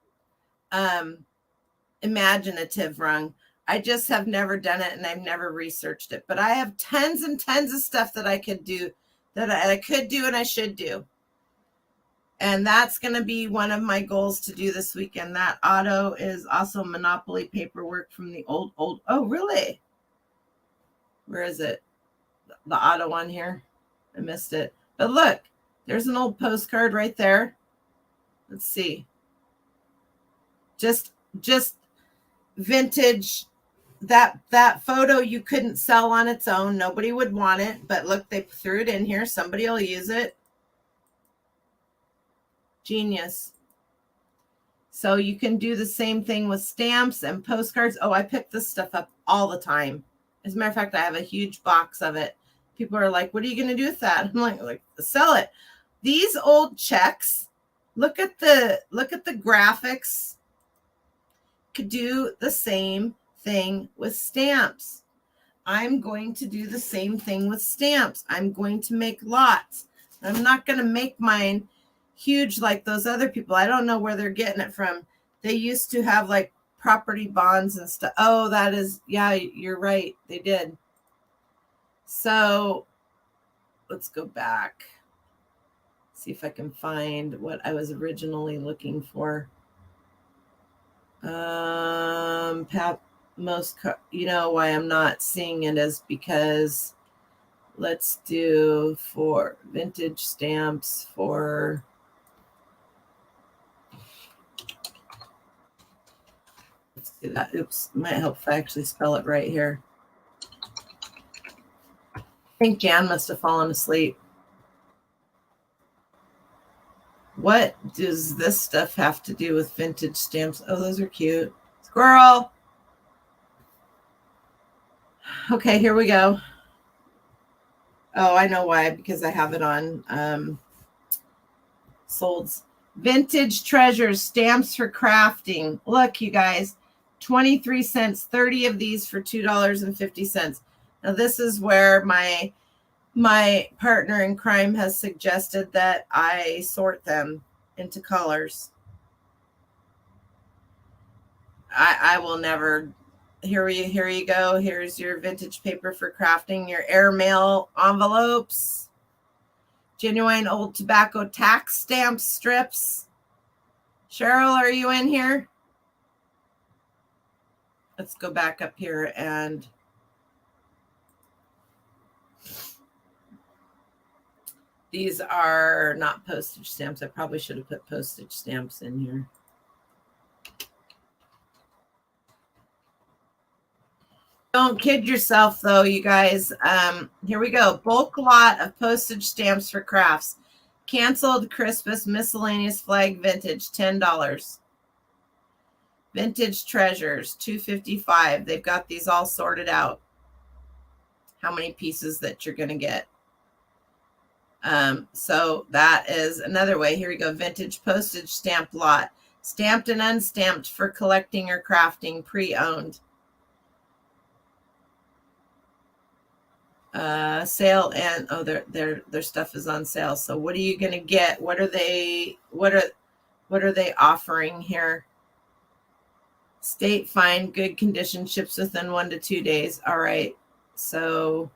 Imaginative rung. I just have never done it, and I've never researched it. But I have tons and tons of stuff that I could do, that I could do, and I should do. And that's going to be one of my goals to do this weekend. That auto is also Monopoly paperwork from the old. Oh, really? Where is it? The auto one here. I missed it. But look, there's an old postcard right there. Let's see. Just vintage. That photo you couldn't sell on its own. Nobody would want it. But look, they threw it in here. Somebody will use it. Genius. So you can do the same thing with stamps and postcards. Oh, I pick this stuff up all the time. As a matter of fact, I have a huge box of it. People are like, what are you going to do with that? I'm like, sell it. These old checks, look at the graphics. Could do the same thing with stamps. I'm going to do the same thing with stamps. I'm going to make lots. I'm not going to make mine huge like those other people. I don't know where they're getting it from. They used to have like property bonds and stuff. Oh, that is, yeah, you're right. They did. So let's go back. See if I can find what I was originally looking for. You know why I'm not seeing it is because let's do for vintage stamps for let's do that. Oops, might help if I actually spell it right here. I think Jan must have fallen asleep. What does this stuff have to do with vintage stamps? Oh, those are cute. Squirrel. Okay, here we go. Oh, I know why, because I have it on solds. Vintage treasures, stamps for crafting. Look, you guys, 23 cents, 30 of these for $2.50. Now, this is where my partner in crime has suggested that I sort them into colors. I will never. Here you go. Here's your vintage paper for crafting, your airmail envelopes, genuine old tobacco tax stamp strips. Cheryl, are you in here? Let's go back up here and these are not postage stamps. I probably should have put postage stamps in here. Don't kid yourself, though, you guys. Here we go. Bulk lot of postage stamps for crafts. Canceled Christmas miscellaneous flag vintage, $10. Vintage treasures, $2.55. They've got these all sorted out. How many pieces that you're going to get. So that is another way. Here we go. Vintage postage stamp lot. Stamped and unstamped for collecting or crafting, pre-owned. Sale and their stuff is on sale. So what are you going to get? What are they offering here? State fine, good condition, ships within 1 to 2 days. All right. So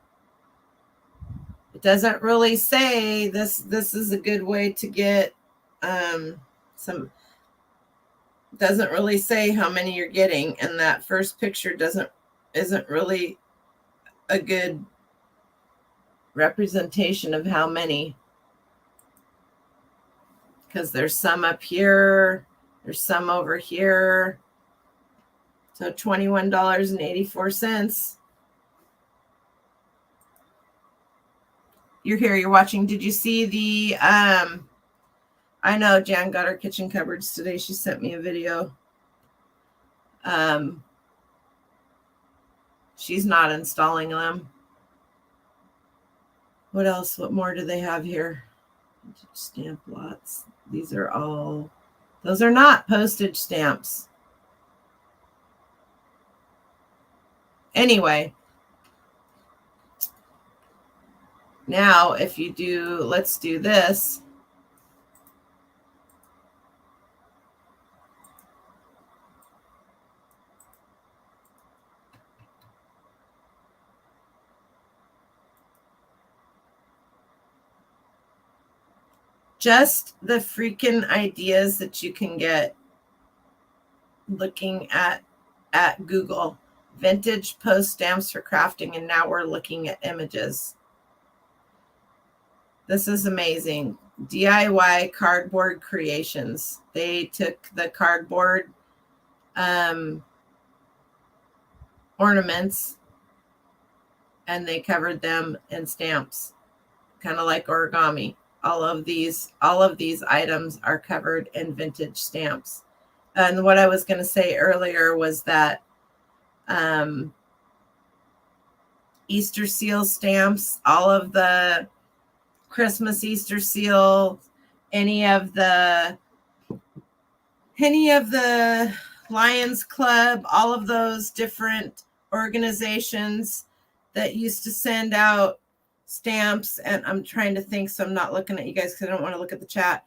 it doesn't really say this is a good way to get some. Doesn't really say how many you're getting, and that first picture isn't really a good representation of how many. because there's some up here. There's some over here. So $21.84. You're here, you're watching. Did you see the, I know Jan got her kitchen cupboards today. She sent me a video. She's not installing them. What else? What more do they have here? Stamp lots. These are all, those are not postage stamps. Anyway, now if you do, let's do this. Just the freaking ideas that you can get looking at Google. Vintage post stamps for crafting, and now we're looking at images. This is amazing. DIY cardboard creations. They took the cardboard ornaments and they covered them in stamps, kind of like origami. All of these items are covered in vintage stamps. And what I was going to say earlier was that Easter seal stamps, all of the Christmas Easter seal, any of the Lions Club, all of those different organizations that used to send out stamps. And I'm trying to think, so I'm not looking at you guys because I don't want to look at the chat.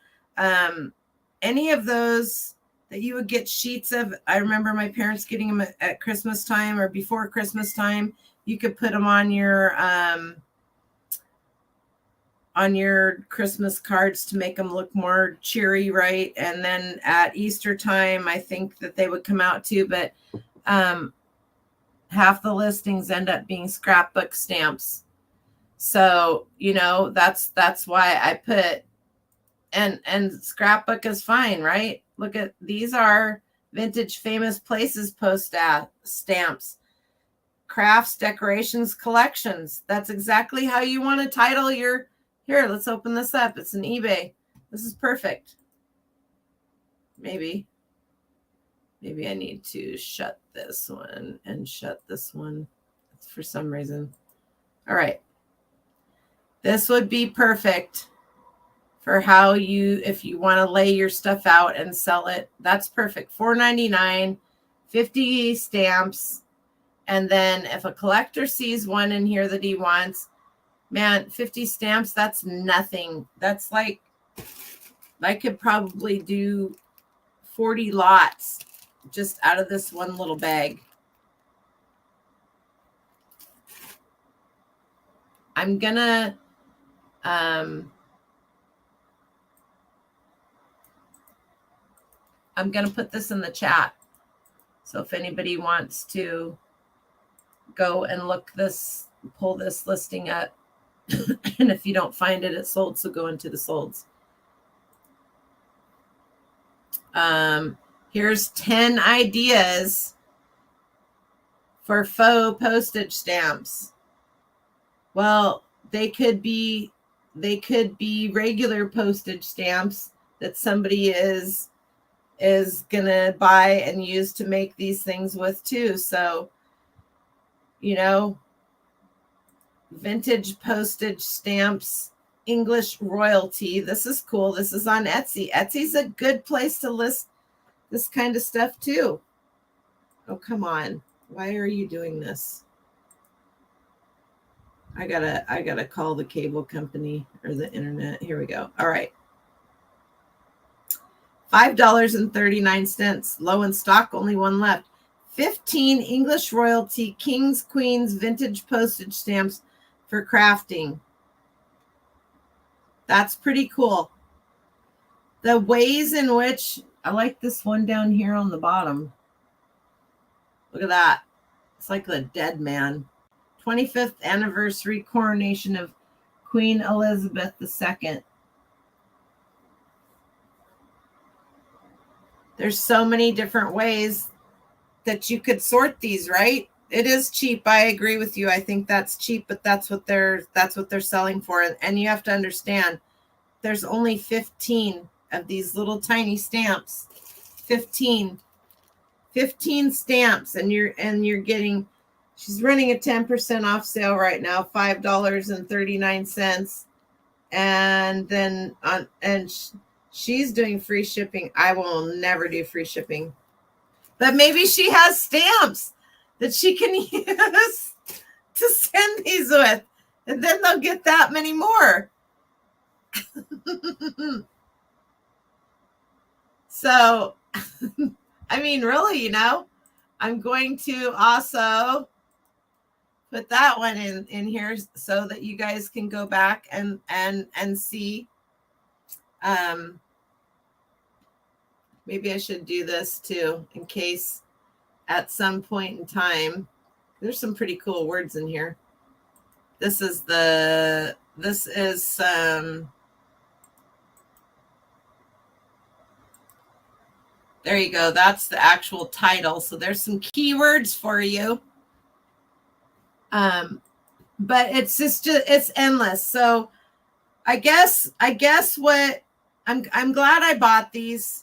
Any of those that you would get sheets of. I remember my parents getting them at Christmas time or before Christmas time. You could put them on your Christmas cards to make them look more cheery, right? And then at Easter time, I think that they would come out too, but half the listings end up being scrapbook stamps. So, that's why I put, and scrapbook is fine, right? Look at, these are vintage famous places post stamps, crafts, decorations, collections. That's exactly how you want to title your, here, let's open this up. It's an eBay. This is perfect. Maybe I need to shut this one and shut this one for some reason. All right. This would be perfect for how if you want to lay your stuff out and sell it. That's perfect. $4.99, 50 stamps. And then if a collector sees one in here that he wants, man, 50 stamps, that's nothing. That's like, I could probably do 40 lots just out of this one little bag. I'm gonna put this in the chat. So if anybody wants to go and pull this listing up, and if you don't find it, it's sold. So go into the solds. Here's 10 ideas for faux postage stamps. Well, they could be regular postage stamps that somebody is gonna buy and use to make these things with too. So, vintage postage stamps, English royalty. This is cool. This is on Etsy. Etsy's a good place to list this kind of stuff too. Oh, come on. Why are you doing this? I gotta call the cable company or the internet. Here we go. All right. $5.39. Low in stock, only one left. 15 English royalty kings, queens, vintage postage stamps for crafting. That's pretty cool. The ways in which, I like this one down here on the bottom. Look at that. It's like the dead man. 25th anniversary coronation of Queen Elizabeth II. There's so many different ways that you could sort these, right? It is cheap. I agree with you. I think that's cheap, but that's what they're selling for. And you have to understand there's only 15 of these little tiny stamps. 15 stamps, and you're getting, she's running a 10% off sale right now, $5.39. And then she's doing free shipping. I will never do free shipping. But maybe she has stamps that she can use to send these with. And then they'll get that many more. So, I mean, really, I'm going to also put that one in here so that you guys can go back and see. Maybe I should do this too, in case at some point in time, there's some pretty cool words in here. This is there you go. That's the actual title. So there's some keywords for you. But it's it's endless. So I guess what I'm glad I bought these.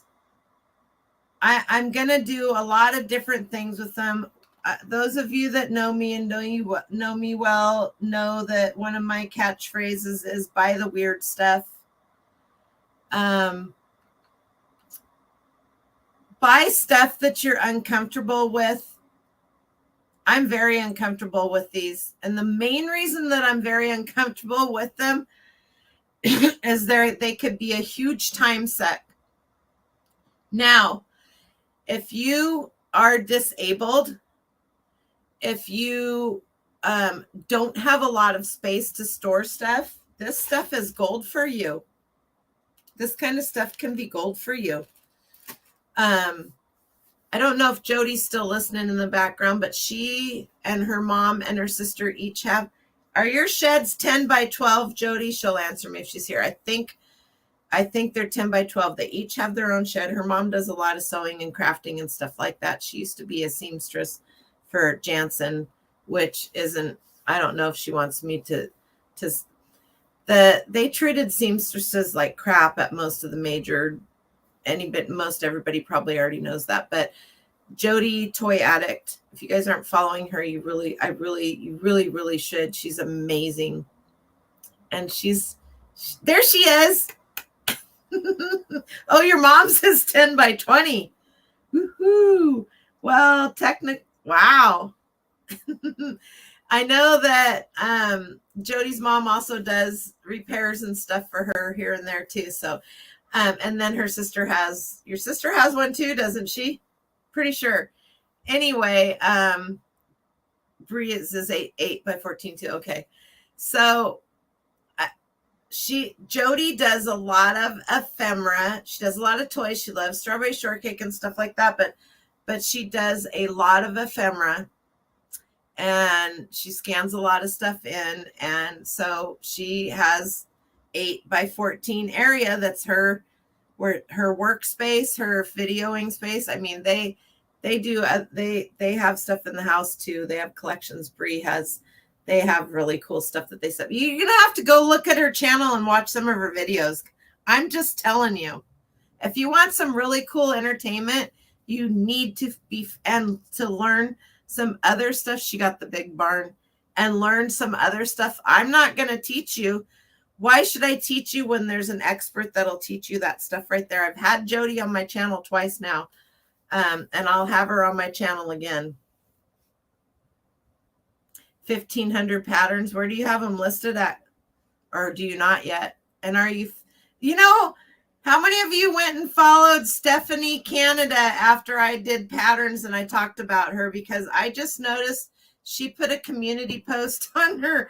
I'm going to do a lot of different things with them. Those of you that know me and know me well know that one of my catchphrases is buy the weird stuff. Buy stuff that you're uncomfortable with. I'm very uncomfortable with these. And the main reason that I'm very uncomfortable with them is they could be a huge time suck. Now, if you are disabled, if you don't have a lot of space to store stuff, this stuff is gold for you. This kind of stuff can be gold for you. I don't know if Jody's still listening in the background, but she and her mom and her sister each have. Are your sheds 10 by 12, Jody? She'll answer me if she's here. I think they're 10 by 12. They each have their own shed. Her mom does a lot of sewing and crafting and stuff like that. She used to be a seamstress for Jansen, which isn't, I don't know if she wants me to they treated seamstresses like crap at most of the major, most everybody probably already knows that. But Jody, Toy Addict, if you guys aren't following her, you really should. She's amazing. And there she is. Oh, your mom says 10 by 20. Woohoo. Well, wow. I know that Jody's mom also does repairs and stuff for her here and there too. So, and then your sister has one too, doesn't she? Pretty sure. Anyway, Brie is 8 by 14 too. Okay. So Jody does a lot of ephemera. She does a lot of toys. She loves strawberry shortcake and stuff like that, but she does a lot of ephemera, and she scans a lot of stuff in. And so she has 8 by 14 area. That's her workspace, her videoing space. I mean, they have stuff in the house too. They have collections. They have really cool stuff that they sell. You're going to have to go look at her channel and watch some of her videos. I'm just telling you, if you want some really cool entertainment, you need to to learn some other stuff. She got the big barn, and learn some other stuff. I'm not going to teach you. Why should I teach you when there's an expert that'll teach you that stuff right there? I've had Jody on my channel twice now, and I'll have her on my channel again. 1,500 patterns. Where do you have them listed at? Or do you not yet? And are you how many of you went and followed Stephanie Canada after I did patterns and I talked about her? Because I just noticed she put a community post on her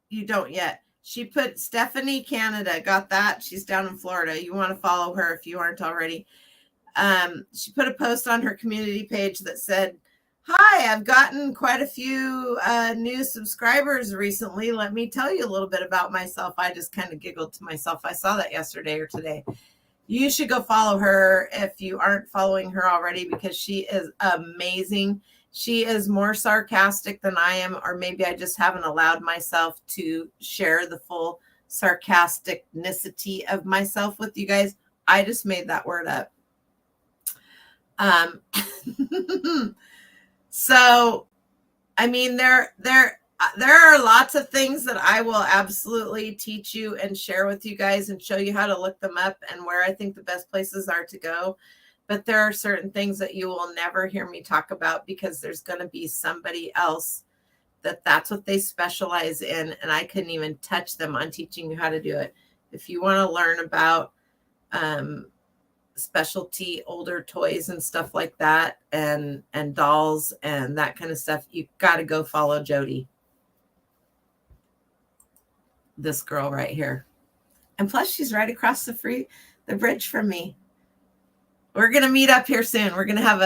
you don't yet. She put Stephanie Canada, got that? She's down in Florida. You want to follow her if you aren't already. She put a post on her community page that said, Hi, I've gotten quite a few new subscribers recently. Let me tell you a little bit about myself. I just kind of giggled to myself. I saw that yesterday or today. You should go follow her if you aren't following her already, because she is amazing. She is more sarcastic than I am, or maybe I just haven't allowed myself to share the full sarcasticity of myself with you guys. I just made that word up. So, I mean, there are lots of things that I will absolutely teach you and share with you guys and show you how to look them up and where I think the best places are to go. But there are certain things that you will never hear me talk about, because there's going to be somebody else that's what they specialize in, and I couldn't even touch them on teaching you how to do it. If you want to learn about specialty older toys and stuff like that, and dolls and that kind of stuff, you got to go follow Jody, this girl right here. And plus, she's right across the bridge from me. We're gonna meet up here soon. We're gonna have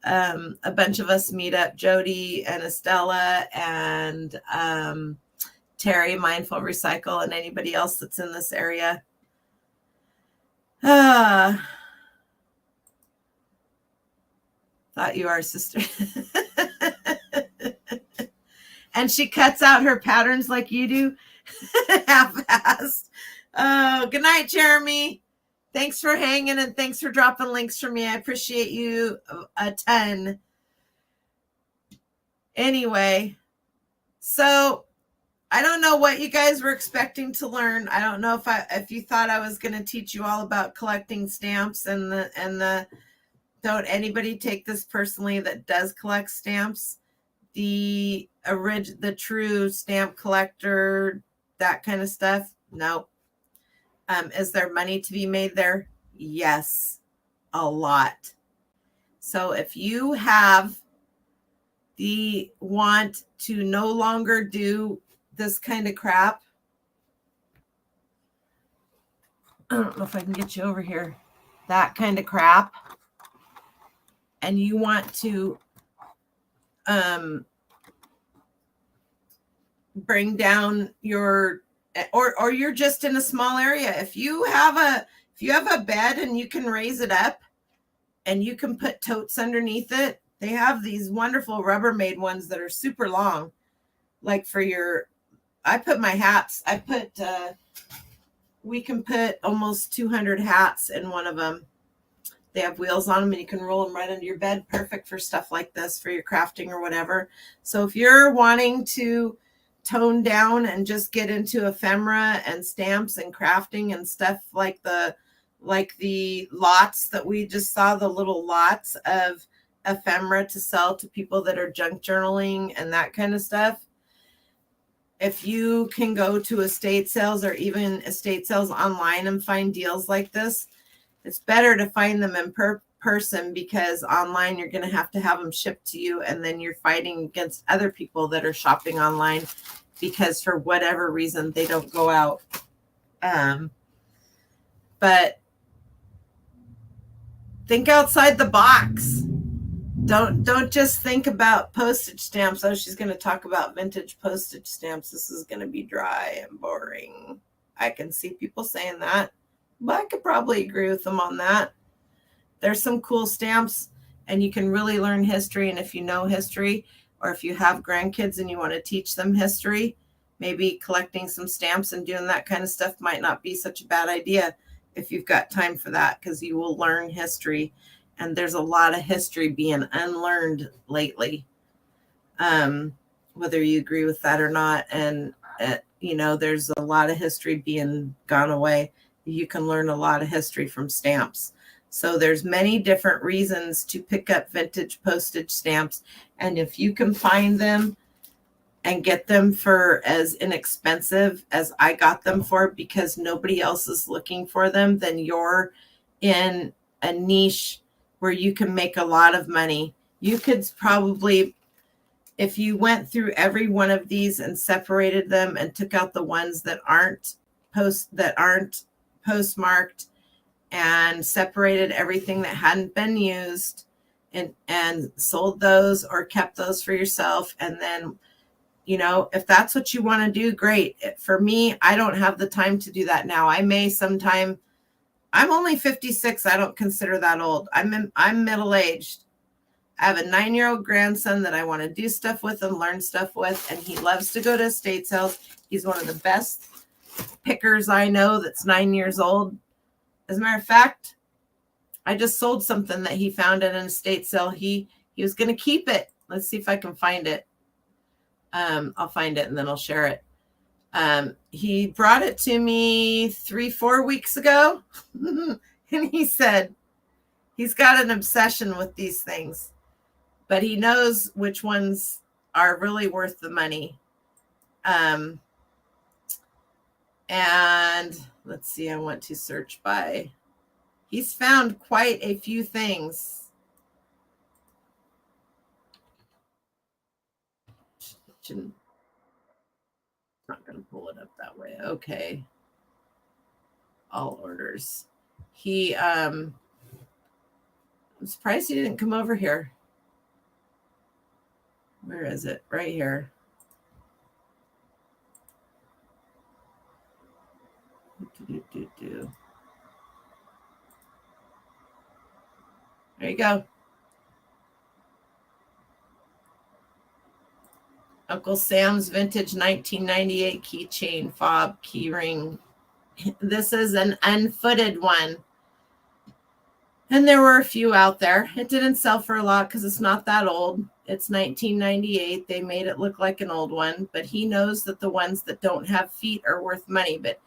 a bunch of us meet up. Jody and Estella and Terry, Mindful Recycle, and anybody else that's in this area. Thought you are, sister. And she cuts out her patterns like you do, half-assed. Oh, good night, Jeremy. Thanks for hanging, and thanks for dropping links for me. I appreciate you a ton. Anyway, so I don't know what you guys were expecting to learn. I don't know if you thought I was going to teach you all about collecting stamps and the don't anybody take this personally that does collect stamps. The true stamp collector, that kind of stuff. No. Is there money to be made there? Yes, a lot. So if you have the want to no longer do this kind of crap, I don't know if I can get you over here, that kind of crap, and you want to bring down your, or you're just in a small area. If you have a bed and you can raise it up and you can put totes underneath it, they have these wonderful Rubbermaid ones that are super long, like for your, I put my hats, we can put almost 200 hats in one of them. They have wheels on them and you can roll them right under your bed. Perfect for stuff like this, for your crafting or whatever. So if you're wanting to tone down and just get into ephemera and stamps and crafting and stuff like the lots that we just saw, the little lots of ephemera to sell to people that are junk journaling and that kind of stuff, if you can go to estate sales or even estate sales online and find deals like this, it's better to find them in person, because online you're going to have them shipped to you, and then you're fighting against other people that are shopping online because for whatever reason they don't go out. But think outside the box. Don't just think about postage stamps. Oh, she's going to talk about vintage postage stamps. This is going to be dry and boring. I can see people saying that, but I could probably agree with them on that. There's some cool stamps, and you can really learn history. And if you know history, or if you have grandkids and you want to teach them history, maybe collecting some stamps and doing that kind of stuff might not be such a bad idea if you've got time for that, because you will learn history. And there's a lot of history being unlearned lately, whether you agree with that or not. And, there's a lot of history being gone away. You can learn a lot of history from stamps. So there's many different reasons to pick up vintage postage stamps. And if you can find them and get them for as inexpensive as I got them for, because nobody else is looking for them, then you're in a niche where you can make a lot of money. You could probably, if you went through every one of these and separated them and took out the ones that aren't postmarked and separated everything that hadn't been used and sold those or kept those for yourself. And then, if that's what you want to do, great. For me, I don't have the time to do that now. I may sometime. I'm only 56. I don't consider that old. I'm middle-aged. I have a 9-year-old grandson that I want to do stuff with and learn stuff with, and he loves to go to estate sales. He's one of the best pickers I know that's 9 years old. As a matter of fact, I just sold something that he found at an estate sale. He was going to keep it. Let's see if I can find it. I'll find it and then I'll share it. He brought it to me 3-4 weeks ago. And he said he's got an obsession with these things, but he knows which ones are really worth the money. And let's see, I want to search by. He's found quite a few things. Not going to pull it up that way. Okay. All orders. I'm surprised he didn't come over here. Where is it? Right here. There you go. Uncle Sam's vintage 1998 keychain fob key ring. This is an unfooted one. And there were a few out there. It didn't sell for a lot because it's not that old. It's 1998. They made it look like an old one, but he knows that the ones that don't have feet are worth money. But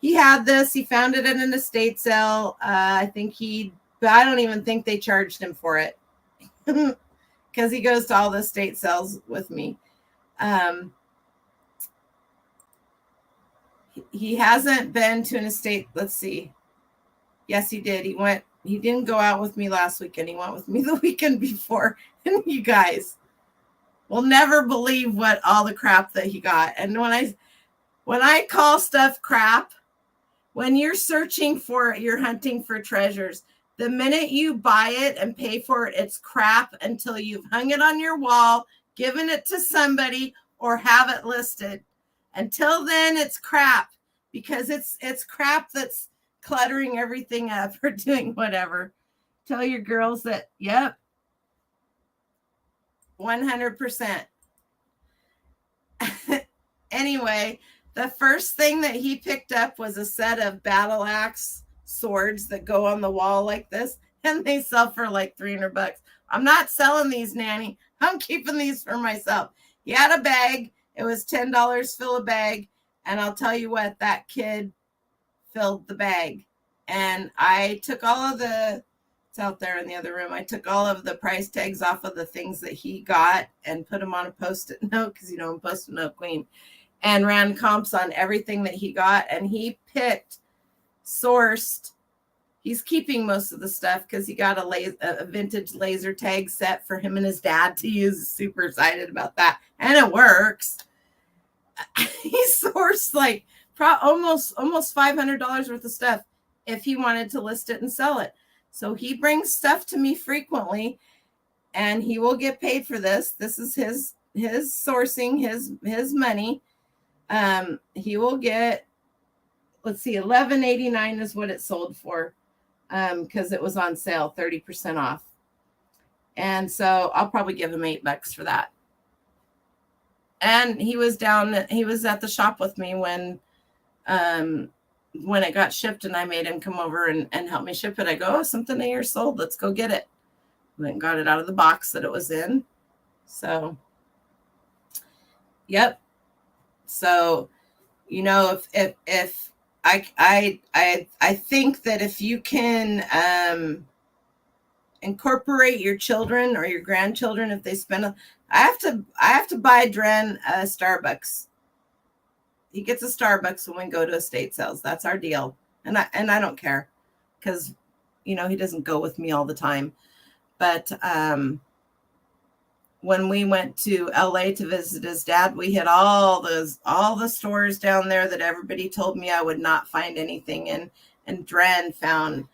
he had this. He found it at an estate sale. I don't even think they charged him for it because he goes to all the estate sales with me. He hasn't been to an estate. Let's see. Yes, he did. He didn't go out with me last weekend. He went with me the weekend before. And you guys will never believe what all the crap that he got. And when I call stuff crap, when you're hunting for treasures, the minute you buy it and pay for it, it's crap until you've hung it on your wall, given it to somebody, or have it listed. Until then, it's crap because it's crap that's cluttering everything up or doing whatever. Tell your girls that, yep, 100%. Anyway, the first thing that he picked up was a set of battle axe swords that go on the wall like this, and they sell for like $300. I'm not selling these, Nanny. I'm keeping these for myself. He had a bag. It was $10, fill a bag. And I'll tell you what, that kid filled the bag. And I took it's out there in the other room. I took all of the price tags off of the things that he got and put them on a Post-it note because, I'm Post-it note queen, and ran comps on everything that he got. And he sourced. He's keeping most of the stuff because he got a vintage laser tag set for him and his dad to use. He's super excited about that. And it works. He sourced like almost $500 worth of stuff if he wanted to list it and sell it. So he brings stuff to me frequently, and he will get paid for this. This is his sourcing, his money. He will get, let's see, $11.89 is what it sold for, because it was on sale, 30% off. And so I'll probably give him $8 for that. And he was at the shop with me when it got shipped, and I made him come over and help me ship it. I go, something of yours sold. Let's go get it. Went and got it out of the box that it was in. So, yep. So, if I think that if you can incorporate your children or your grandchildren, if they spend I have to buy Dren a Starbucks. He gets a Starbucks when we go to estate sales. That's our deal. And I don't care because, he doesn't go with me all the time. But when we went to LA to visit his dad, we hit all the stores down there that everybody told me I would not find anything in. And Dren found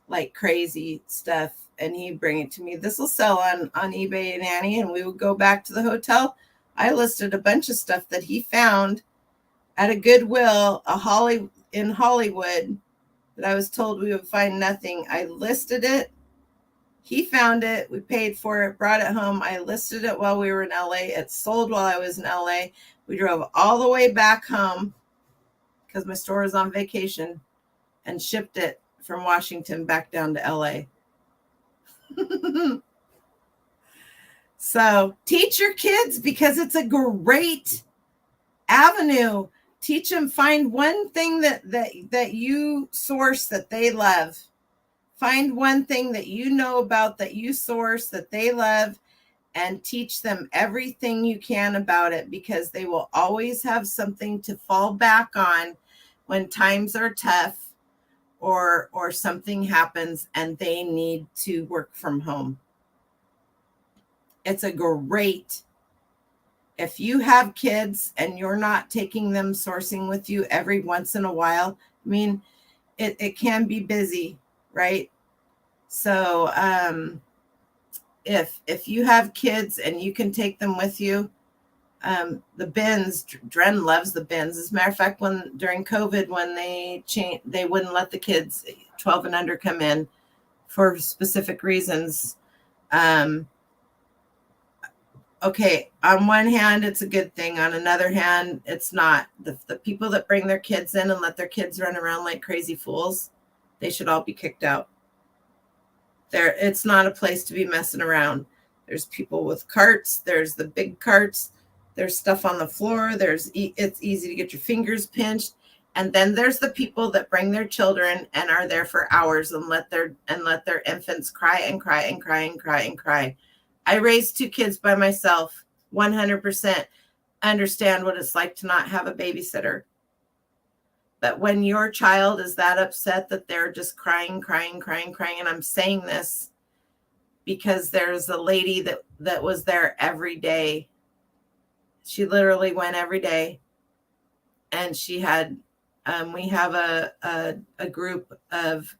like crazy stuff. and he'd bring it to me. This will sell on eBay and Annie, and we would go back to the hotel. I listed a bunch of stuff that he found at a Goodwill, in Hollywood, that I was told we would find nothing. I listed it. He found it. We paid for it, brought it home. I listed it while we were in LA. It sold while I was in LA. We drove all the way back home because my store was on vacation and shipped it from Washington back down to LA. So teach your kids, because it's a great avenue. Teach them, find one thing that you source that they love. Find one thing that you know about that you source that they love, and teach them everything you can about it, because they will always have something to fall back on when times are tough or something happens and they need to work from home. It's a great, if you have kids and you're not taking them sourcing with you every once in a while, I mean, it can be busy, right? So if you have kids and you can take them with you, the bins, Dren loves the bins. As a matter of fact, during COVID, when they wouldn't let the kids 12 and under come in for specific reasons. Okay, on one hand, it's a good thing. On another hand, it's not. The people that bring their kids in and let their kids run around like crazy fools, they should all be kicked out. It's not a place to be messing around. There's people with carts. There's the big carts. There's stuff on the floor. It's easy to get your fingers pinched. And then there's the people that bring their children and are there for hours and let their infants cry and cry and cry and cry and cry. I raised 2 kids by myself, 100%. Understand what it's like to not have a babysitter. But when your child is that upset that they're just crying, and I'm saying this because there's a lady that was there every day. She literally went every day. And she had, we have a group of,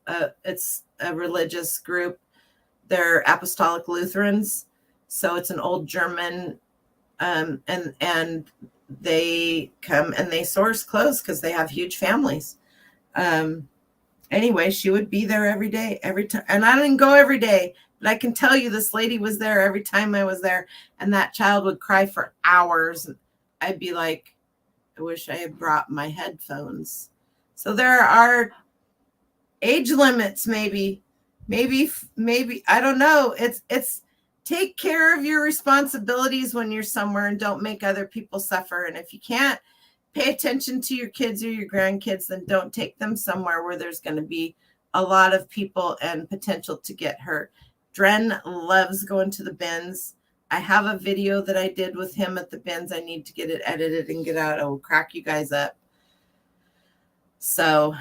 it's a religious group. They're Apostolic Lutherans. So it's an old German, and they come and they source clothes because they have huge families. Anyway, she would be there every day, every time. And I didn't go every day, but I can tell you this lady was there every time I was there. And that child would cry for hours. I'd be like, I wish I had brought my headphones. So there are age limits, maybe, I don't know. It's take care of your responsibilities when you're somewhere and don't make other people suffer. And if you can't pay attention to your kids or your grandkids, then don't take them somewhere where there's going to be a lot of people and potential to get hurt. Dren loves going to the bins. I have a video that I did with him at the bins. I need to get it edited and get out. I will crack you guys up. So,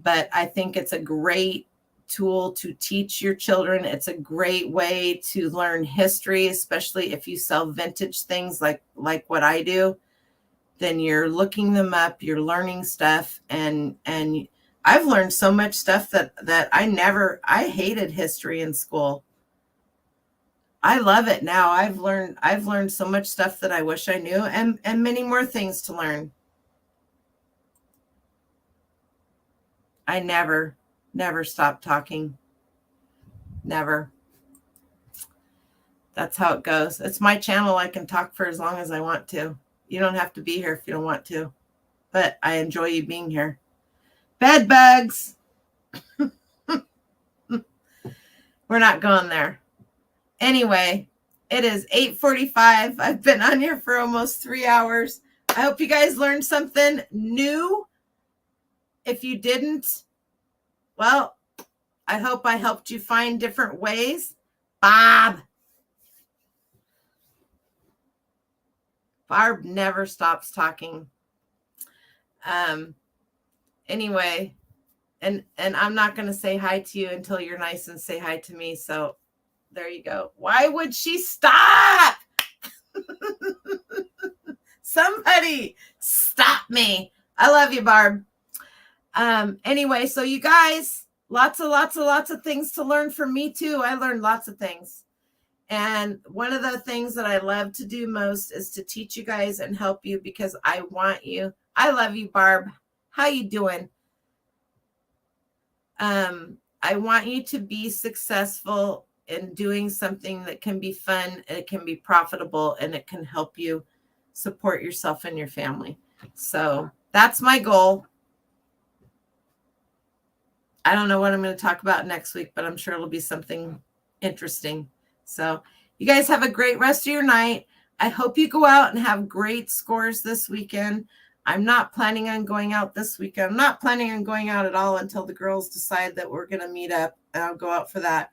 but I think it's a great tool to teach your children. It's a great way to learn history, especially if you sell vintage things like what I do. Then you're looking them up, you're learning stuff, and I've learned so much stuff that I hated history in school. I love it now. I've learned so much stuff that I wish I knew, and many more things to learn. I never stop talking. Never. That's how it goes. It's my channel. I can talk for as long as I want to. You don't have to be here if you don't want to, but I enjoy you being here. Bed bugs. We're not going there. Anyway, it is 8:45. I've been on here for almost 3 hours. I hope you guys learned something new. If you didn't, well, I hope I helped you find different ways. Barb never stops talking. Anyway, and I'm not going to say hi to you until you're nice and say hi to me. So there you go. Why would she stop? Somebody stop me. I love you, Barb. Anyway, so you guys, lots of things to learn from me too. I learned lots of things. And one of the things that I love to do most is to teach you guys and help you because I want you. I love you, Barb. How you doing? I want you to be successful in doing something that can be fun, and it can be profitable, and it can help you support yourself and your family. So that's my goal. I don't know what I'm going to talk about next week, but I'm sure it'll be something interesting. So you guys have a great rest of your night. I hope you go out and have great scores this weekend. I'm not planning on going out this weekend. I'm not planning on going out at all until the girls decide that we're going to meet up, and I'll go out for that.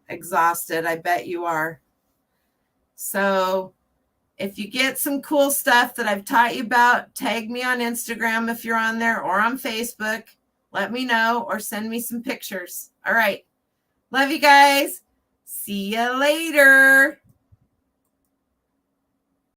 Exhausted. I bet you are. So if you get some cool stuff that I've taught you about, tag me on Instagram if you're on there or on Facebook. Let me know or send me some pictures. All right. Love you guys. See you later.